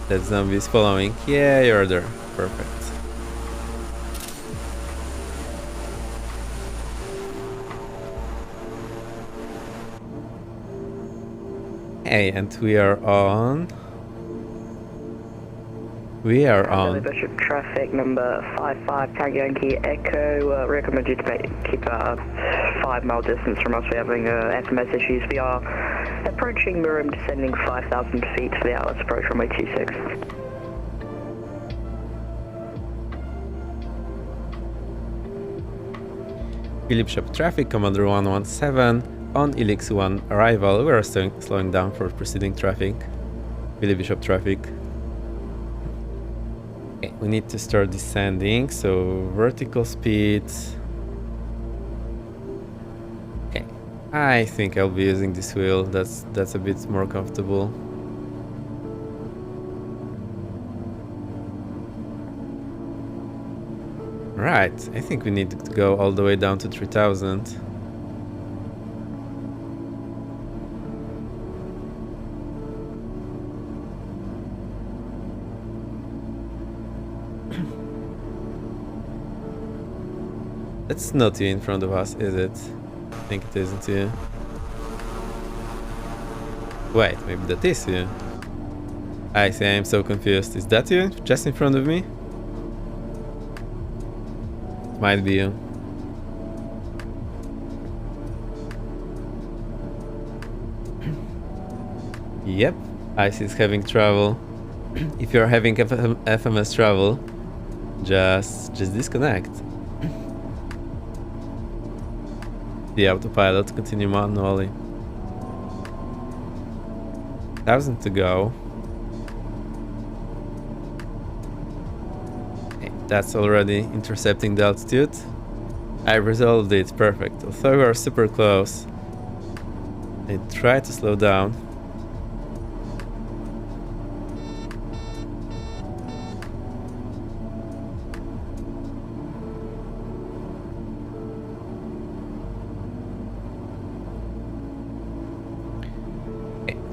that zombie is following. Yeah, you're there. Perfect. Hey, and we are on. Bishop traffic number 55 Tango Yankee Echo. Recommend you to keep a 5 mile distance from us. We're having FMS issues. We are approaching Miriam, descending 5,000 feet for the Atlas approach runway 26. Philip Shop traffic, Commander 117 on Elix 1 arrival. We are slowing down for preceding traffic. Philip Bishop traffic. Okay, we need to start descending, so vertical speed. Okay, I think I'll be using this wheel. That's a bit more comfortable. Right, I think we need to go all the way down to 3000. That's not you in front of us, is it? I think it isn't you. Wait, maybe that is you. I see, I'm so confused. Is that you? Just in front of me? It might be you. Yep, ICE is having trouble. If you're having FMS trouble, just disconnect. The autopilot, continue manually. 1000 to go. Okay, that's already intercepting the altitude. I resolved it, perfect. Although we are super close, I try to slow down.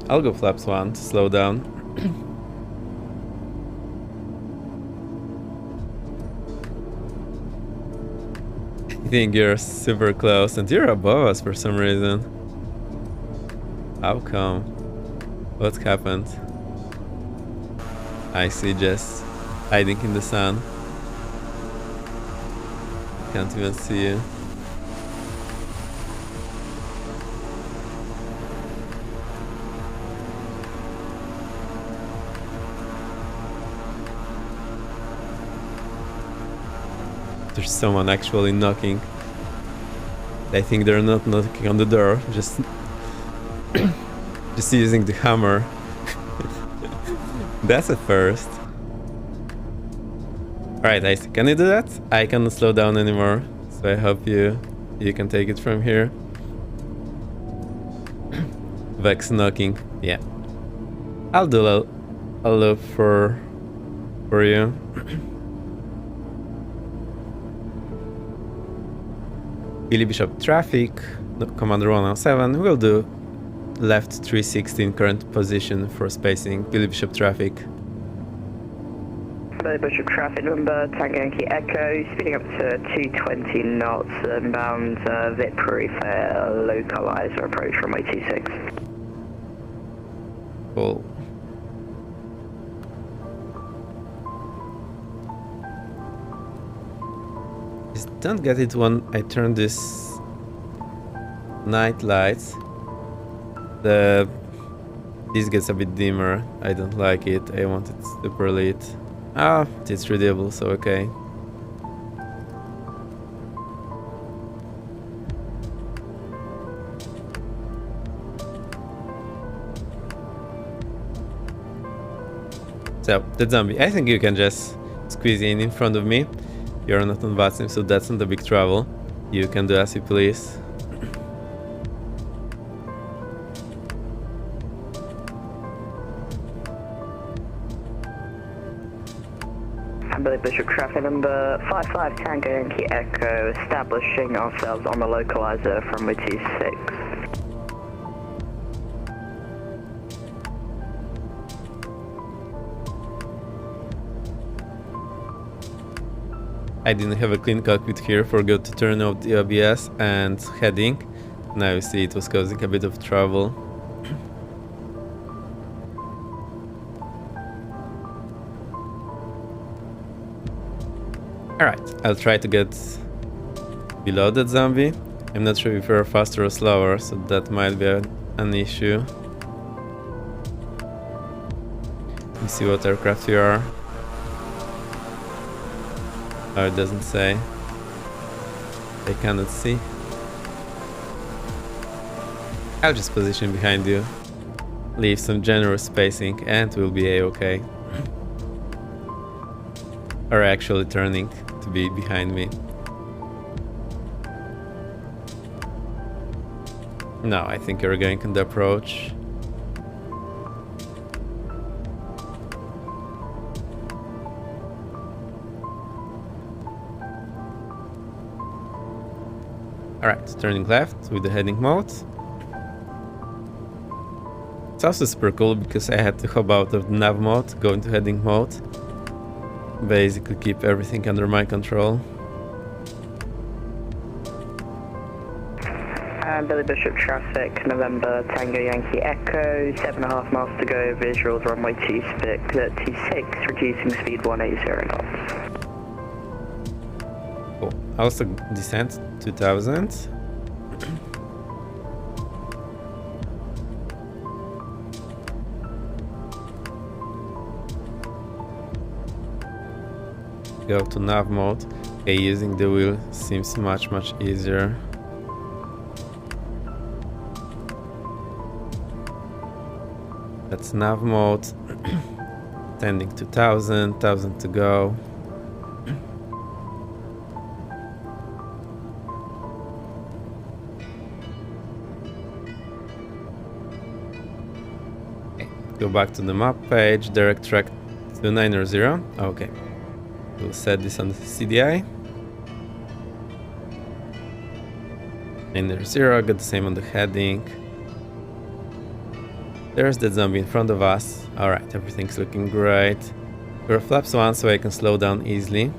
I'll go flaps 1 to slow down. I think you're super close and you're above us for some reason. How come? What happened? I see Jess hiding in the sun. Can't even see you. There's someone actually knocking. I think they're not knocking on the door, just using the hammer. That's a first. Alright, Icy, can you do that? I cannot slow down anymore, so I hope you can take it from here. Vex knocking, yeah. I'll do a loop for you. Billy Bishop traffic, Commander 107, we'll do left 316 current position for spacing, Billy Bishop traffic. Billy Bishop traffic number, Tango Yankee Echo, speeding up to 220 knots, inbound Vipri for localizer approach runway 26. Cool. Just don't get it when I turn this night lights. The This gets a bit dimmer. I don't like it. I want it super lit. Ah, it's readable, so okay. So, the zombie. I think you can just squeeze in front of me. You're not on VATSIM, so that's not a big trouble. You can do as you please. Billy Bishop, traffic number 55 Tango Yankee Echo, establishing ourselves on the localizer from runway 26. I didn't have a clean cockpit here, forgot to turn off the OBS and heading. Now you see it was causing a bit of trouble. Alright, I'll try to get below that zombie. I'm not sure if you're faster or slower, so that might be an issue. Let me see what aircraft you are. Oh, it doesn't say. I cannot see. I'll just position behind you. Leave some generous spacing and we'll be a-okay. Or actually turning to be behind me. No, I think you're going on the approach. Alright, turning left with the heading mode. It's also super cool because I had to hop out of the nav mode, go into heading mode. Basically keep everything under my control. Billy Bishop traffic, November Tango Yankee Echo, 7.5 miles to go, visuals runway 26, reducing speed 180 knots. Cool. Also descent 2000. Go to nav mode. Okay, using the wheel seems much easier. That's nav mode. Tending 2000, 1000 to go. Okay, go back to the map page, direct track to 900. Okay. We'll set this on the CDI. 900, got the same on the heading. There's that zombie in front of us. Alright, everything's looking great. We're flaps 1 so I can slow down easily.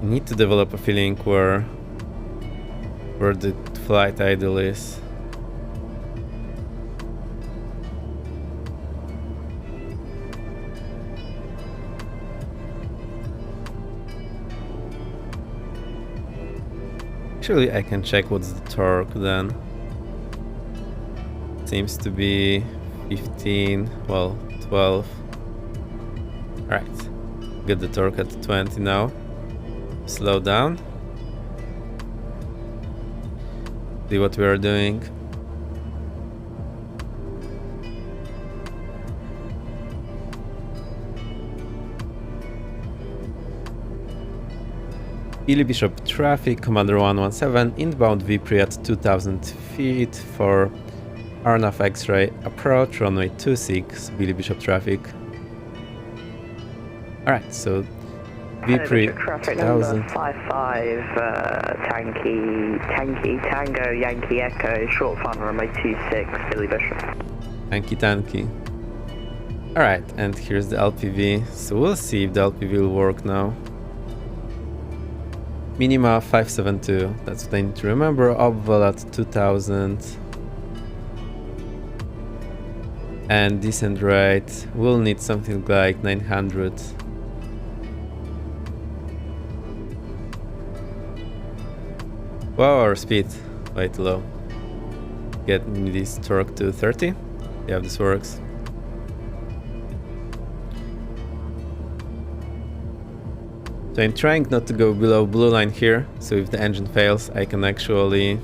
I need to develop a feeling where the flight idle is. Actually, I can check what's the torque then. Seems to be 15, well, 12. Alright, get the torque at 20 now. Slow down. See what we are doing. Billy Bishop traffic, Commander 117, inbound VPRI at 2000 feet for RNAV X-ray approach, runway 26, Billy Bishop traffic. Alright, so VPRI traffic 2000. number 55 Tango Yankee Echo, short final runway 26, Billy Bishop. Tanky. Alright, and here's the LPV, so we'll see if the LPV will work now. Minima 572, that's what I need to remember. Obval at 2000. And descent rate, we'll need something like 900. Wow, our speed. way too low. Get this torque to 30. Yeah, this works. So I'm trying not to go below blue line here, so if the engine fails, I can actually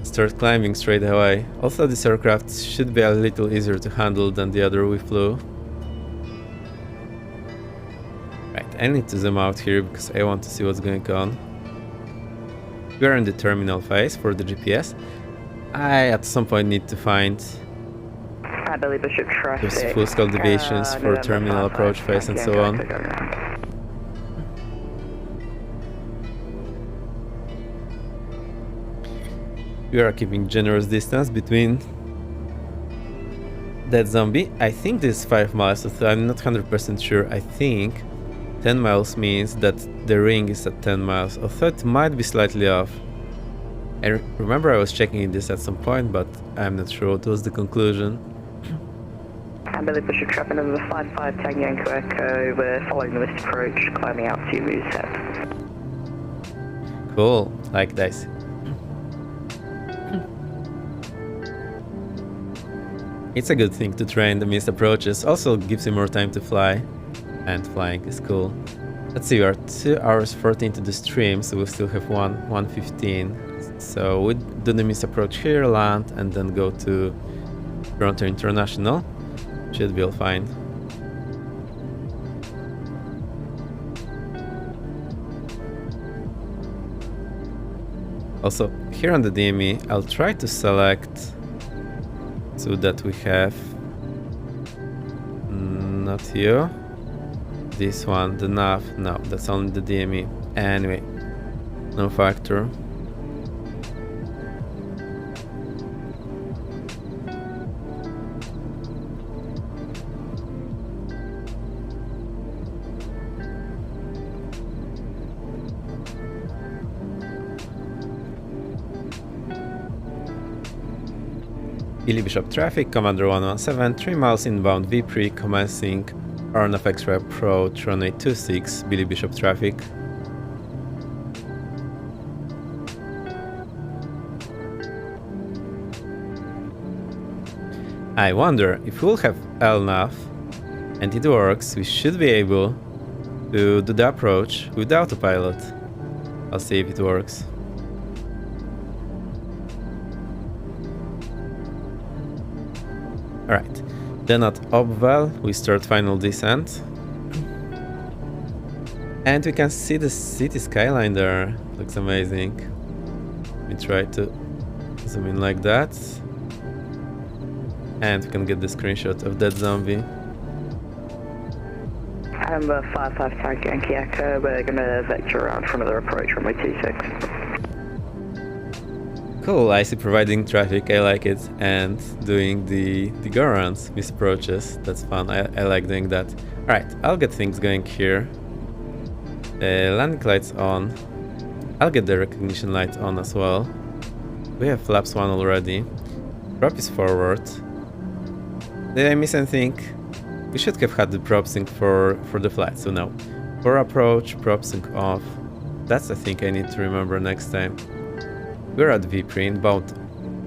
start climbing straight away. Also, this aircraft should be a little easier to handle than the other we flew. Right, I need to zoom out here because I want to see what's going on. We are in the terminal phase for the GPS. I at some point need to find Billy Bishop traffic. those full scale deviations for terminal approach phase and so on. We are keeping generous distance between that zombie. I think this is 5 miles, so I'm not 100% sure. I think 10 miles means that the ring is at 10 miles, although it might be slightly off. I remember I was checking this at some point, but I'm not sure what was the conclusion. Billy Bishop traffic number 55 Tango Yankee Echo. We're following the missed approach, climbing out to reset. Cool, like this. It's a good thing to train the missed approaches, also gives you more time to fly, and flying is cool. Let's see, we are 2 hours 14 to the stream, so we still have 1:15. So we do the missed approach here, land, and then go to Toronto International. Should be all fine. Also, here on the DME, I'll try to select so that we have not you, this one, the nav. No, that's only the DME. Anyway, no factor. Billy Bishop traffic, Commander 117, 3 miles inbound V3, commencing RNF X-ray approach, runway 26, Billy Bishop traffic. I wonder if we'll have LNAV and it works, we should be able to do the approach with the autopilot. I'll see if it works. Alright, then at Obval we start final descent. And we can see the city skyline there. Looks amazing. Let me try to zoom in like that. And we can get the screenshot of that zombie. Number 55 Tango Yankee Echo, we're gonna vector around from the approach runway 26. Cool, I see providing traffic, I like it, and doing the go-arounds, missed approaches, that's fun, I like doing that. Alright, I'll get things going here. Landing lights on. I'll get the recognition light on as well. We have flaps 1 already. Prop is forward. Did I miss anything? We should have had the prop sync for the flight, so no. For approach, prop sync off. That's the thing I need to remember next time. We're at V3 inbound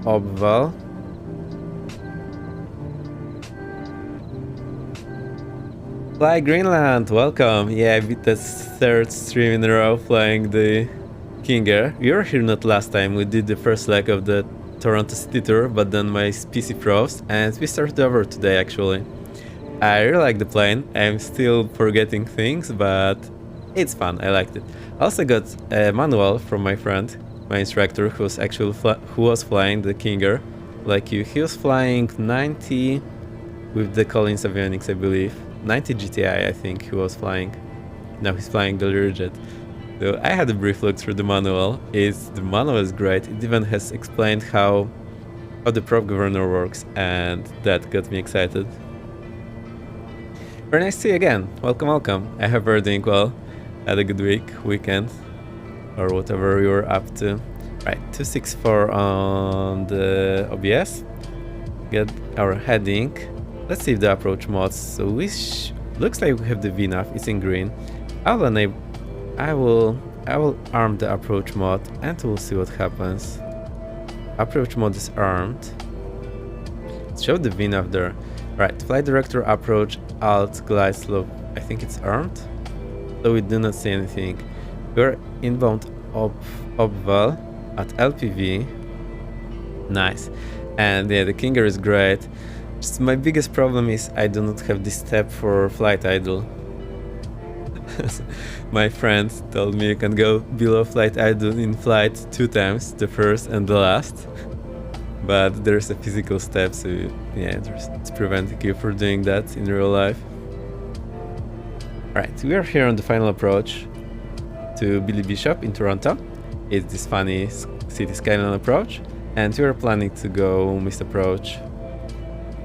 Obval. Fly Greenland, welcome! Yeah, I beat the 3rd stream in a row flying the King Air. You were here not last time, we did the first leg of the Toronto City Tour, but then my PC froze and we started over today actually. I really like the plane, I'm still forgetting things, but it's fun, I liked it. I also got a manual from my friend, my instructor, who was actually who was flying the King Air, like you. He was flying 90 with the Collins Avionics, I believe. 90 GTI, I think he was flying. Now he's flying the Learjet. So I had a brief look through the manual. The manual is great. It even has explained how the prop governor works, and that got me excited. Very nice to see you again. Welcome, welcome. I hope you're doing well. Had a good weekend, or whatever you were up to. Right, 264 on the OBS. Get our heading. Let's see if the approach mods. So we looks like we have the VNAV. It's in green. I will I will arm the approach mode and we'll see what happens. Approach mode is armed. Show the VNAV there. Right, flight director approach, alt, glide slope. I think it's armed. So we do not see anything. We're inbound obval at LPV. Nice. And yeah, the Kinger is great. Just my biggest problem is I do not have this step for flight idle. My friend told me you can go below flight idle in flight 2 times, the first and the last. But there's a physical step, so yeah, it's preventing you from doing that in real life. Right, we are here on the final approach to Billy Bishop in Toronto. It's this funny city skyline approach, and we are planning to go missed approach.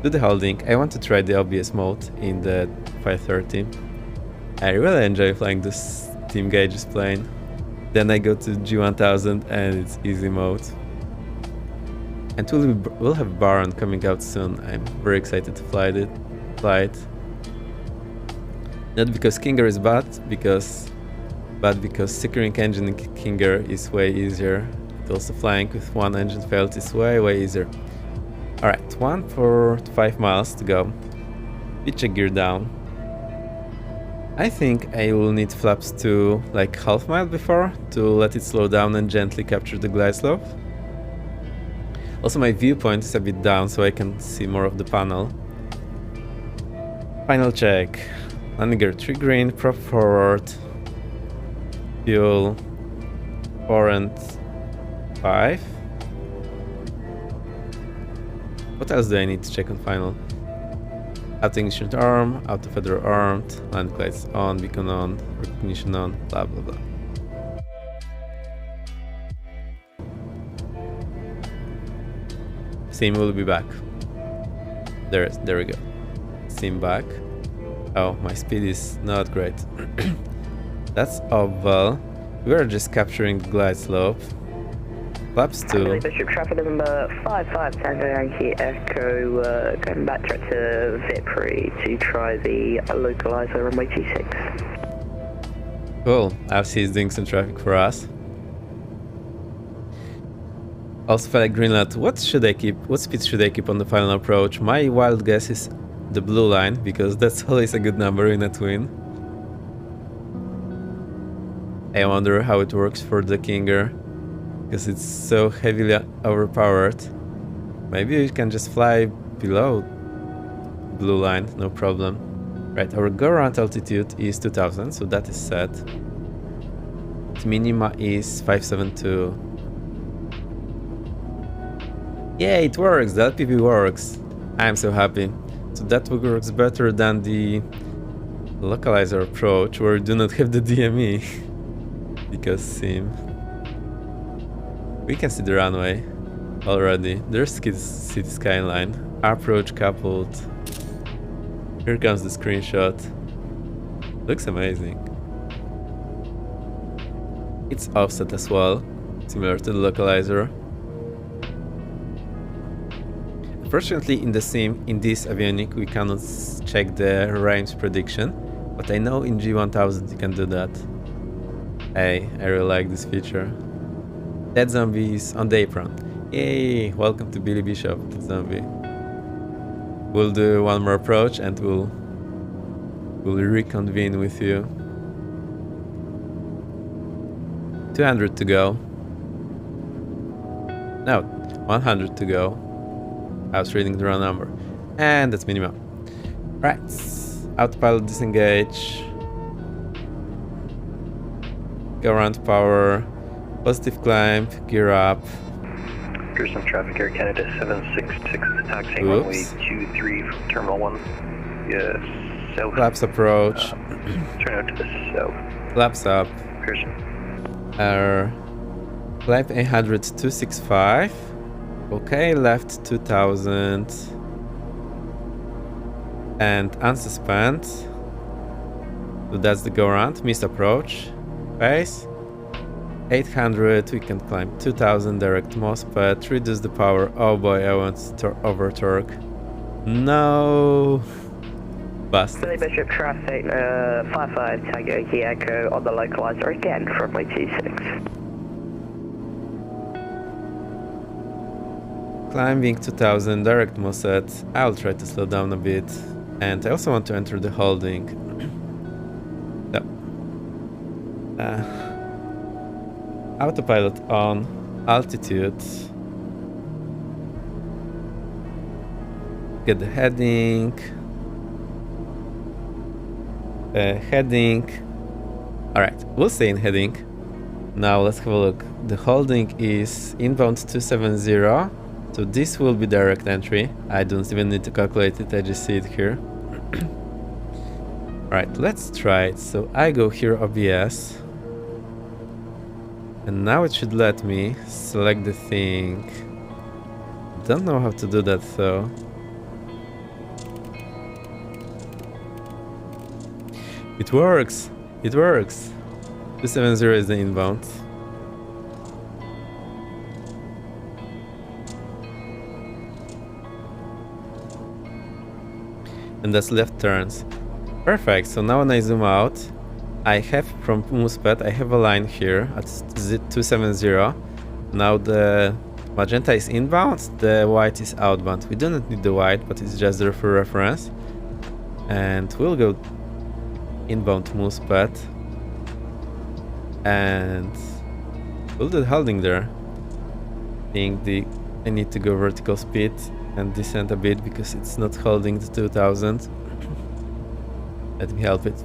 Do the holding. I want to try the OBS mode in the 530. I really enjoy flying this Team Gauges plane. Then I go to G1000 and it's easy mode. And we'll have Baron coming out soon. I'm very excited to fly it. Not because Kinger is bad, but because securing engine in Kinger is way easier. Also flying with one engine failed is way easier. Alright, 1 for 5 miles to go. Pitch a gear down. I think I will need flaps to like half mile before to let it slow down and gently capture the glide slope. Also my viewpoint is a bit down so I can see more of the panel. Final check. Landing gear 3 green, prop forward. Fuel 4 and 5. What else do I need to check on final? Auto ignition arm, auto feather armed, land lights on, beacon on, recognition on, blah blah blah. Sim will be back. There we go. Sim back. Oh, my speed is not great. That's oval. We are just capturing the glide slope. Flaps to Bishop traffic number 55 Tango Yankee Echo, going back track to Vipri to try the localizer runway 26. Cool. RC is doing some traffic for us. Also, flight Greenland, what speed should I keep on the final approach? My wild guess is the blue line, because that's always a good number in a twin. I wonder how it works for the Kinger, because it's so heavily overpowered. Maybe we can just fly below blue line, no problem. Right, our go around altitude is 2000, so that is set. The minima is 572. Yeah, it works, the LPV works. I am so happy. So that works better than the localizer approach, where we do not have the DME. Because sim. We can see the runway already. There's city skyline. Approach coupled. Here comes the screenshot. Looks amazing. It's offset as well, similar to the localizer. Unfortunately, in the sim, in this avionic, we cannot check the range prediction, but I know in G1000 you can do that. Hey, I really like this feature. Dead Zombie is on the apron. Yay! Welcome to Billy Bishop, Dead Zombie. We'll do one more approach and we'll reconvene with you. 200 to go. No, 100 to go. I was reading the wrong number. And that's minimum. Right. Autopilot disengage. Go around power. Positive climb. Gear up. Here's some traffic, Air Canada 766, taxiing runway 23 from Terminal 1. Yes, south. Flaps approach. Turn out to the south. Flaps up. Pearson. Climb 800 265. Okay, left 2000. And unsuspend. So that's the go around. Missed approach. Base. 800, we can climb 2000 direct MOSFET, reduce the power. Oh boy, I want to over torque. No! Busted. Billy Bishop traffic, 55 Tango Yankee Echo on the localizer again, runway 26. Climbing 2000, direct Moset. I'll try to slow down a bit. And I also want to enter the holding. So. Autopilot on. Altitude. Get the heading. Heading. Alright, we'll stay in heading. Now let's have a look. The holding is inbound 270. So this will be direct entry. I don't even need to calculate it, I just see it here. Alright, let's try it. So I go here OBS. And now it should let me select the thing. Don't know how to do that though. It works! It works! 270 is the inbound. And that's left turns. Perfect, so now when I zoom out, I have from Muspet, I have a line here at 270. Now the magenta is inbound, the white is outbound. We do not need the white, but it's just there for reference. And we'll go inbound Muspet. And we'll do the holding there. I need to go vertical speed and descend a bit because it's not holding the 2000. Let me help it.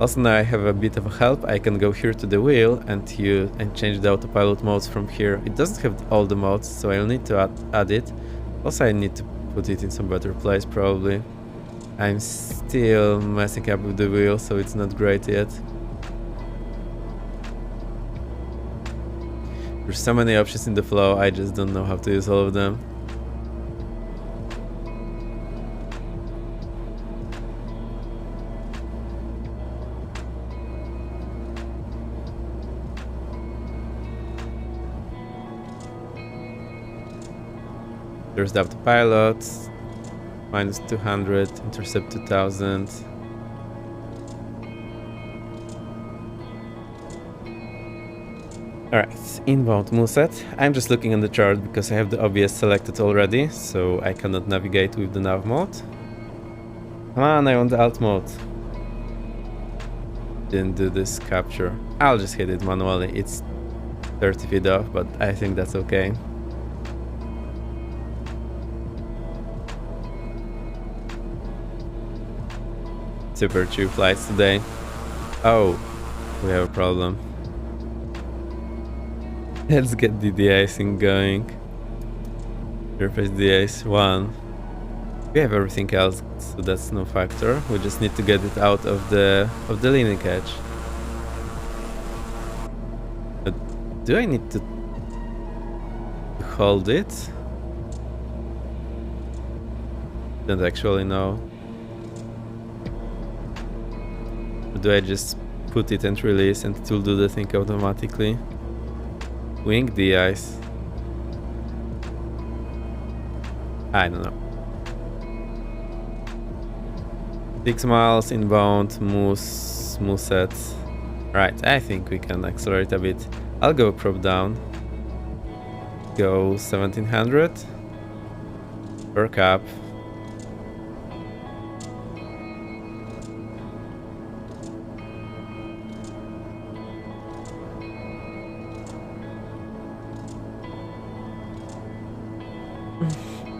Also now I have a bit of a help. I can go here to the wheel and change the autopilot modes from here. It doesn't have all the modes, so I'll need to add it. Also I need to put it in some better place probably. I'm still messing up with the wheel, so it's not great yet. There's so many options in the flow, I just don't know how to use all of them. There's the autopilot, minus 200, intercept 2000. Alright, inbound Muset. I'm just looking on the chart because I have the OBS selected already, so I cannot navigate with the nav mode. Come on, I want the alt mode. Didn't do this capture. I'll just hit it manually. It's 30 feet off, but I think that's okay. Super cheap flights today. Oh, we have a problem. Let's get the de-icing going. Surface de-ice 1. We have everything else, so that's no factor. We just need to get it out of the leading edge. But do I need to hold it? Don't actually know. Or do I just put it and release and it will do the thing automatically? Wing de-ice. I don't know. 6 miles inbound, Muset. Right, I think we can accelerate a bit. I'll go prop down. Go 1700. Work up.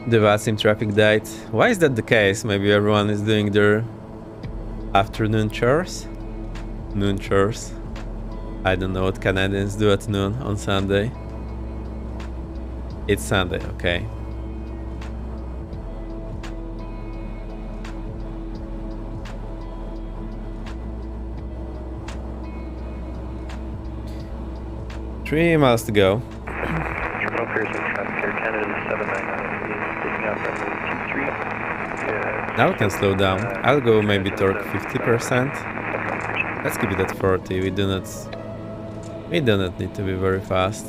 The Vasim traffic died. Why is that the case? Maybe everyone is doing their afternoon chores? Noon chores? I don't know what Canadians do at noon on Sunday. It's Sunday, okay. Three miles to go. Terminal Pearson traffic, Air Canada 799 is taking off runway 23. Now we can slow down. I'll go maybe torque 50%. Let's keep it at 40. We do not need to be very fast.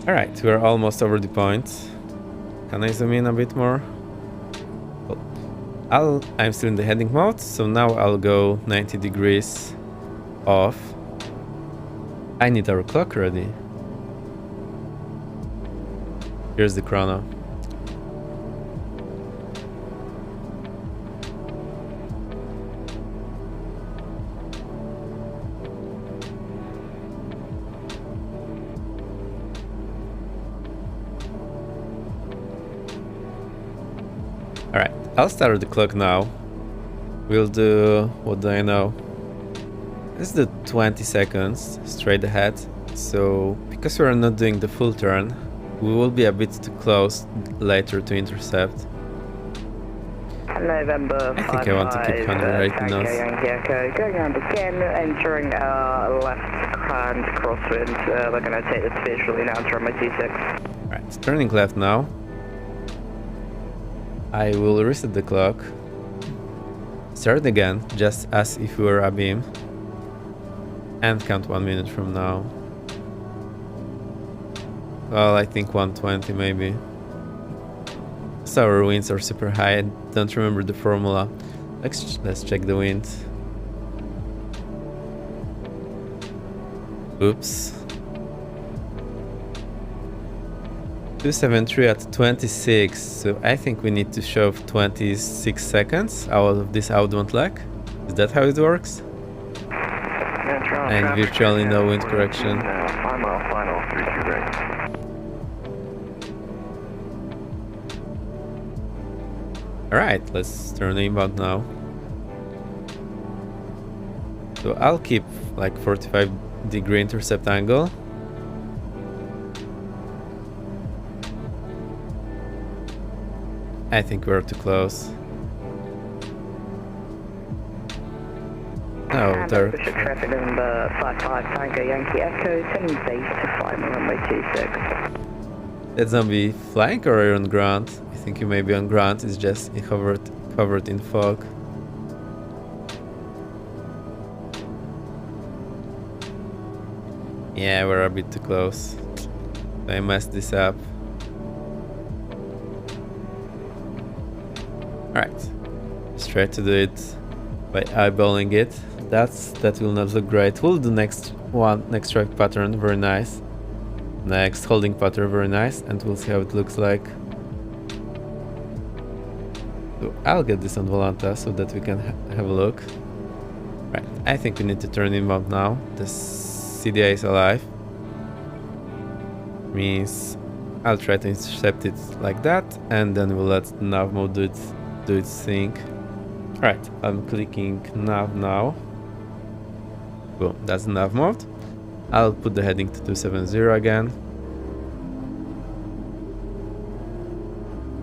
Alright, we're almost over the point. Can I zoom in a bit more? Well, I'm still in the heading mode, so now I'll go 90 degrees off. I need our clock ready. Here's the chrono. Alright, I'll start the clock now. We'll do, what do I know? Let's do 20 seconds straight ahead. So, because we're not doing the full turn, we will be a bit too close later to intercept. November I think I want to keep 180 knots. Going around again, entering left-hand crosswind. We're going to take this visually now to runway 26. Alright, turning left now. I will reset the clock. Start again, just as if we were abeam. And count 1 minute from now. Well, I think 120 maybe. So our winds are super high. I don't remember the formula. Let's check the wind. Oops. 273 at 26. So I think we need to shove 26 seconds out of this outbound leg. Is that how it works? And virtually no wind correction. 5 mile final, 32 right. Alright, let's turn inbound now. So I'll keep like 45-degree intercept angle. I think we're too close. No, there. Traffic number 55 Tango Yankee Echo, sending base to 5 runway 26. That zombie flying or on ground? I think you may be on ground, it's just covered in fog. Yeah, we're a bit too close. I messed this up. Alright, let's try to do it by eyeballing it. That will not look great. We'll do next strike pattern, very nice. Next holding pattern, very nice, and we'll see how it looks like. So I'll get this on Volanta so that we can have a look. Right, I think we need to turn inbound now. The CDI is alive. Means I'll try to intercept it like that, and then we'll let nav mode do its thing. Alright, I'm clicking nav now. Boom, that's nav mode. I'll put the heading to 270 again.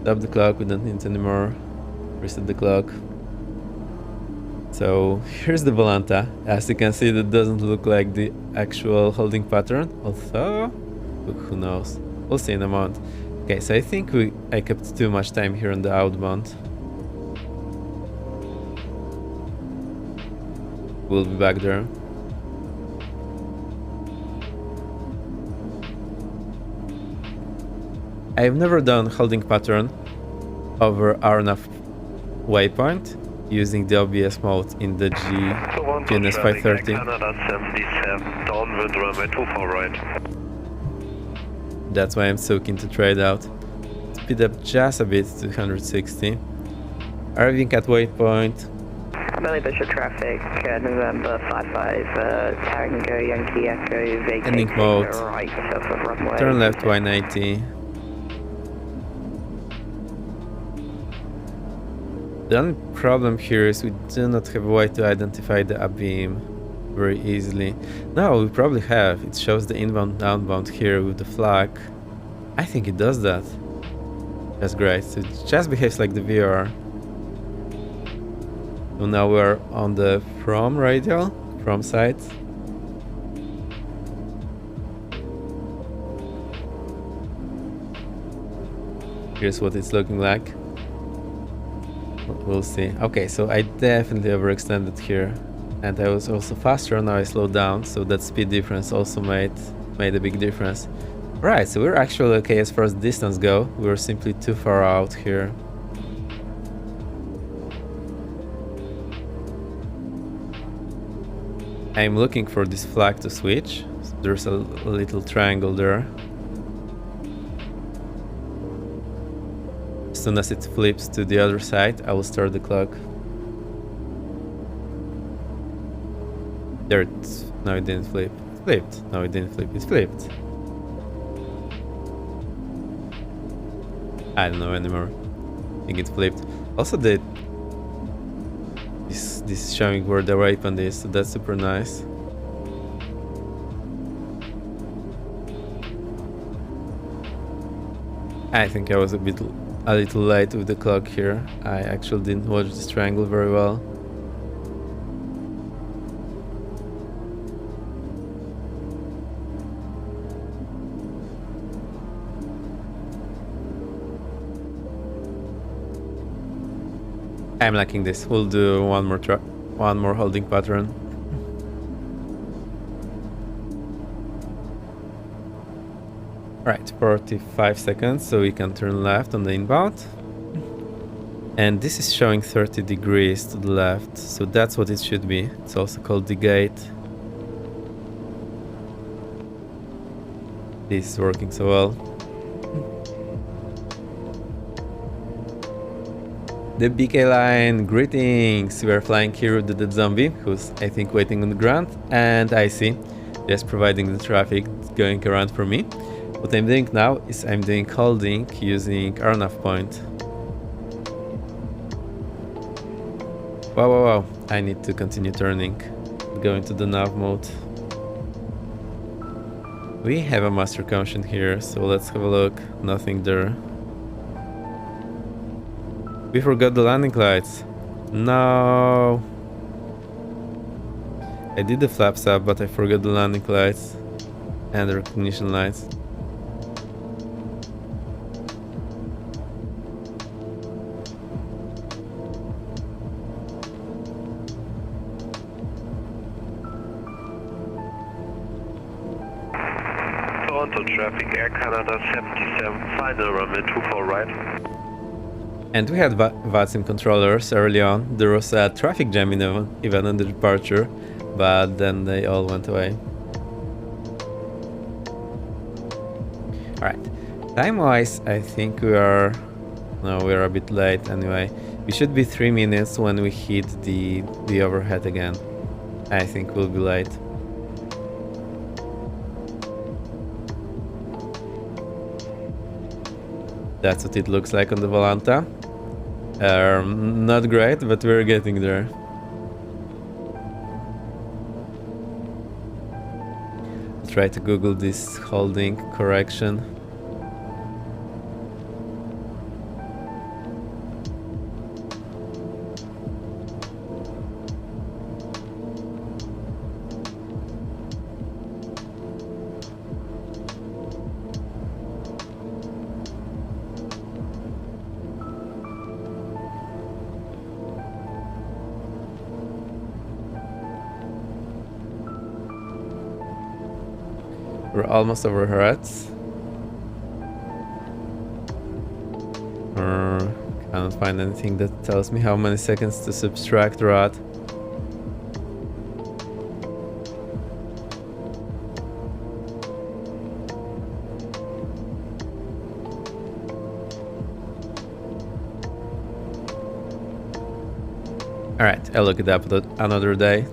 Stop the clock, we don't need it anymore. Reset the clock. So here's the Volanta. As you can see, that doesn't look like the actual holding pattern. Although, who knows? We'll see in a moment. Okay, so I think I kept too much time here on the outbound. We'll be back there. I've never done holding pattern over RNAV waypoint using the OBS mode in the GNS 530. Canada 77, downwind runway 24 right. That's why I'm so keen to try it out. Speed up just a bit to 160. Arriving at waypoint. Belly Bishop traffic, November 55 Tango Yankee Echo, Ending vacating mode. right off of runway. Turn left 180. The only problem here is we do not have a way to identify the abeam very easily. No, we probably have. It shows the inbound outbound here with the flag. I think it does that. That's great. So it just behaves like the VR. So now we're on the from side. Here's what it's looking like. We'll see. Okay, so I definitely overextended here, and I was also faster. Now I slowed down, so that speed difference also made a big difference. Right, so we're actually okay as far as distance go. We're simply too far out here. I'm looking for this flag to switch. So there's a little triangle there. As soon as it flips to the other side, I will start the clock. There it's... No, it didn't flip. It flipped. No, it didn't flip. It flipped. I don't know anymore. I think it flipped. Also, this is showing where the waypoint is, so that's super nice. I think I was a little late with the clock here. I actually didn't watch this triangle very well. I'm liking this. We'll do one more holding pattern. Right, 45 seconds, so we can turn left on the inbound. And this is showing 30 degrees to the left, so that's what it should be. It's also called the gate. This is working so well. The BK line, greetings! We are flying here with the dead zombie, who's I think waiting on the ground, and I see, just providing the traffic going around for me. What I'm doing now is I'm doing holding using RNAV point. Wow, I need to continue turning, going to the nav mode. We have a master caution here, so let's have a look. Nothing there. We forgot the landing lights. No. I did the flaps up, but I forgot the landing lights and the recognition lights. Toronto traffic, Air Canada 77, final runway 24 right. And we had VATSIM controllers early on. There was a traffic jam even on the departure, but then they all went away. Alright, time-wise, I think we are a bit late anyway. We should be 3 minutes when we hit the overhead again. I think we'll be late. That's what it looks like on the Volanta. Not great, but we're getting there. I'll try to Google this holding correction. We're almost overhead. Can't find anything that tells me how many seconds to subtract ROT. Alright, I'll look it up another day.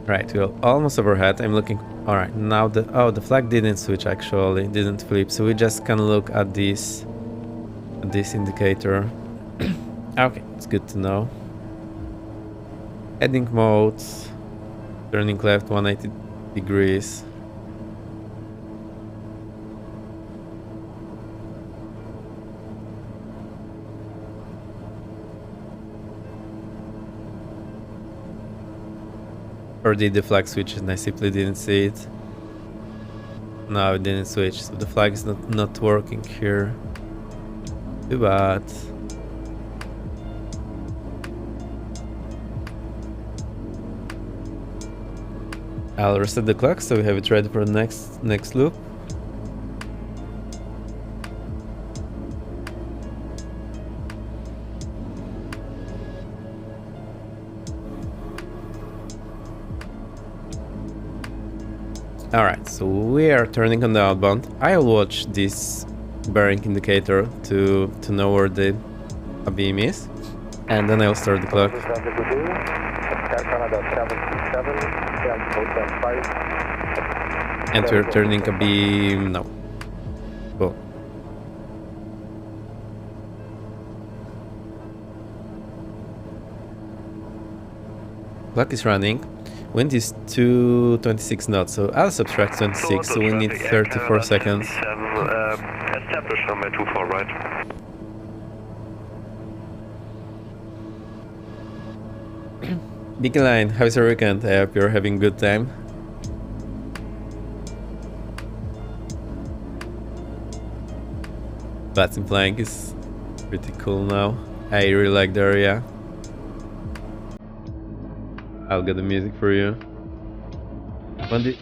Right, we're almost overhead. I'm looking. Alright, now the flag didn't switch actually, didn't flip, so we just can look at this indicator. Okay, it's good to know. Heading mode, turning left 180 degrees. Or did the flag switch and I simply didn't see it? No, it didn't switch, so the flag is not working here. Too bad. I'll reset the clock so we have it ready for the next loop. Alright, so we are turning on the outbound. I'll watch this bearing indicator to know where the beam is, and then I'll start the clock. And we're turning a beam now. Cool. Clock is running. Wind is 226 knots, so I'll subtract 26, so we need 34 seconds. Establish runway 24 right. Beacon Line, how's your weekend? I hope you're having a good time. Bats flying is pretty cool now. I really like the area. I'll get the music for you. When did...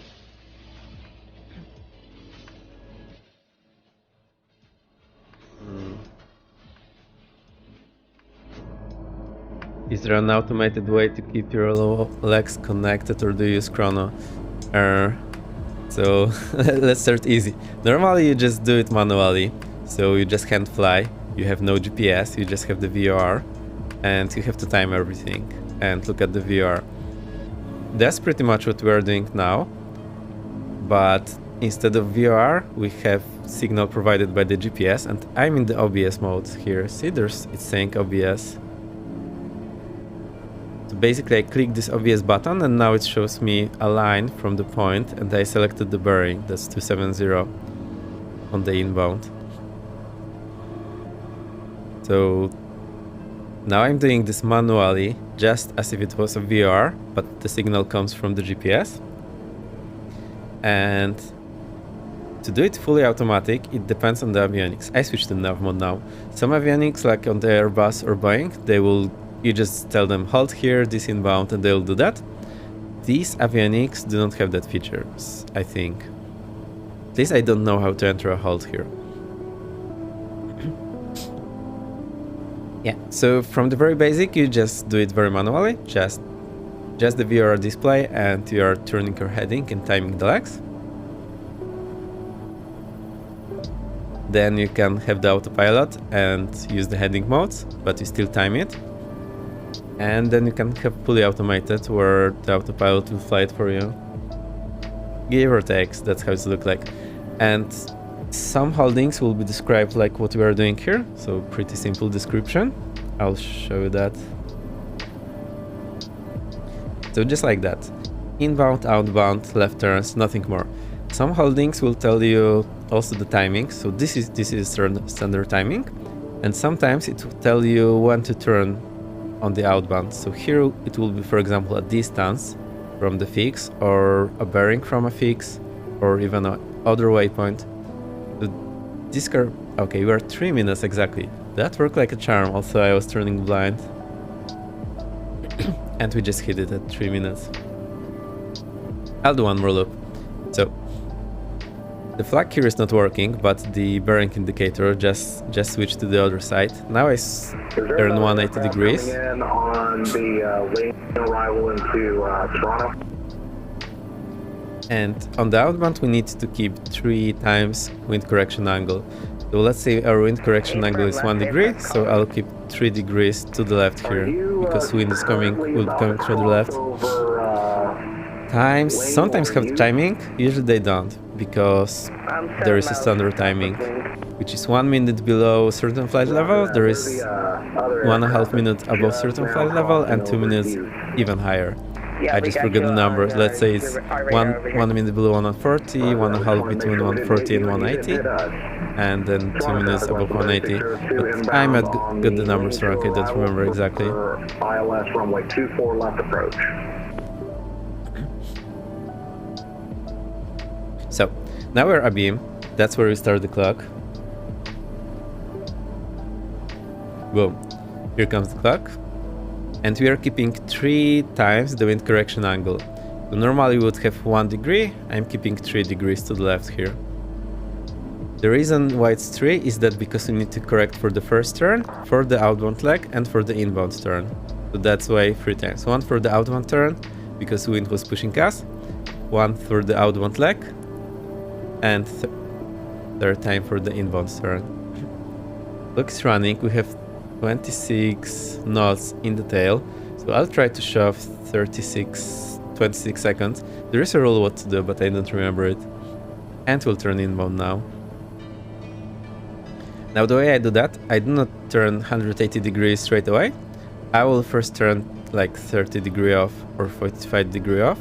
Is there an automated way to keep your legs connected, or do you use chrono? So let's start easy. Normally you just do it manually, so you just can't fly. You have no GPS, you just have the VOR, and you have to time everything and look at the VOR. That's pretty much what we are doing now, but instead of VOR we have signal provided by the GPS, and I'm in the OBS mode here. See, it's saying OBS. So basically I click this OBS button and now it shows me a line from the point, and I selected the bearing, that's 270 on the inbound. So now I'm doing this manually, just as if it was a VOR, but the signal comes from the GPS. And to do it fully automatic, it depends on the avionics. I switched to nav mode now. Some avionics, like on the Airbus or Boeing, you just tell them hold here, this inbound, and they'll do that. These avionics do not have that feature, I think. At least I don't know how to enter a hold here. Yeah, so from the very basic, you just do it very manually, just the VOR display, and you are turning your heading and timing the legs. Then you can have the autopilot and use the heading modes, but you still time it. And then you can have fully automated, where the autopilot will fly it for you. Give or take, that's how it looks like. And some holdings will be described like what we are doing here, so pretty simple description. I'll show you that. So just like that. Inbound, outbound, left turns, nothing more. Some holdings will tell you also the timing, so this is standard timing. And sometimes it will tell you when to turn on the outbound. So here it will be, for example, a distance from the fix, or a bearing from a fix, or even an other waypoint. So this curve, okay, we are 3 minutes exactly. That worked like a charm, also I was turning blind. And we just hit it at 3 minutes. I'll do one more loop. So the flag here is not working, but the bearing indicator just switched to the other side. Now I turn 180 degrees. On the lane arrival into Toronto. And on the outbound we need to keep 3 times wind correction angle. So let's say our wind correction angle is 1 degree, so I'll keep 3 degrees to the left here, because wind is will be coming through the left. Times sometimes have timing, usually they don't, because there is a standard timing, which is 1 minute below certain flight level, there is 1.5 minutes above certain flight level, and 2 minutes even higher. I just forgot the numbers. Let's say it's 1 minute below 140, 1.5 between 140 and 180, and then 2 minutes above 180. But I might get the numbers wrong, I don't remember exactly. ILS runway 24 left approach. So, now we're abeam. That's where we start the clock. Boom. Here comes the clock. And we are keeping 3 times the wind correction angle. So normally we would have 1 degree, I'm keeping 3 degrees to the left here. The reason why it's 3 is that because we need to correct for the first turn, for the outbound leg, and for the inbound turn. So that's why 3 times. 1 for the outbound turn, because wind was pushing us, 1 for the outbound leg, and third time for the inbound turn. Looks running, we have 26 knots in the tail, so I'll try to shove 26 seconds. There is a rule what to do, but I don't remember it. And we'll turn inbound now. Now the way I do that, I do not turn 180 degrees straight away. I will first turn like 30 degree off or 45 degree off.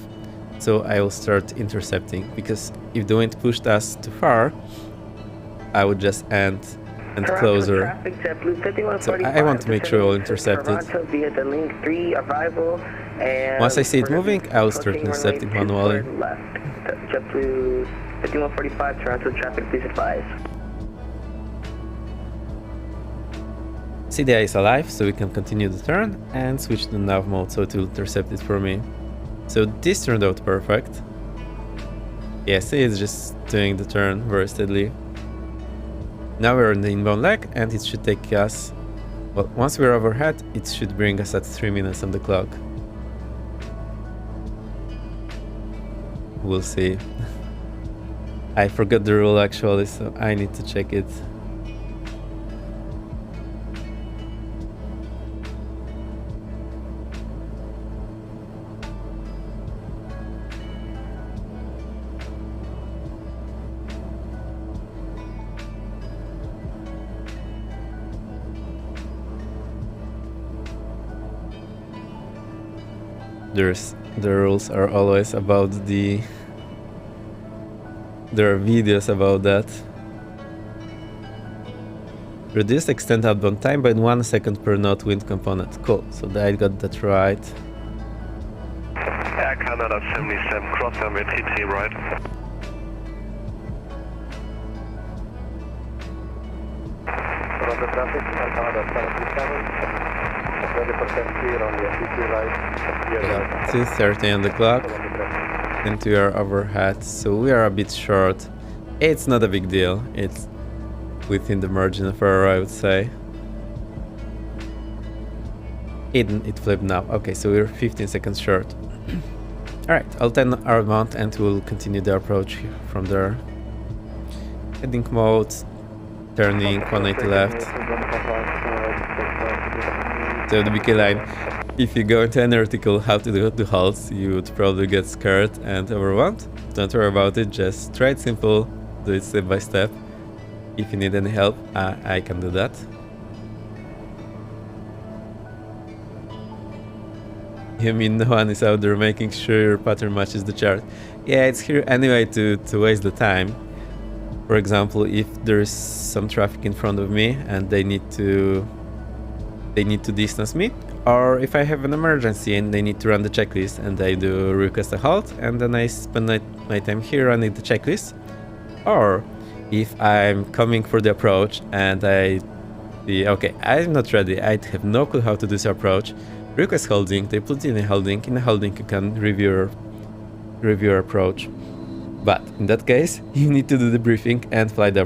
So I will start intercepting, because if the wind pushed us too far, I would just end and closer. So I want to make sure I'll intercept it. Once I see it moving, I will start intercepting manually. JetBlue 5145, Toronto traffic, please advise. CDI is alive, so we can continue the turn and switch to nav mode so it will intercept it for me. So this turned out perfect. Yeah, see, it's just doing the turn very steadily. Now we're on the inbound leg and it should take us, well, once we're overhead, it should bring us at 3 minutes on the clock. We'll see. I forgot the rule actually, so I need to check it. The rules are always about there are videos about that. Reduce extend outbound time by 1 second per knot wind component. Cool, so I got that right. Air Canada 77, cross runway TT right. Toronto traffic, Air Canada 77. Ready for taxi, runway TT right. 2:30 on the clock, and we are overhead, so we are a bit short. It's not a big deal, it's within the margin of error, I would say. It flipped now. Okay, so we're 15 seconds short. Alright, I'll turn our mount and we'll continue the approach from there. Heading mode, turning 180 left. So the BK line, if you go into an article how to do the halts, you would probably get scared and overwhelmed. Don't worry about it, just try it simple, do it step by step. If you need any help, I can do that. You mean no one is out there making sure your pattern matches the chart? Yeah, it's here anyway to waste the time. For example, if there's some traffic in front of me and they need to distance me, or if I have an emergency and they need to run the checklist and I do request a halt and then I spend my time here running the checklist. Or if I'm coming for the approach and okay, I'm not ready, I have no clue how to do this approach, request holding, they put in a holding you can review your approach. But in that case, you need to do the briefing and fly the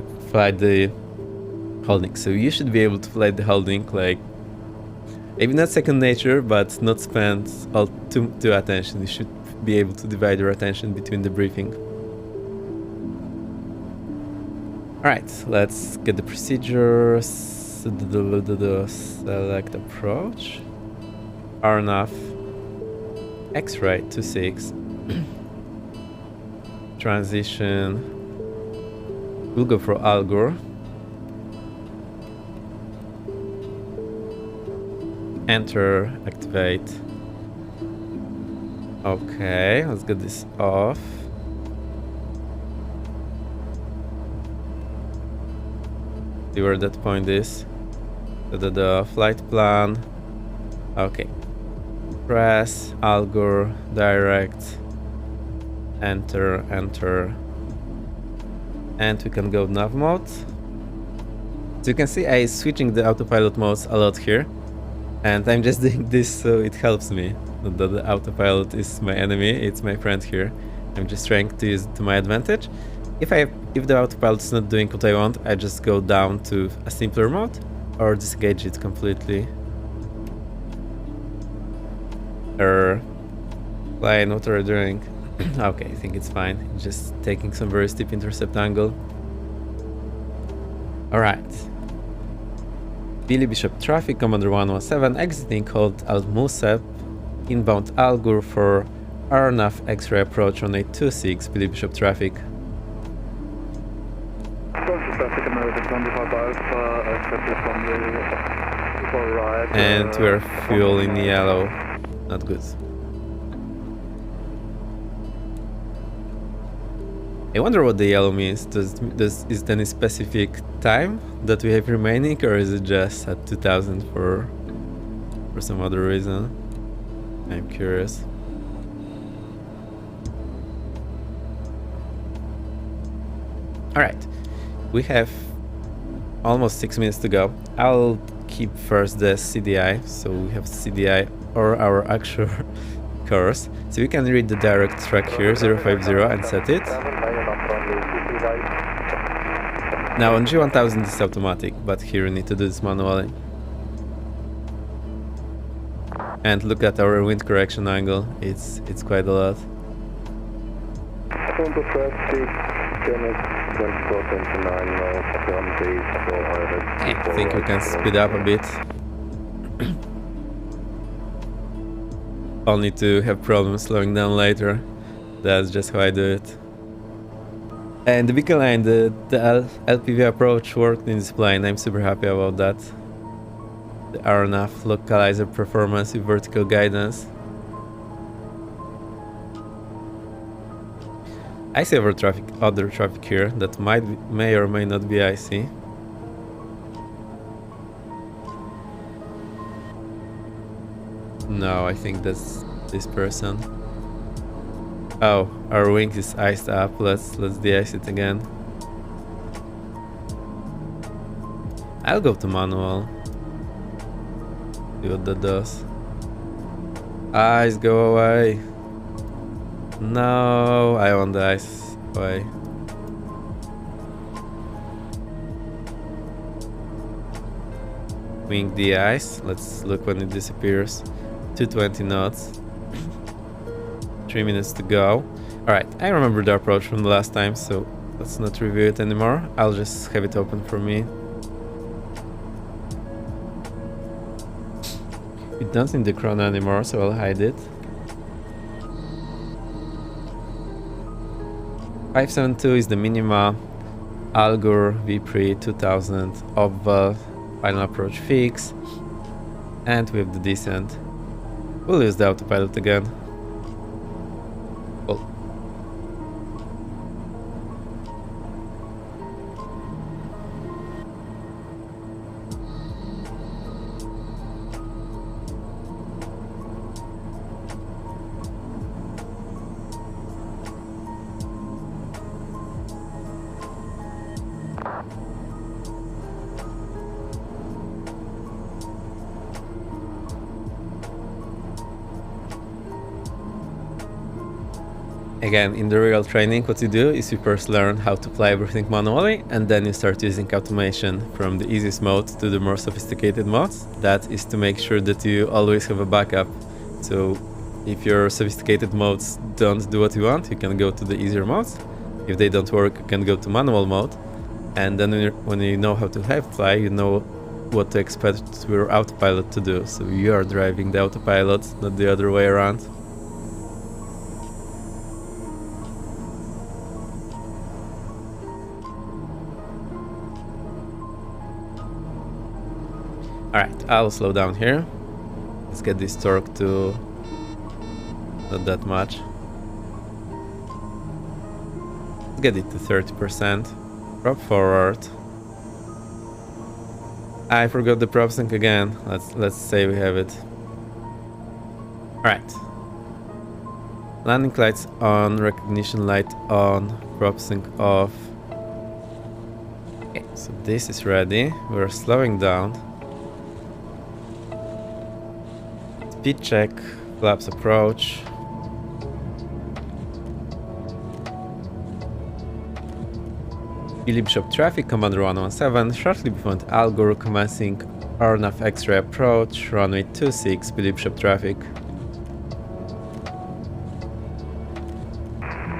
holding. So you should be able to fly the holding like, maybe not second nature, but not spend all too attention. You should be able to divide your attention between the briefing. Alright, let's get the procedures. Select approach. RNAV. X-ray 26. Transition. We'll go for Algor. Enter, activate. Okay, let's get this off. See where that point is. The flight plan. Okay. Press, Algor, direct. Enter. And we can go nav mode. So you can see I'm switching the autopilot modes a lot here. And I'm just doing this so it helps me. not that the autopilot is my enemy, it's my friend here. I'm just trying to use it to my advantage. If the autopilot is not doing what I want, I just go down to a simpler mode or disengage it completely. Flying, what are you doing? Okay, I think it's fine. Just taking some very steep intercept angle. Alright. Billy Bishop traffic, Commander 117, exiting hold Al Musab, inbound Algur for RNAV X-ray approach on 826, Billy Bishop traffic. And we're fuel in yellow. Not good. I wonder what the yellow means. Is it any specific time that we have remaining, or is it just at 2000 for some other reason? I'm curious. Alright, we have almost 6 minutes to go. I'll keep first the CDI, so we have CDI or our actual course. So we can read the direct track here, 050, and set it. Now on G1000 it's automatic, but here we need to do this manually. And look at our wind correction angle, it's quite a lot. I think we can speed up a bit. Only to have problems slowing down later. That's just how I do it. And the beacon line, the LPV approach worked in this plane. I'm super happy about that. The RNAV localizer performance with vertical guidance. I see other traffic here that may or may not be icy. No, I think that's this person. Oh, our wing is iced up. Let's de-ice it again. I'll go to manual. See what that does. Ice, go away. No, I want the ice away. Wing de-ice. Let's look when it disappears. 220 knots. 3 minutes to go. Alright, I remember the approach from the last time, so let's not review it anymore. I'll just have it open for me. We don't need the chrono anymore, so I'll hide it. 572 is the minima. Algur, Vpre 2000, Obval, final approach fix. And we have the descent. We'll use the autopilot again. Cool. Again, in the real training, what you do is you first learn how to fly everything manually, and then you start using automation from the easiest mode to the more sophisticated modes. That is to make sure that you always have a backup. So if your sophisticated modes don't do what you want, you can go to the easier modes. If they don't work, you can go to manual mode. And then when you know how to fly, you know what to expect your autopilot to do. So you are driving the autopilot, not the other way around. Alright, I'll slow down here. Let's get this torque to not that much. Let's get it to 30%. Prop forward. I forgot the prop sync again. Let's say we have it. Alright. Landing lights on, recognition light on, prop sync off. Okay, so this is ready. We're slowing down. Speed check Collapse approach. Bishop traffic, Commander 117, shortly before Al Gore commencing RNAV X-ray approach, runway 26, Bishop traffic.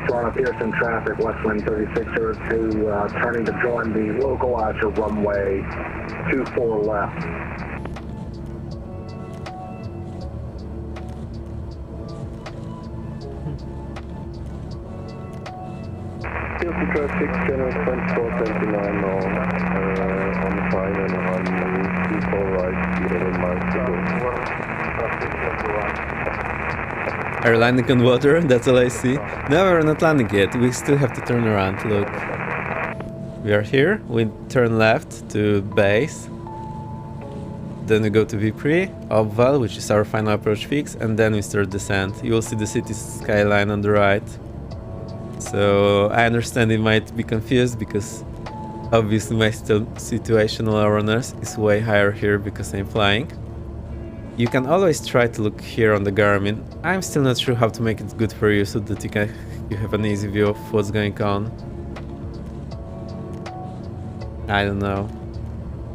Toronto Pearson traffic, Westwind 3602, turning to join the localizer runway 24 left. Pearson traffic, channel 2429 on the final runway 24 right, 11 miles to go. Are you landing on water? That's all I see. No, we're not landing yet. We still have to turn around. Look. We are here. We turn left to base. Then we go to Vipri, Obval, which is our final approach fix, and then we start descent. You will see the city skyline on the right. So I understand it might be confused because obviously my situational awareness is way higher here because I'm flying. You can always try to look here on the Garmin. I'm still not sure how to make it good for you so that you have an easy view of what's going on. I don't know.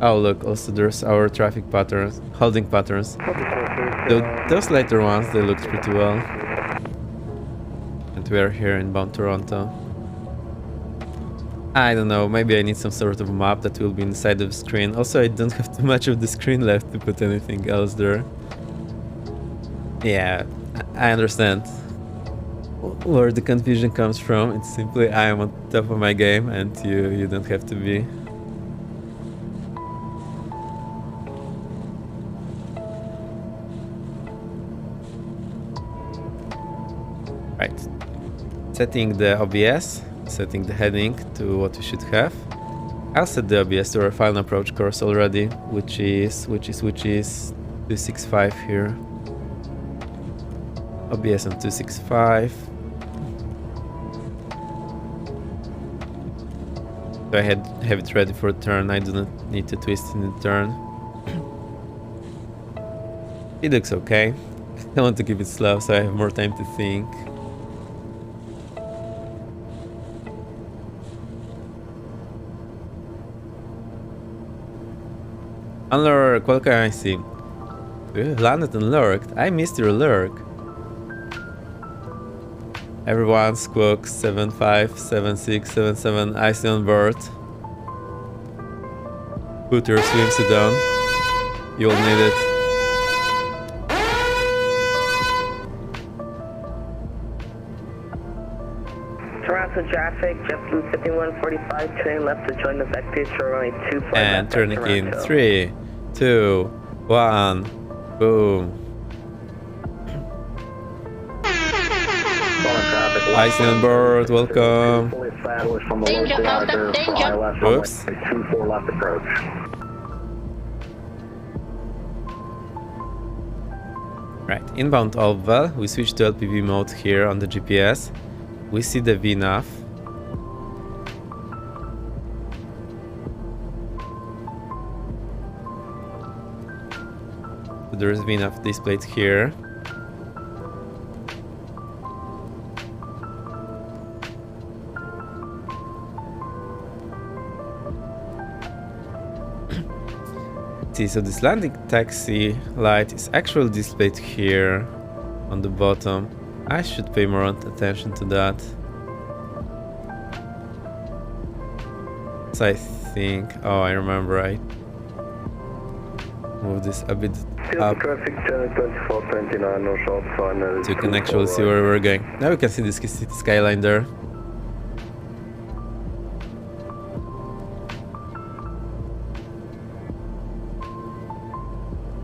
Oh look, also there's our traffic patterns, holding patterns. Those later ones, they looked pretty well. And we are here in bound Toronto. I don't know, maybe I need some sort of map that will be inside of the screen. Also, I don't have too much of the screen left to put anything else there. Yeah, I understand where the confusion comes from. It's simply I am on top of my game and you don't have to be. Right. Setting the OBS, setting the heading to what we should have. I'll set the OBS to our final approach course already, which is 265 here. OBS on 265. So I have it ready for a turn. I do not need to twist in the turn. It looks okay. I want to keep it slow so I have more time to think. On Lurk, what can I see? You have landed on Lurk. I missed your Lurk. Everyone, Squawk 757677, I see on board. Put your swimsuit on. You'll need it. Toronto traffic, JetBlue 5145, turning left to join the Vectis for runway 24 And turning in 3, 2, 1, boom. Ice on board, welcome. Danger, Delta, danger. Oops. 24 left approach. Right, inbound Obval, we switch to LPV mode here on the GPS. We see the VNAV. So there is VNAV displayed here. See, so this landing taxi light is actually displayed here on the bottom. I should pay more attention to that. So I think, oh, I remember, I move this a bit up Traffic channel 2429, no short final. so you can actually see where we're going. Now we can see this city skyline there.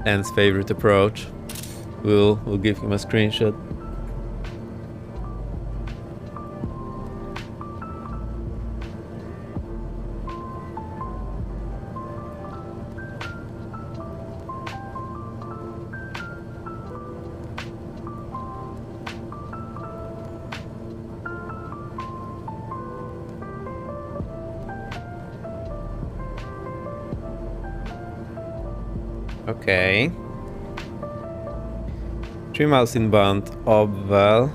Dan's favorite approach. We'll give him a screenshot. Okay. 3 miles inbound, Obvel.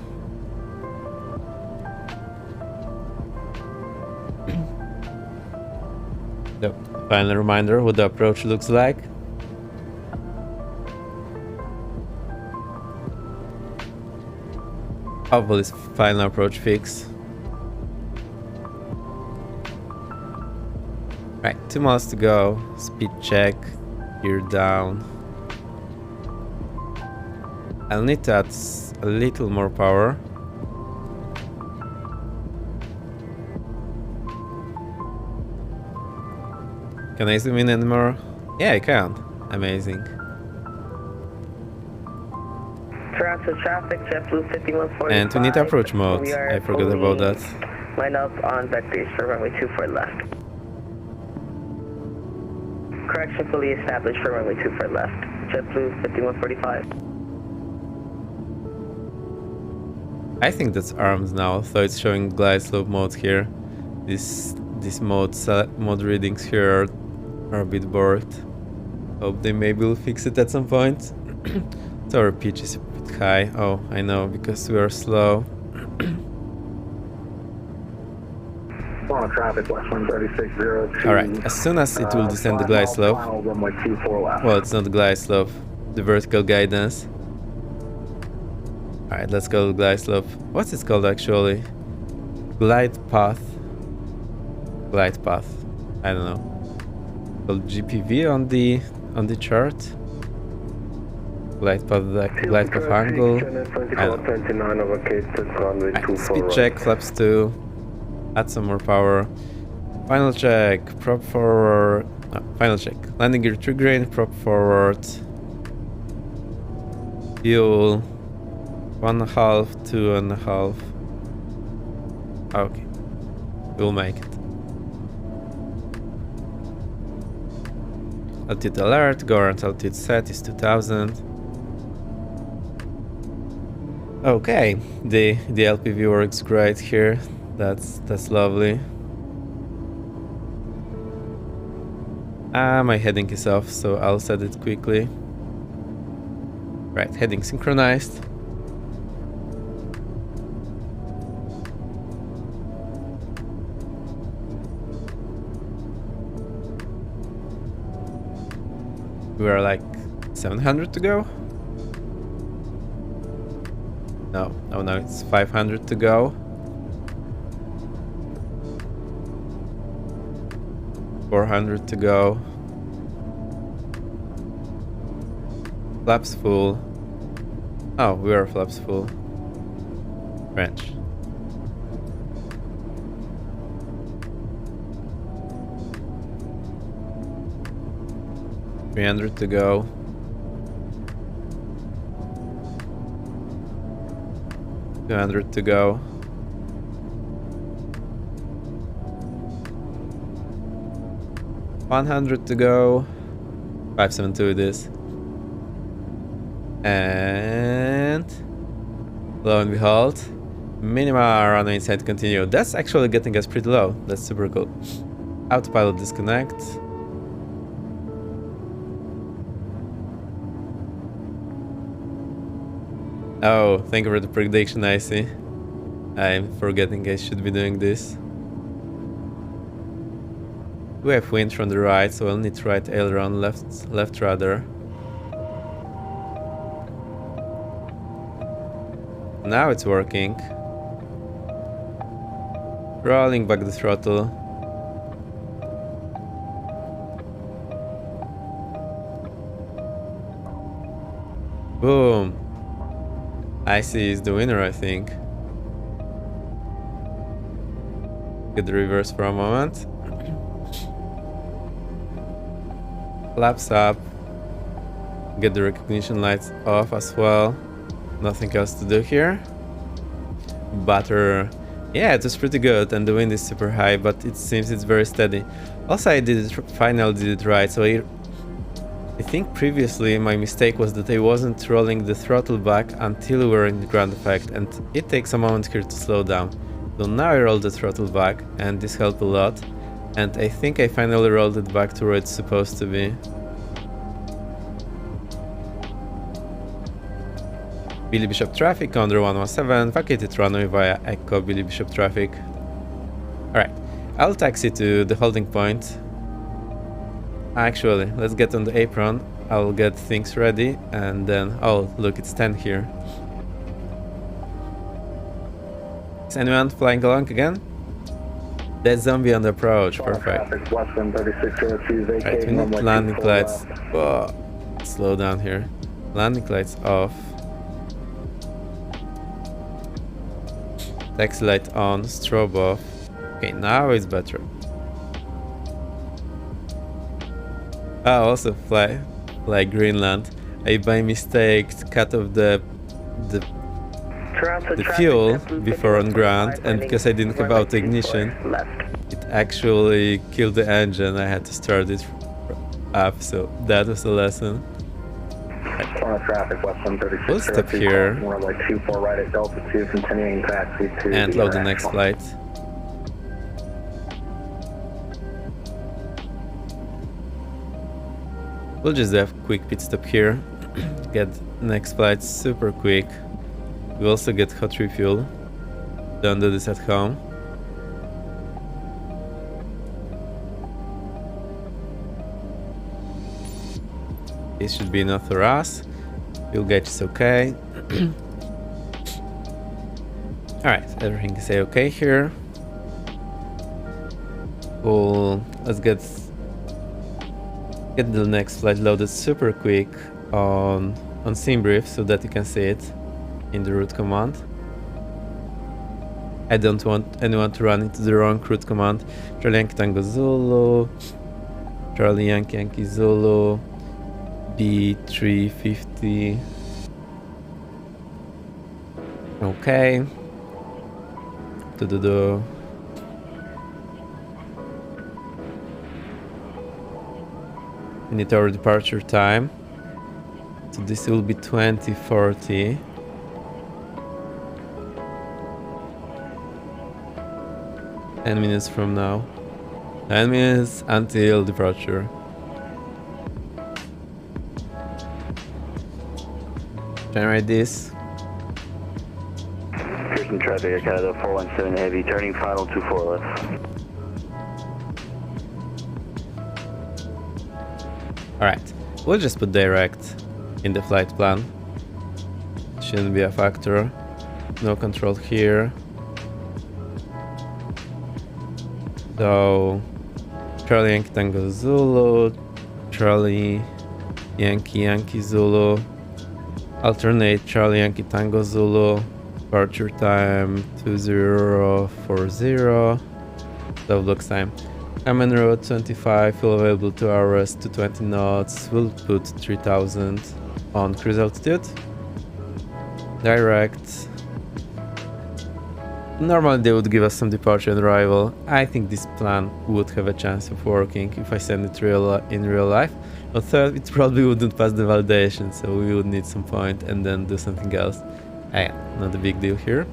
The final reminder what the approach looks like. Obvel is final approach fix. Right, 2 miles to go. Speed check. Gear down. I'll need to add a little more power. Can I zoom in anymore? Yeah, I can. Amazing. Toronto traffic, JetBlue 5145. And we need approach mode. I forgot about that. Line up on vectors for runway 24 left. Correction fully established for runway 24 left. JetBlue 5145. I think that's armed now, so it's showing glide slope mode here. These mode readings here are a bit bored. Hope they maybe will fix it at some point. So our pitch is a bit high. Oh, I know, because we are slow. On traffic, West 13602. Alright, as soon as it will descend the glide slope. Runway 24 left. Well, it's not the glide slope, the vertical guidance. Alright, let's go to glide slope. What's it called actually? Glide path. Glide path. I don't know. Called GPV on the chart. Glide path angle. I don't know. Right, speed check, flaps 2. Add some more power. Final check, prop forward. No, final check. Landing gear true grain, prop forward. Fuel. 1.5, 2.5. Okay. We'll make it. Altitude alert, current altitude set is 2000. Okay, the LPV works great here. That's lovely. My heading is off, so I'll set it quickly. Right, heading synchronized. We are like 700 to go. No, it's 500 to go. 400 to go. Flaps full. Oh, we are flaps full. French. $300 to go. $200 to go. $100 to go. 572 it is. And lo and behold, minima runway inside continue. That's actually getting us pretty low. That's super cool. Autopilot disconnect. Oh, thank you for the prediction, I see. I'm forgetting I should be doing this. We have wind from the right, so I'll need right aileron, left rudder. Now it's working. Rolling back the throttle. Boom. Icy is the winner, I think. Get the reverse for a moment. Flaps up. Get the recognition lights off as well. Nothing else to do here. Butter. Yeah, it was pretty good, and the wind is super high, but it seems it's very steady. Also, I finally did it right, so I think previously my mistake was that I wasn't rolling the throttle back until we were in the ground effect, and it takes a moment here to slow down. So now I rolled the throttle back, and this helped a lot, and I think I finally rolled it back to where it's supposed to be. Billy Bishop traffic under 117, vacated runway via Echo Billy Bishop traffic. Alright, I'll taxi to the holding point. Actually, let's get on the apron. I'll get things ready and then, oh look, it's 10 here. Is anyone flying along again? That zombie on the approach, perfect. Right, we need landing lights. Whoa. Slow down here. Landing lights off. Taxi light on, strobe off. Okay, now it's better. I also fly like Greenland. I by mistake cut off the fuel before on ground, and because I didn't have auto ignition, it actually killed the engine. I had to start it up, so that was a lesson. We'll stop here and load the next flight. We'll just have a quick pit stop here, get next flight super quick. We also get hot refuel. Don't do this at home. This should be enough for us. Fuel gauge is okay. Alright, everything is okay here. Cool. Let's get the next flight loaded super quick on SimBrief so that you can see it in the route command. I don't want anyone to run into the wrong route command. Charlie Yankee Tango Zulu, Charlie Yankee Yankee Zulu, B350. Okay. Do. We need our departure time. So this will be 2040. Ten minutes from now. 9 minutes until departure. Generate this. Pearson traffic, Air Canada 417 heavy, turning final 24 left. Alright, we'll just put direct in the flight plan. Shouldn't be a factor. No control here. So, Charlie Yankee Tango Zulu, Charlie Yankee Yankee Zulu, alternate Charlie Yankee Tango Zulu, departure time 2040, Lovelock's time. Common road 25, fuel available 2 hours to 20 knots, we'll put 3000 on cruise altitude. Direct. Normally they would give us some departure and arrival. I think this plan would have a chance of working if I send it in real life. But third, it probably wouldn't pass the validation, so we would need some point and then do something else. Not a big deal here.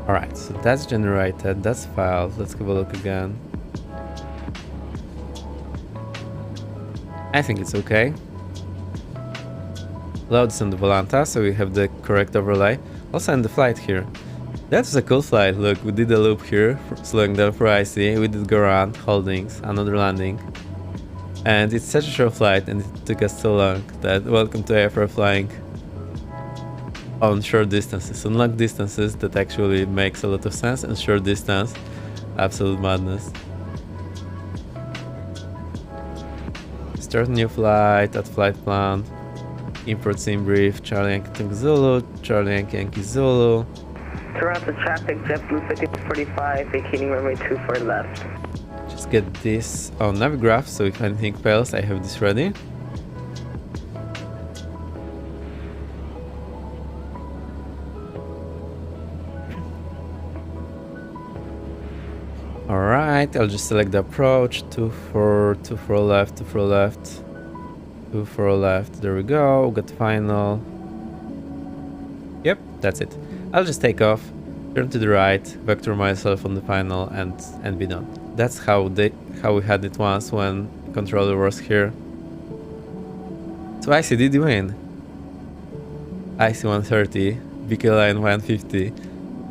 Alright, so that's generated, that's filed. Let's have a look again. I think it's okay. Loads on the Volanta, so we have the correct overlay. Also in the flight here. That's a cool flight. Look, we did a loop here, slowing down for IC. We did go around, holdings, another landing. And it's such a short flight and it took us so long that welcome to airfare flying on short distances. On long distances, that actually makes a lot of sense, and short distance, absolute madness. Start new flight at flight plan. Import SimBrief, Charlie Yankee Tango Zulu, Charlie Yankee Yankee Zulu. Toronto traffic, JetBlue 1545, vacating runway 24 left. Just get this on Navigraph, so if anything fails, I have this ready. Alright, I'll just select the approach, 24 left, 24 left, 24 left, there we go, got final. Yep, that's it. I'll just take off, turn to the right, vector myself on the final and be done. That's how we had it once when controller was here. So IC did win. IC 130, BK line 150,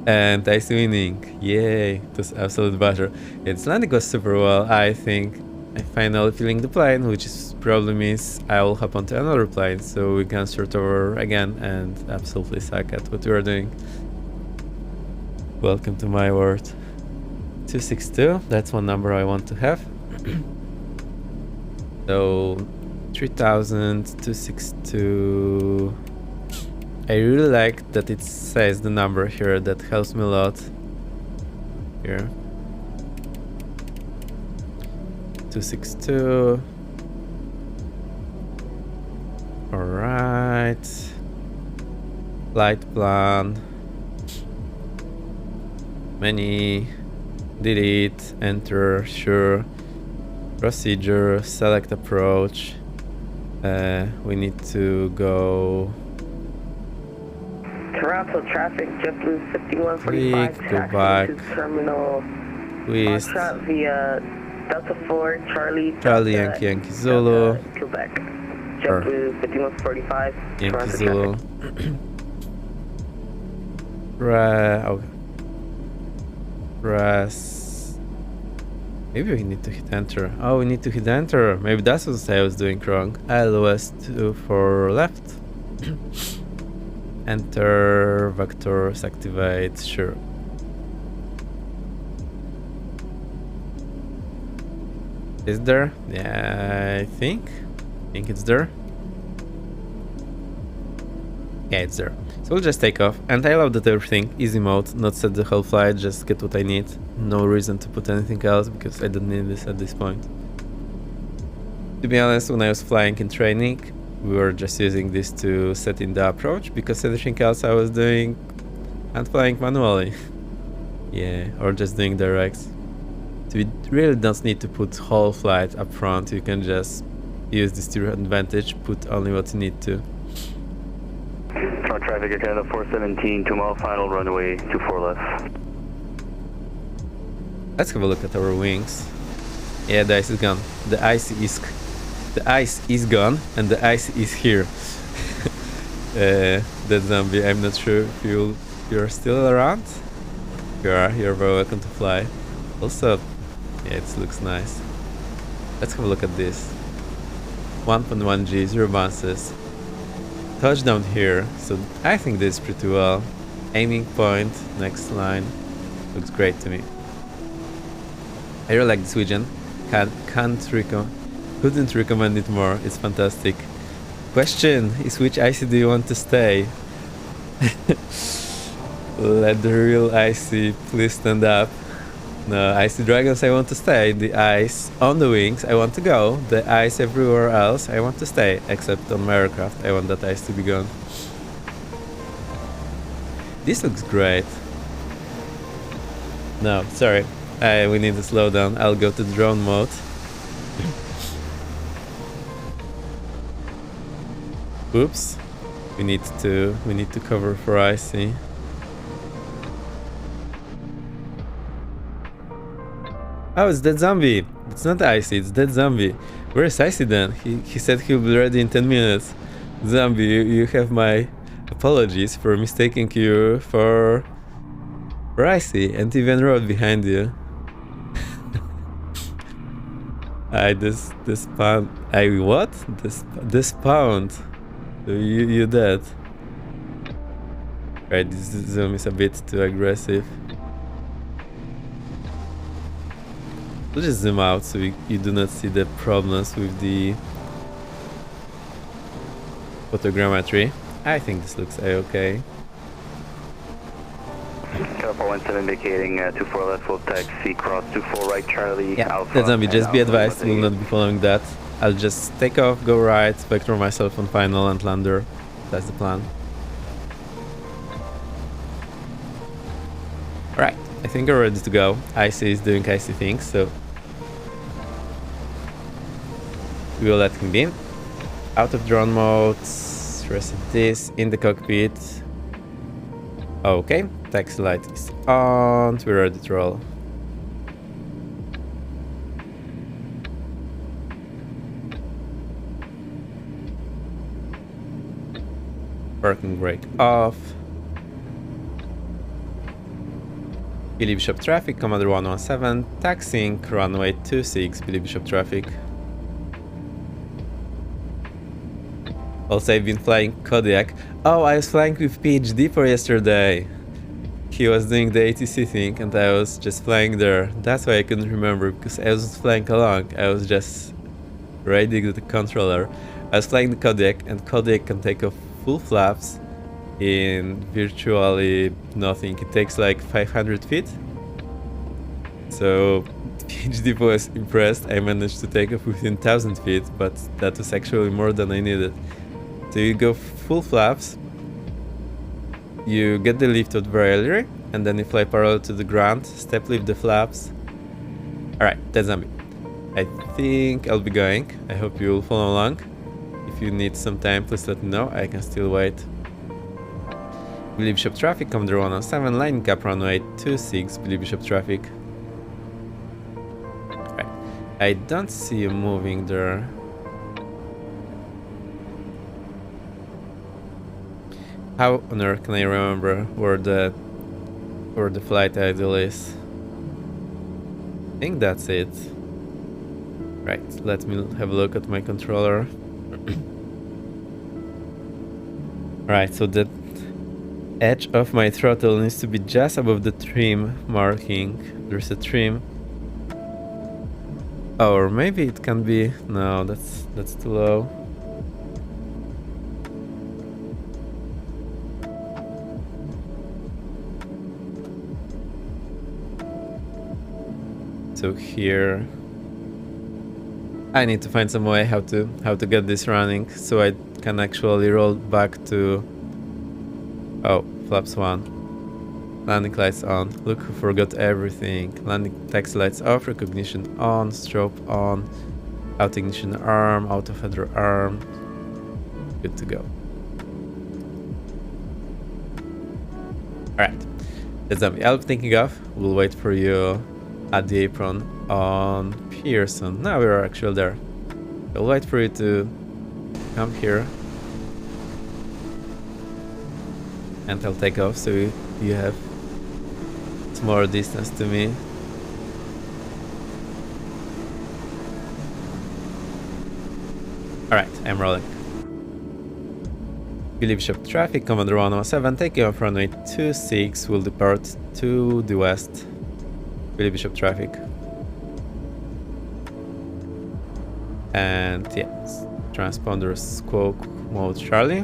and IC winning. Yay! It was absolute butter. Its landing was super well. I think I finally feeling the plane, which is probably means I will hop onto another plane so we can start over again and absolutely suck at what we are doing. Welcome to my world. 262, that's one number I want to have. So 3000, 262. I really like that it says the number here, that helps me a lot. Here. 262. Alright. Flight plan. Menu. Delete. Enter. Sure. Procedure. Select approach. We need to go. Toronto traffic, JetBlue 5145, go back. taxi to terminal. Twist. Foxtrot via Delta 4, Charlie, Charlie, Yankee Zulu. Quebec. JetBlue 5145, Yankee Toronto Zulu. traffic. Press. Maybe we need to hit enter. Oh, we need to hit enter. Maybe that's what I was doing wrong. LOS 2 for left. Enter, vectors, activate, sure. Is there? Yeah, I think it's there. Yeah, it's there. So we'll just take off. And I love that everything, easy mode, not set the whole flight, just get what I need. No reason to put anything else because I don't need this at this point. To be honest, when I was flying in training, we were just using this to set in the approach because everything else I was doing and flying manually. Yeah, or just doing directs. So you really don't need to put whole flight up front. You can just use this to your advantage, put only what you need to. Toronto traffic, Air Canada 417, 2 mile final, runway 24 left. Let's have a look at our wings. Yeah, the ice is gone. The ice is gone and the ice is here. That zombie, I'm not sure if you're still around. If you are, you're very welcome to fly. Also, yeah, it looks nice. Let's have a look at this. 1.1 G, 0 bounces. Touchdown here, so I think this is pretty well. Aiming point, next line. Looks great to me. I really like this region. Couldn't recommend it more. It's fantastic. Question is, which IC do you want to stay? Let the real IC please stand up. No, IC Dragons I want to stay. The ice on the wings I want to go. The ice everywhere else I want to stay. Except on my aircraft I want that ice to be gone. This looks great. No, sorry. We need to slow down. I'll go to drone mode. Oops. We need to cover for IC. Oh, it's that zombie. It's not Icy, it's that zombie. Where is Icy then? He said he'll be ready in 10 minutes. Zombie, you have my apologies for mistaking you for Icy and even rode behind you. This pound. What? This pound. You dead. Right, this zoom is a bit too aggressive. We'll just zoom out so you do not see the problems with the photogrammetry. I think this looks a-okay. Canada 417 indicating 24 left, full taxi, cross 24 right, Charlie, Yeah, Alpha. that's zombie, just be Alpha, advised, we'll not be following that. I'll just take off, go right, vector myself on final and lander. That's the plan. Alright, I think we're ready to go. IC is doing IC things, so we will let him be. Out of drone mode, reset this, in the cockpit. Okay, taxi light is on, we're ready to roll. Parking brake off. Billy Bishop traffic, Commander 117, taxiing runway 26, Billy Bishop traffic. Also, I've been flying Kodiak. Oh, I was flying with PhD for yesterday. He was doing the ATC thing and I was just flying there. That's why I couldn't remember, because I wasn't flying along. I was just riding the controller. I was flying the Kodiak, and Kodiak can take off full flaps in virtually nothing. It takes like 500 feet. So PhD was impressed. I managed to take off within 1000 feet, but that was actually more than I needed. So you go full flaps, you get the lift out very early, and then you fly parallel to the ground, step lift the flaps. Alright, that's Zombie. I think I'll be going. I hope you'll follow along. If you need some time, please let me know. I can still wait. Billy Bishop traffic, Commander 107, line cap runway 26, Billy Bishop traffic. Right. I don't see you moving there. How on earth can I remember where the flight idle is? I think that's it. Right, let me have a look at my controller. Right, so the edge of my throttle needs to be just above the trim marking. There's a trim. Oh, or maybe it can be... No, that's too low. So here... I need to find some way how to get this running so I can actually roll back to... Oh, flaps 1. Landing lights on. Look who forgot everything. Landing taxi lights off, recognition on, strobe on, auto ignition arm, auto header arm. Good to go. Alright. That's Zombie. I'll be thinking of. We'll wait for you at the apron on Pearson. Now we're actually there. I'll wait for you to come here. And I'll take off so you have some more distance to me. Alright, I'm rolling. Billy Bishop traffic, Commander 107, taking off runway 26, will depart to the west. Billy Bishop traffic. And yes, transponder squawk mode Charlie.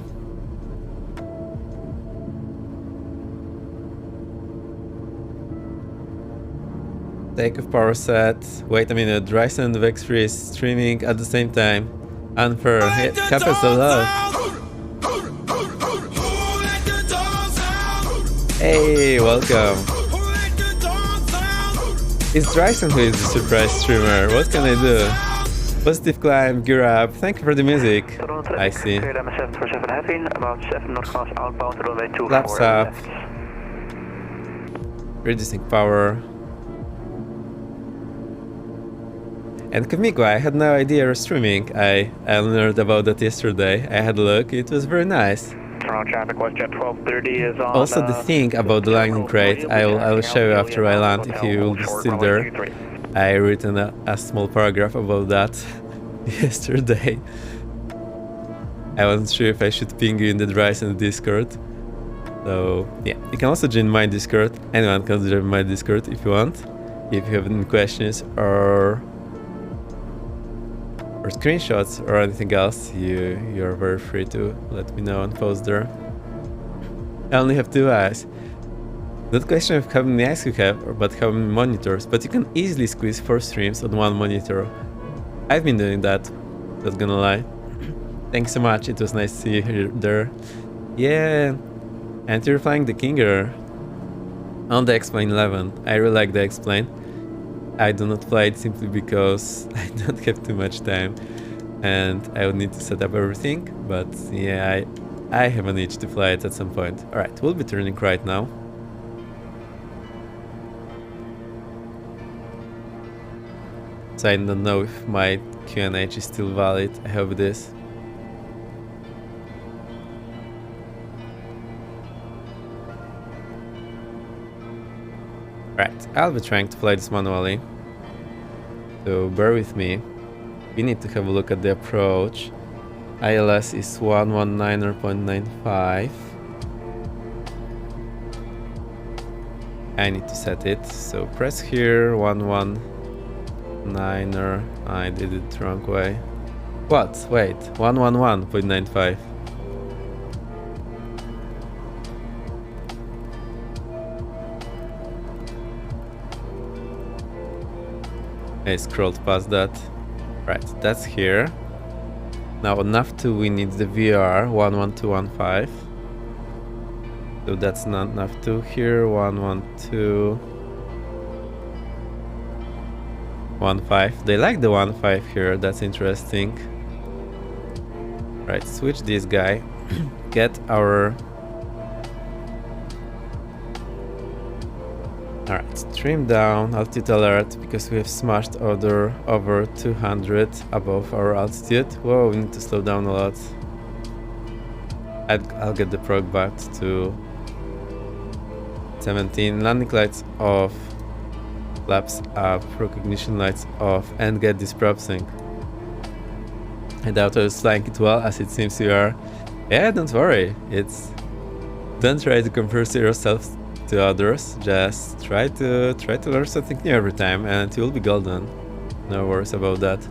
Takeoff power set. Wait a minute, Ryzen and Vex3 is streaming at the same time. Unfair. It happens a lot. Hey, welcome. It's Ryzen who is the surprise streamer. What can I do? Positive climb, gear up. Thank you for the music. I see. Flaps up. Reducing power. And Kamiko, I had no idea you're streaming. I learned about that yesterday. I had a look. It was very nice. Traffic WestJet 1230 is on. Also, the thing about the landing crate, I'll show you after I land if you will be still there. I written a small paragraph about that yesterday. I wasn't sure if I should ping you in the Ryzen Discord. So yeah, you can also join my Discord. Anyone can join my Discord if you want. If you have any questions or screenshots or anything else, you're very free to let me know and post there. I only have 2 eyes. Not a question of how many eyes you have, but how many monitors, but you can easily squeeze 4 streams on 1 monitor. I've been doing that, not gonna lie. Thanks so much, it was nice to see you here, there. Yeah, and you're flying the Kinger on the X-Plane 11. I really like the X-Plane. I do not fly it simply because I don't have too much time and I would need to set up everything, but yeah, I have an itch to fly it at some point. Alright, we'll be turning right now. So I don't know if my QNH is still valid. I hope it is. Right, I'll be trying to fly this manually. So bear with me. We need to have a look at the approach. ILS is 119.95. I need to set it. So press here, 119er. I did it the wrong way. What? Wait, 111.95. I scrolled past that. Right, that's here. Now on NAV2 we need the VR 11215. So that's not NAV2 here, 11215. They like the 15 here, that's interesting. Right, switch this guy. Get our... Alright, trim down, altitude alert, because we have smashed over 200 above our altitude. Whoa, we need to slow down a lot. I'll get the prog back to 17. Landing lights off, flaps up, recognition lights off, and get this prop sync. I doubt I was flying it well, as it seems you are. Yeah, don't worry. Don't try to compare yourself to others. Just try to learn something new every time, and you'll be golden. No worries about that.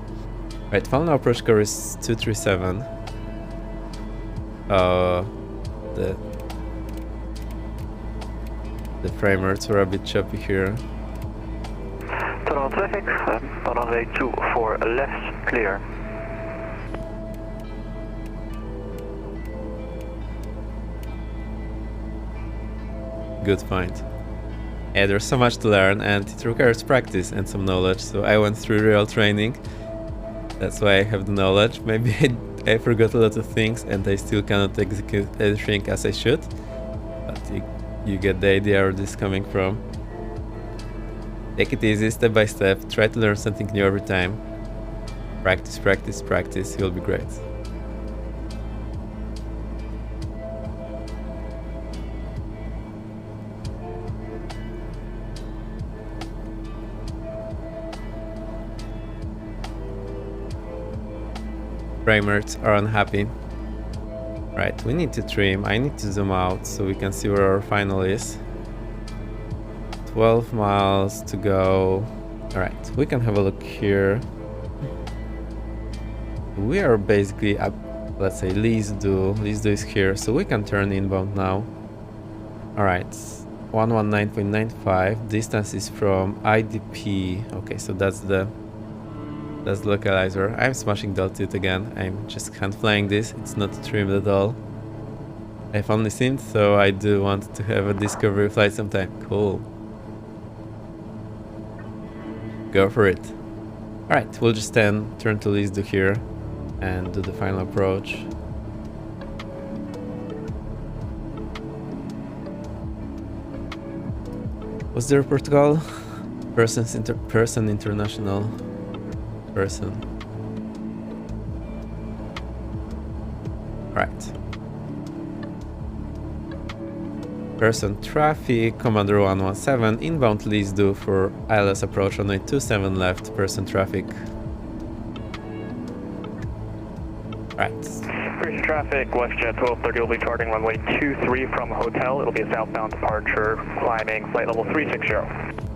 Right, final approach score is 237. The frame rates were a bit choppy here. Total traffic, runway 24 left, clear. Good find. Yeah, there's so much to learn and it requires practice and some knowledge, so I went through real training. That's why I have the knowledge. Maybe I forgot a lot of things and I still cannot execute everything as I should, but you get the idea where this is coming from. Take it easy, step by step, try to learn something new every time. Practice, practice, practice, you'll be great. Framers are unhappy. Right, we need to trim. I need to zoom out so we can see where our final is. 12 miles to go. Alright, we can have a look here. We are basically up, let's say Lisdu. Lisdu is here, so we can turn inbound now. Alright, 119.95. Distance is from IDP. Okay, so that's the localizer. I'm smashing the altitude again. I'm just hand flying this. It's not trimmed at all. I've only seen, so I do want to have a discovery flight sometime. Cool. Go for it. Alright, we'll just turn to Lisdu here and do the final approach. What's the protocol? Person international. Person. Right. Person traffic, Commander 117, inbound Lisdu for ILS approach on 27 left, person traffic. Right. Person traffic, WestJet 1230 will be charting runway 23 from hotel. It'll be a southbound departure, climbing flight level 360.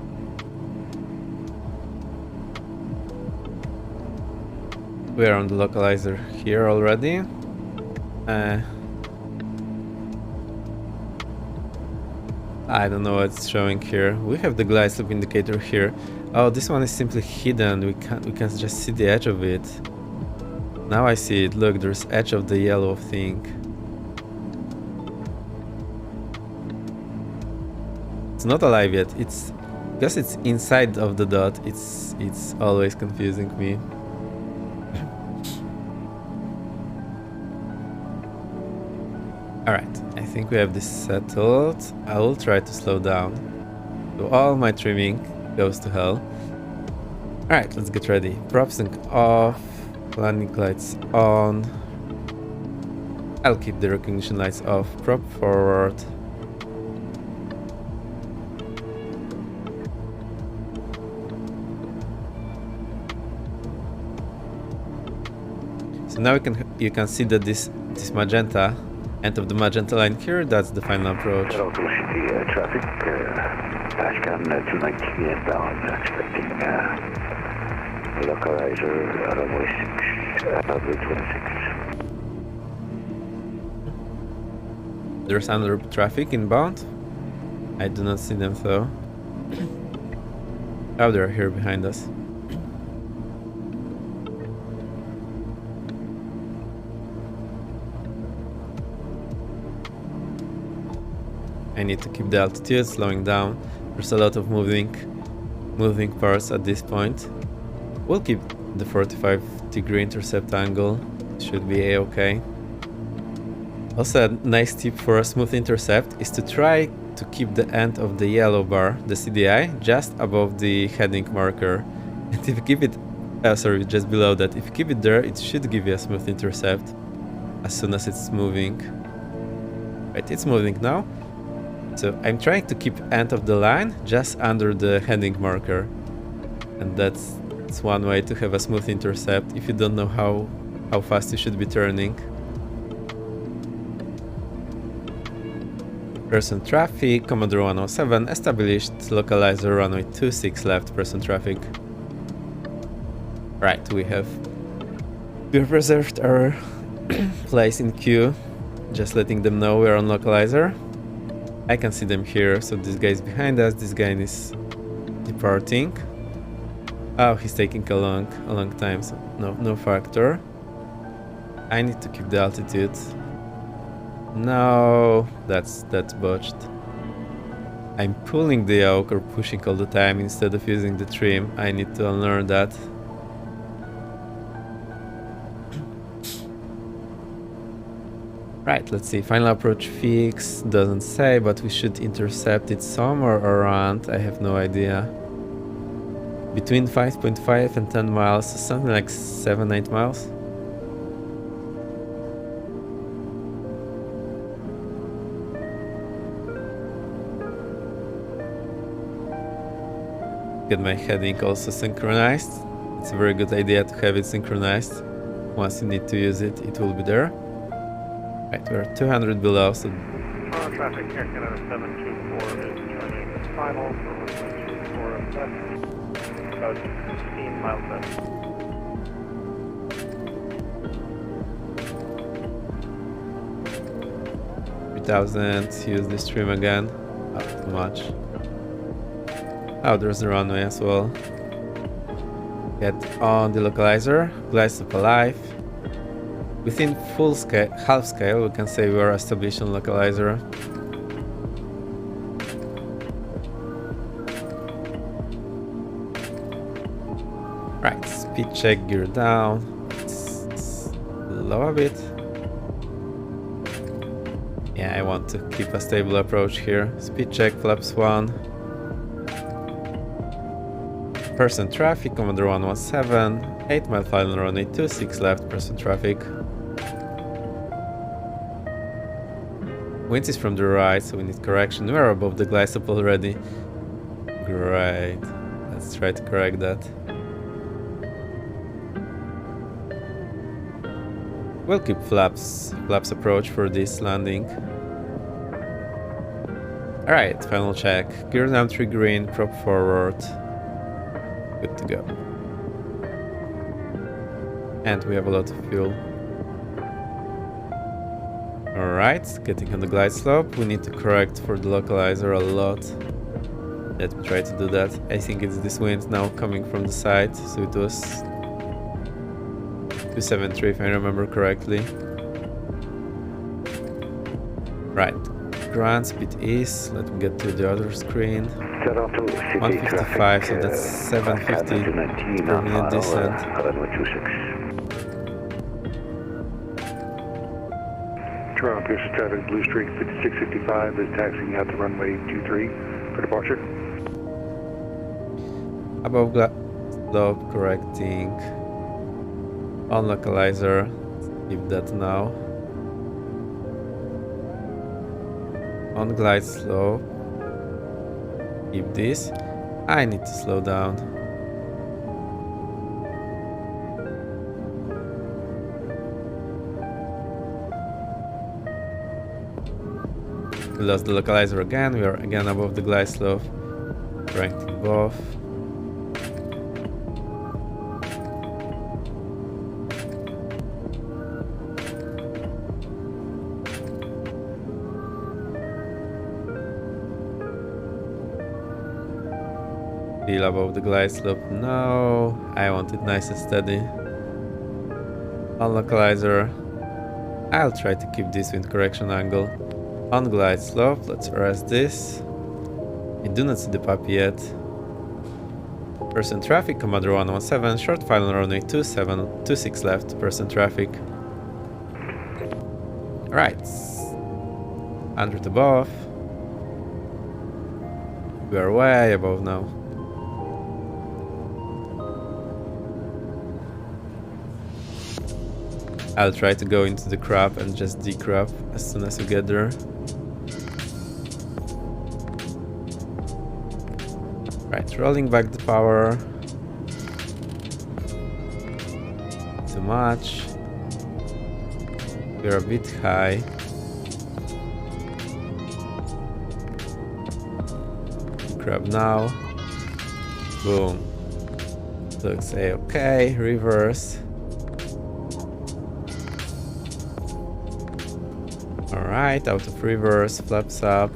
We are on the localizer here already. I don't know what's showing here. We have the glide slope indicator here. Oh, this one is simply hidden. We can just see the edge of it. Now I see it. Look, there's edge of the yellow thing. It's not alive yet. It's because it's inside of the dot. It's always confusing me. Alright, I think we have this settled. I will try to slow down. So all my trimming goes to hell. Alright, let's get ready. Prop sync off. Landing lights on. I'll keep the recognition lights off. Prop forward. now you can see that this magenta, end of the magenta line here, that's the final approach. Oklahoma City traffic, Ashcon 219 inbound, expecting localizer runway 6, Bridge 26. There's another traffic inbound. I do not see them though. Oh, they're here behind us. I need to keep the altitude, slowing down. There's a lot of moving parts at this point. We'll keep the 45-degree intercept angle. Should be a-okay. Also, a nice tip for a smooth intercept is to try to keep the end of the yellow bar, the CDI, just above the heading marker. And if you keep it, just below that, if you keep it there, it should give you a smooth intercept as soon as it's moving. Right, it's moving now. So I'm trying to keep end of the line just under the heading marker. And that's one way to have a smooth intercept if you don't know how fast you should be turning. Person traffic, Commodore 107 established, localizer runway 26 left, person traffic. Right, we have reserved our place in queue, just letting them know we're on localizer. I can see them here, so this guy is behind us, this guy is departing. Oh, he's taking a long time, so no factor. I need to keep the altitude. No, that's botched. I'm pulling the yoke or pushing all the time instead of using the trim. I need to unlearn that. Right, let's see. Final approach fix doesn't say, but we should intercept it somewhere around. I have no idea. Between 5.5 and 10 miles, something like 7-8 miles. Get my heading also synchronized. It's a very good idea to have it synchronized. Once you need to use it, it will be there. Right, we're 200 below, so... traffic, Air Canada 724 is turning final for 124 left, about 16 miles left. 3000, use this trim again. Not too much. Oh, there's the runway as well. Get on the localizer, glide stop alive. Within full scale, half scale, we can say we are established on localizer. Right, speed check, gear down. It's low a bit. Yeah, I want to keep a stable approach here. Speed check, flaps 1. Person traffic, Commander 117, 8 mile final runway 26 left, person traffic. Wind is from the right, so we need correction. We are above the glide stop already. Great. Let's try to correct that. We'll keep flaps approach for this landing. Alright, final check. Gear down 3 green, prop forward. Good to go. And we have a lot of fuel. Alright, getting on the glide slope. We need to correct for the localizer a lot. Let me try to do that. I think it's this wind now coming from the side, so it was 273 if I remember correctly. Right, ground speed is, let me get to the other screen. 155, so that's 750 per minute descent. Toronto Pearson traffic, Blue Streak 5655 is taxiing out to runway 23 for departure. Above slope, correcting. On localizer, keep that now. On glide slope, keep this. I need to slow down. We lost the localizer again. We are again above the glide slope. Trying to go off. Still above the glide slope. No, I want it nice and steady. On localizer. I'll try to keep this wind correction angle. On glide slope, let's arrest this. I do not see the puppy yet. Person traffic, Commander 117, short final runway 2726 left, person traffic. Right. 100 above. We are way above now. I'll try to go into the crab and just decrab as soon as we get there. Right, rolling back the power. Too much. We're a bit high. Crab now. Boom. Looks a-okay. Reverse. Alright, out of reverse, flaps up.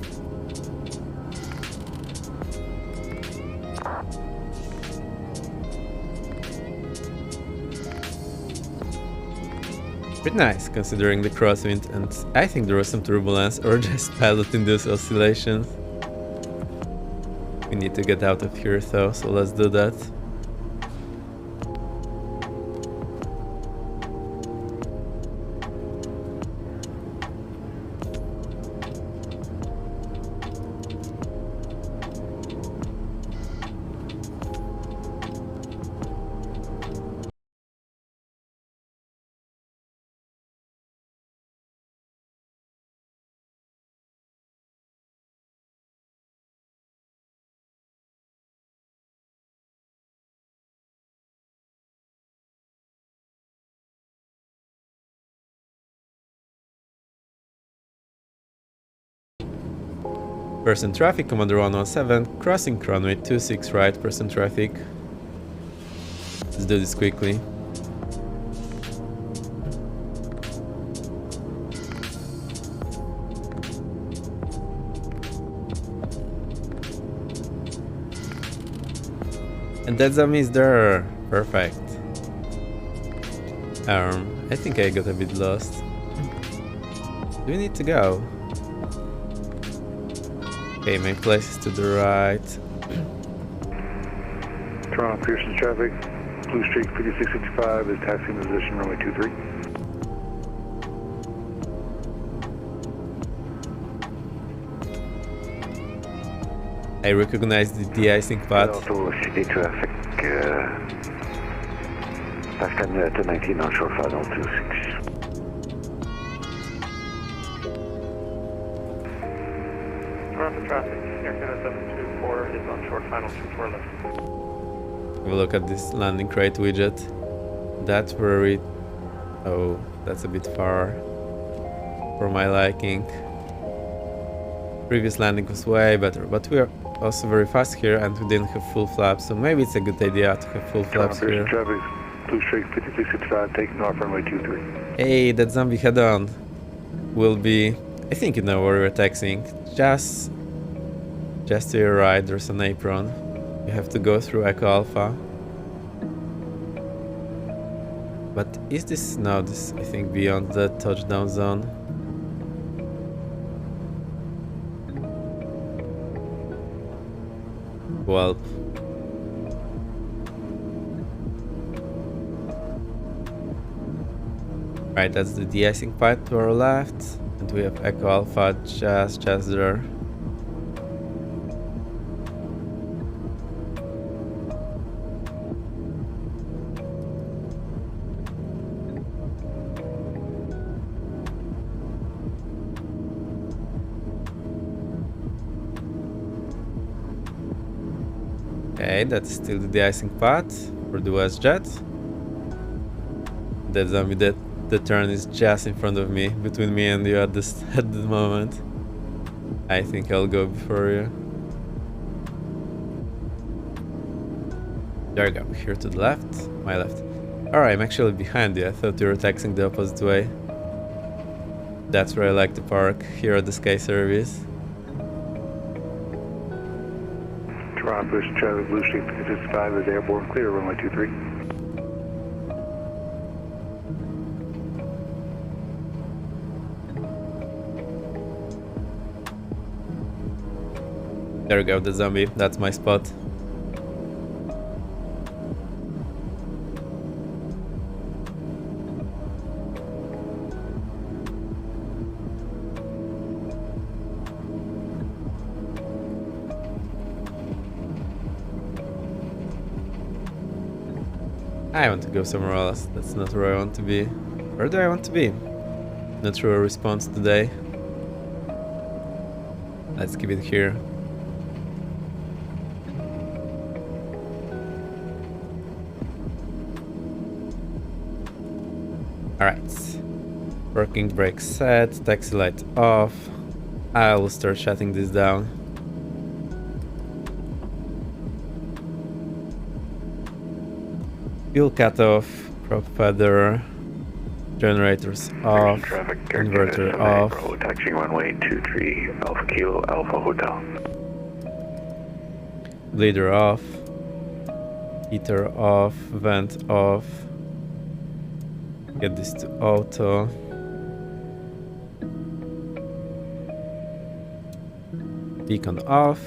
Pretty nice, considering the crosswind, and I think there was some turbulence or just pilot-induced oscillations. We need to get out of here though, so let's do that. Person traffic, Commander 117, crossing runway 26 right, person traffic. Let's do this quickly. And that zombie is there. Perfect. I think I got a bit lost. Do we need to go? Okay, my place is to the right. Toronto Pearson traffic, Blue Streak 5655 is taxiing position runway 23. I recognize the de-icing path. Also city traffic, Pakistan 219 on short final 26. Toronto traffic, Air Canada 724 is on short final 24 left. Have a look at this landing crate widget. That's where we... Oh, that's a bit far for my liking. Previous landing was way better, but we are also very fast here and we didn't have full flaps, so maybe it's a good idea to have full flaps here. Traffic, Blue Streak 5665 taking off runway 23. Hey, that zombie head-on will be... I think you know where we're taxiing. Just to your right, there's an apron. You have to go through Echo Alpha. But is this... No, this I think beyond the touchdown zone. Well... Right, that's the de-icing pipe to our left. And we have Echo Alpha just there. Okay, that's still the de-icing path for the WestJet. That zombie, the turn is just in front of me, between me and you at the moment. I think I'll go before you. There you go, here to the left, my left. Alright, I'm actually behind you. I thought you were taxing the opposite way. That's where I like to park, here at the Sky Service. Toronto Boost Charlie Blue Street 55 is airborne clear, runway 23. There we go, the zombie. That's my spot. I want to go somewhere else. That's not where I want to be. Where do I want to be? Not sure a response today. Let's keep it here. Alright. Working brake set, taxi light off. I will start shutting this down. Fuel cut off, prop feather, generators off, inverter off. Taxi runway 23 Alpha Kilo Alpha Hotel. Bleeder off, heater off, vent off. Get this to auto. Beacon off.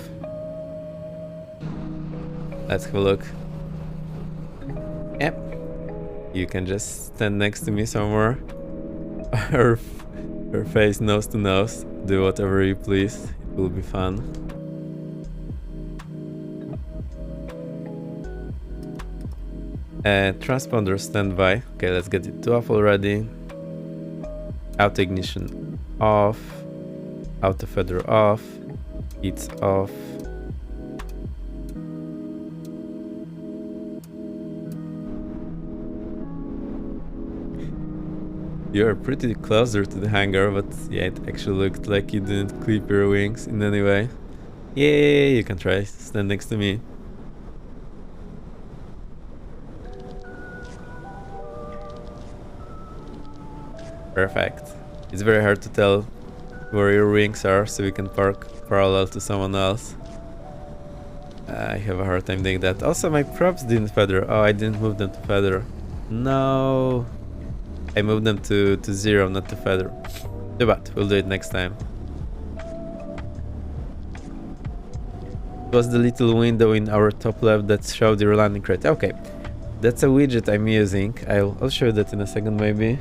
Let's have a look. Yep. You can just stand next to me somewhere. Her face nose to nose. Do whatever you please. It will be fun. Transponder standby. Okay, let's get it off already. Auto ignition off. Auto feather off. It's off. You're pretty closer to the hangar, but yeah, it actually looked like you didn't clip your wings in any way. Yeah, you can try. Stand next to me. Perfect. It's very hard to tell where your wings are, so we can park parallel to someone else. I have a hard time doing that. Also, my props didn't feather. Oh, I didn't move them to feather. No. I moved them to 0, not to feather. But we'll do it next time. It was the little window in our top left that showed your landing crate. Okay, that's a widget I'm using. I'll show you that in a second maybe.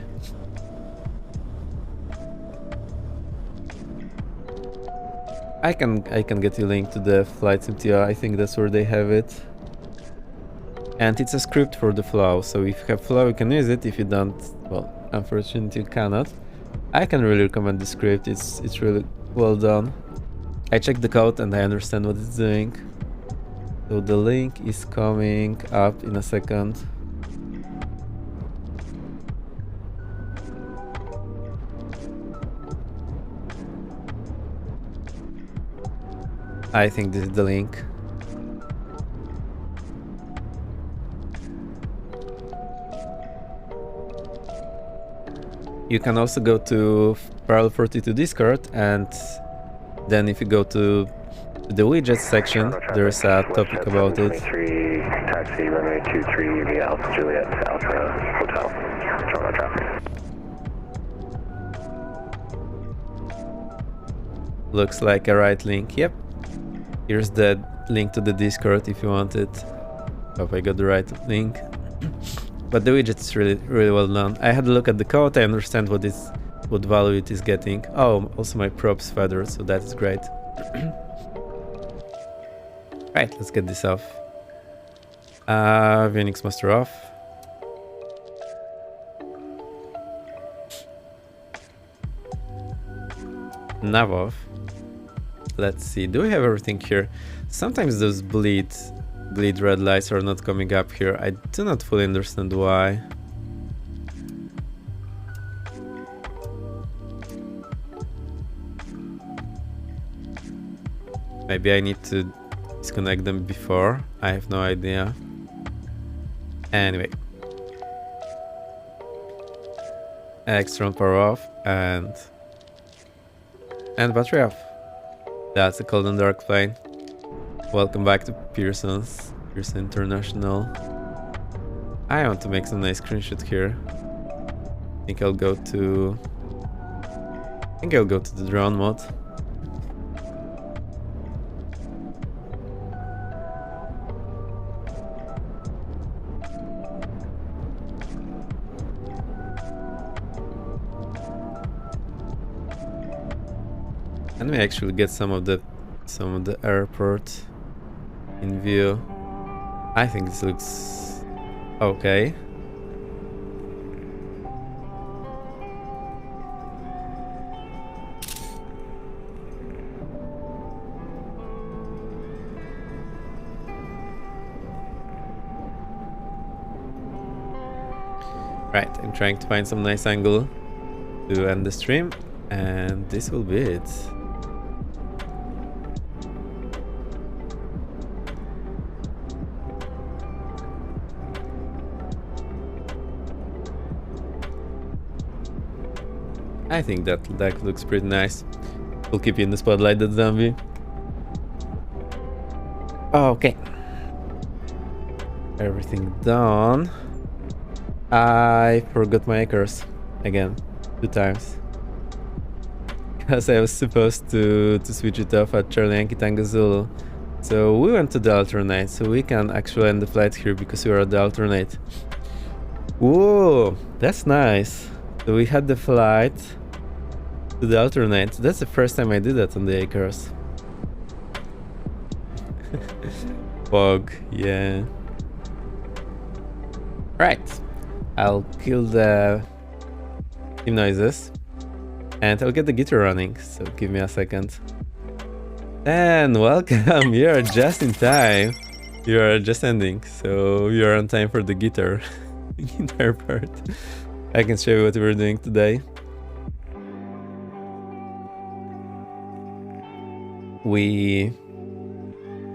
I can get you a link to the Flight MTR. I think that's where they have it. And it's a script for the flow, so if you have flow you can use it. If you don't, well, unfortunately you cannot. I can really recommend the script. It's really well done. I checked the code and I understand what it's doing. So the link is coming up in a second. I think this is the link. You can also go to Parallel 42 Discord, and then if you go to the widgets section, there's a topic about it. Taxi runway 23 via Alpha Juliet Alpha Hotel. Toronto traffic. Looks like a right link. Yep. Here's the link to the Discord if you want it. Hope I got the right link. But the widget is really well done. I had a look at the code. I understand what value it is getting. Oh, also my props feathered, so that is great. Right, let's get this off. Avionics master off. Nav off. Let's see, do we have everything here? Sometimes those bleed red lights are not coming up here. I do not fully understand why. Maybe I need to disconnect them before. I have no idea. Anyway. External power off and battery off. That's the Cold and Dark plane. Welcome back to Pearson International. I want to make some nice screenshot here. I think I'll go to the drone mode. And we actually get some of the airport in view. I think this looks okay. Right, I'm trying to find some nice angle to end the stream, and this will be it. I think that looks pretty nice. We'll keep you in the spotlight, that zombie. Okay. Everything done. I forgot my acres again, 2 times. Because I was supposed to switch it off at Charlie Yankee Tango Zulu. So we went to the alternate, so we can actually end the flight here because we are at the alternate. Whoa, that's nice. So we had the flight to the alternate. That's the first time I did that on the acres. Fog, yeah. Right. I'll kill the team noises and I'll get the guitar running, so give me a second. And welcome, you are just in time. You are just ending, so you are on time for the guitar part. I can show you what we're doing today.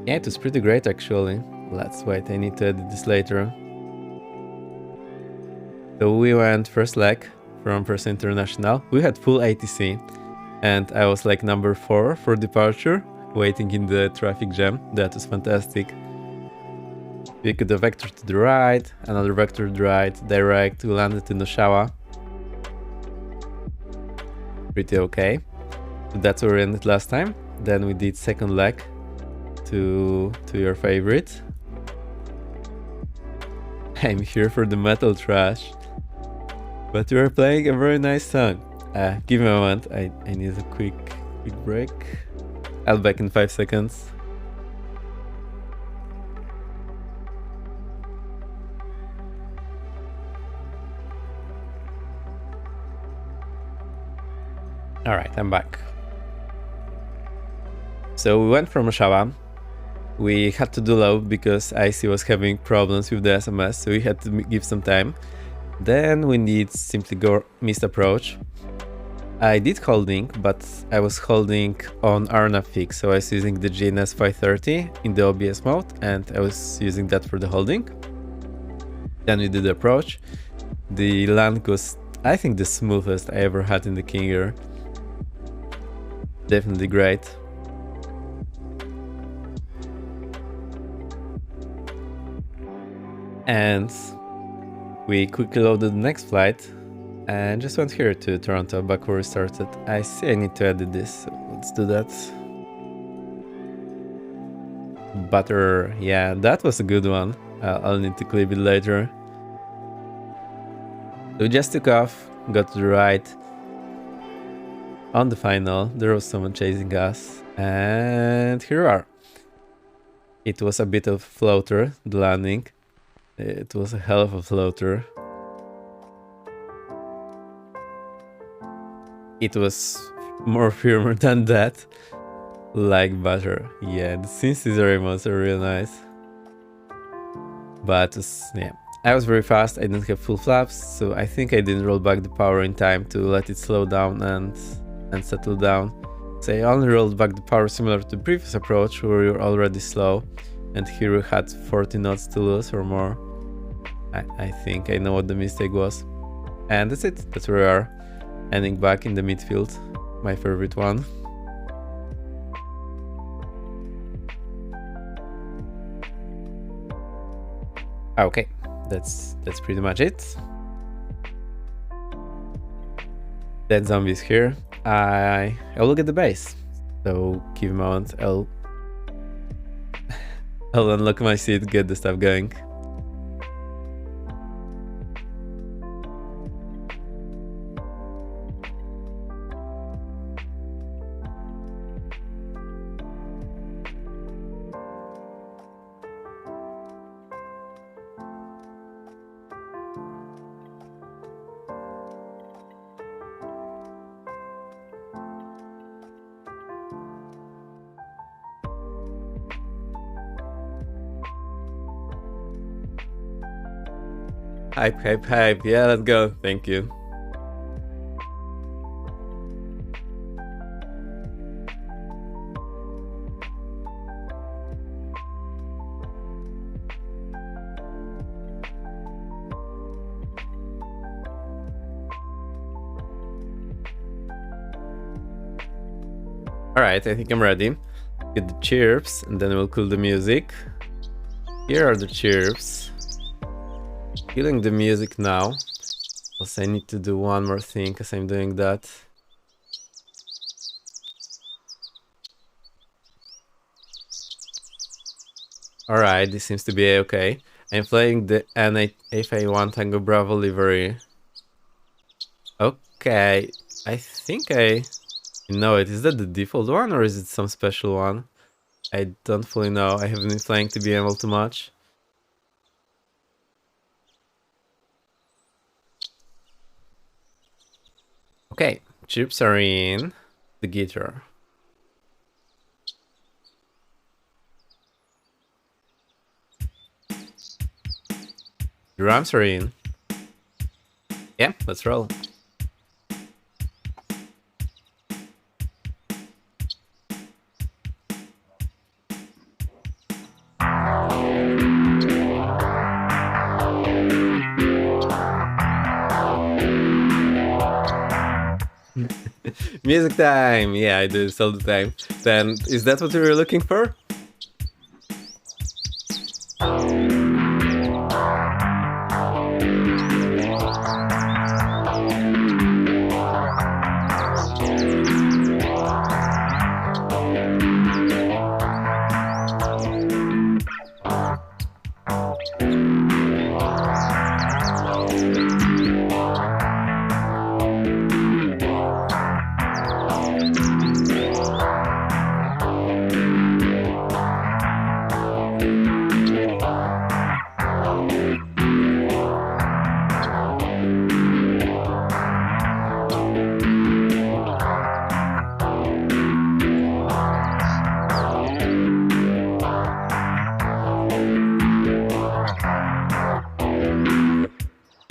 Yeah, it was pretty great actually. Let's wait, I need to edit this later. So we went first leg from Pearson International. We had full ATC and I was like number 4 for departure, waiting in the traffic jam. That was fantastic. We could have vector to the right, another vector to the right, direct. We landed in Oshawa. Pretty okay. So that's where we ended last time. Then we did second leg to your favorite. I'm here for the metal trash. But we are playing a very nice song. Give me a moment, I need a quick break. I'll be back in 5 seconds. Alright, I'm back. So we went from Oshawa. We had to do low because IC was having problems with the SMS, so we had to give some time. Then we need simply go missed approach. I did holding, but I was holding on RNAV fix, so I was using the GNS 530 in the OBS mode, and I was using that for the holding. Then we did the approach. The land was, I think, the smoothest I ever had in the King Air. Definitely great. And we quickly loaded the next flight and just went here to Toronto, back where we started. I see I need to edit this, so let's do that. Butter, yeah, that was a good one. I'll need to clip it later. So we just took off, got to the right. On the final, there was someone chasing us, and here we are. It was a bit of floater, the landing. It was a hell of a floater. It was more firmer than that. Like butter. Yeah, the Synthesizer remotes are real nice. But yeah, I was very fast. I didn't have full flaps, so I think I didn't roll back the power in time to let it slow down and settle down. So I only rolled back the power similar to the previous approach where we were already slow, and here we had 40 knots to lose or more. I think I know what the mistake was. And that's it, that's where we are. Ending back in the midfield, my favorite one. Okay, that's pretty much it. Dead zombies here. I will get the base. So give a moment, I'll unlock my seat, get the stuff going. Hype. Yeah, let's go. Thank you. Alright, I think I'm ready. Get the chirps and then we'll cool the music. Here are the chirps. Killing the music now. Also, I need to do one more thing as I'm doing that. Alright, this seems to be okay. I'm flying the FA1 Tango Bravo livery. Okay, I think I know it. Is that the default one or is it some special one? I don't fully know. I haven't been flying TBML too much. Okay, chips are in the guitar. Drums are in. Yeah, let's roll. Music time! Yeah, I do this all the time. Then, is that what you were looking for?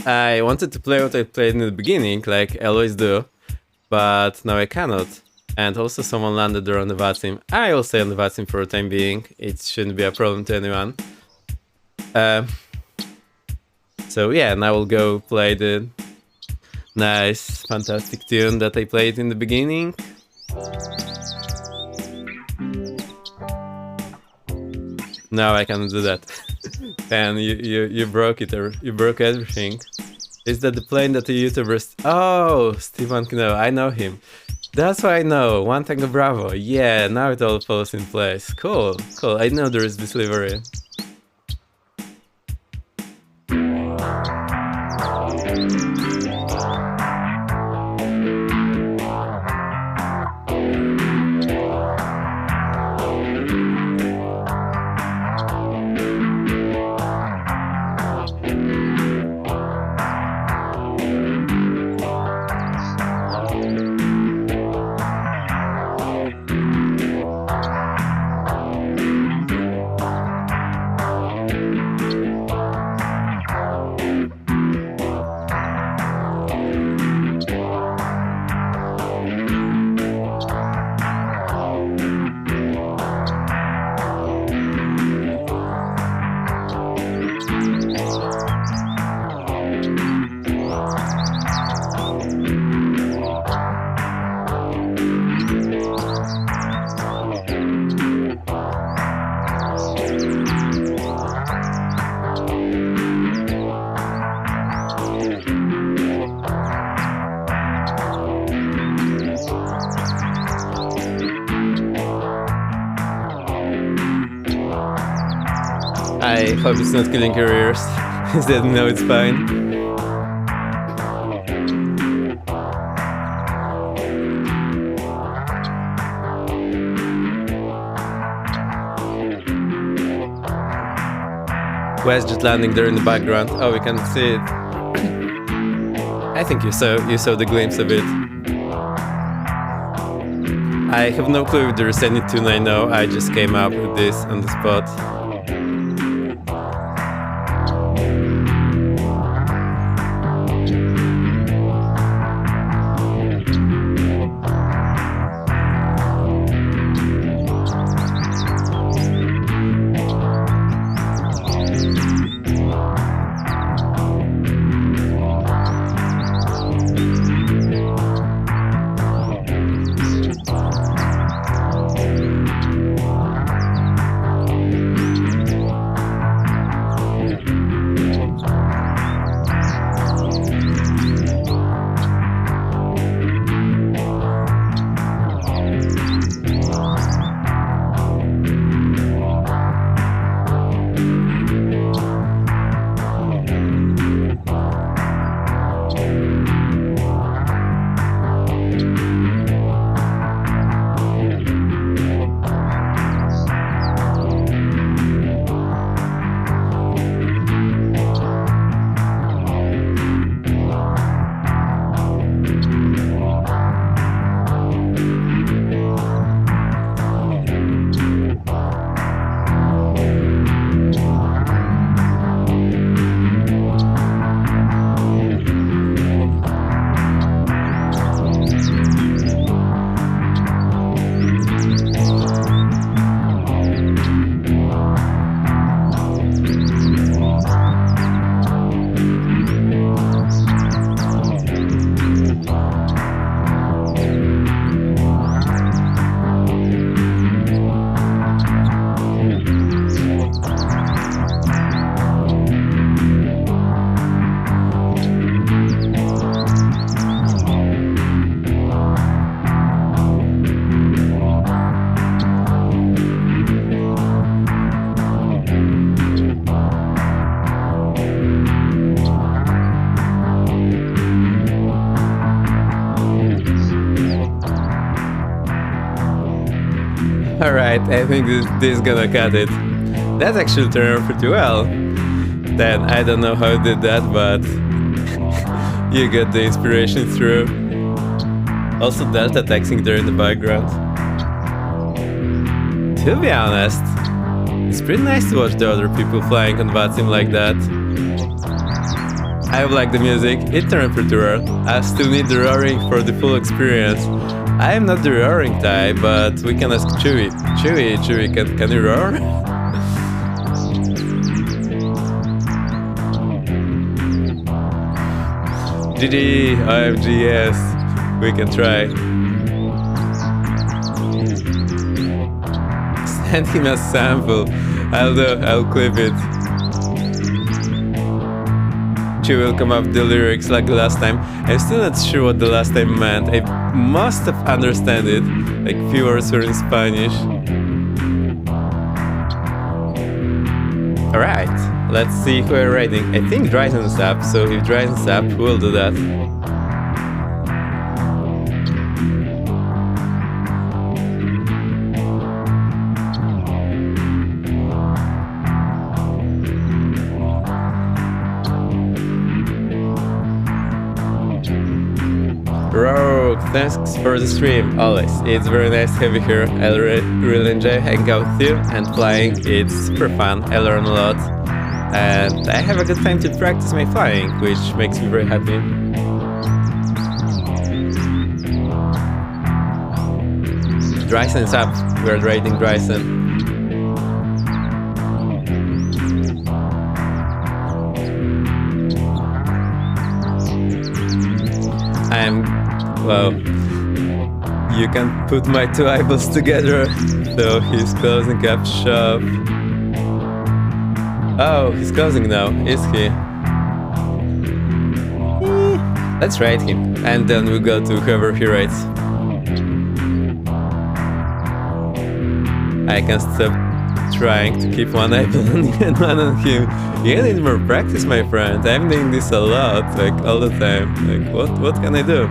I wanted to play what I played in the beginning, like I always do, but now I cannot. And also someone landed there on the VATSIM. I will stay on the VATSIM for the time being, it shouldn't be a problem to anyone. So yeah, now we'll go play the nice, fantastic tune that I played in the beginning. No, I cannot do that. And you broke it, or you broke everything. Is that the plane that the YouTubers... Oh, Stefan Kno, I know him. That's why I know, 1 Tango Bravo. Yeah, now it all falls in place. Cool, cool, I know there is this livery. I hope it's not killing your ears. Instead, no, it's fine. WestJet landing there in the background. Oh, we can see it. I think you saw the glimpse of it. I have no clue if there is any tune I know. I just came up with this on the spot. Alright, I think this is gonna cut it. That actually turned out pretty well. Then, I don't know how I did that, but you got the inspiration through. Also Delta taxing there in the background. To be honest, it's pretty nice to watch the other people flying on VATSIM like that. I like the music, it turned pretty well. I still need the roaring for the full experience. I am not the roaring type, but we can ask Chewy. Chewy, can you roar? GG, OMG, yes, we can try. Send him a sample. I'll clip it. She will come up with the lyrics like the last time. I'm still not sure what the last time meant. I must have understood it. Like few words were in Spanish. Alright, let's see who we're riding. I think Drysen's up, so if Drysen's up, we'll do that. Rogue, thanks for the stream, always. It's very nice to have you here. I really enjoy hanging out with you and flying. It's super fun, I learn a lot. And I have a good time to practice my flying, which makes me very happy. Drysen's up, we're riding Drysen. Well, you can put my two eyeballs together. So he's closing up shop. Oh, he's closing now, is he? Let's ride him, and then we'll go to whoever he rides. I can stop trying to keep one eye and one on him. You need more practice, my friend. I'm doing this a lot, like all the time. Like, what can I do?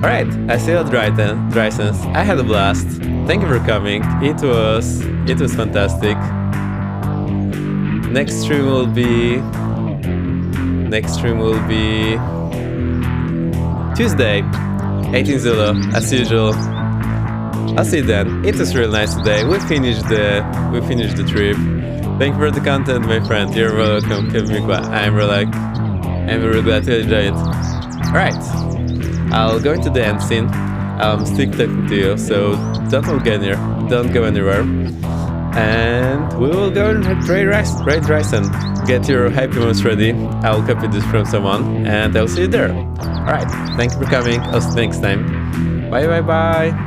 Alright, I see you at Drysense. I had a blast. Thank you for coming. It was fantastic. Next stream will be Tuesday, 18 Zulu, as usual. I'll see you then. It was really nice today. We finished the trip. Thank you for the content, my friend. You're welcome, Kevmikwa. I'm really glad to enjoy it. Alright, I'll go into the end scene. I'm still talking to you, so don't go anywhere. And we will go and raid Ryzen. Get your happy moments ready. I will copy this from someone, and I'll see you there. Alright, thank you for coming. I'll see you next time. Bye.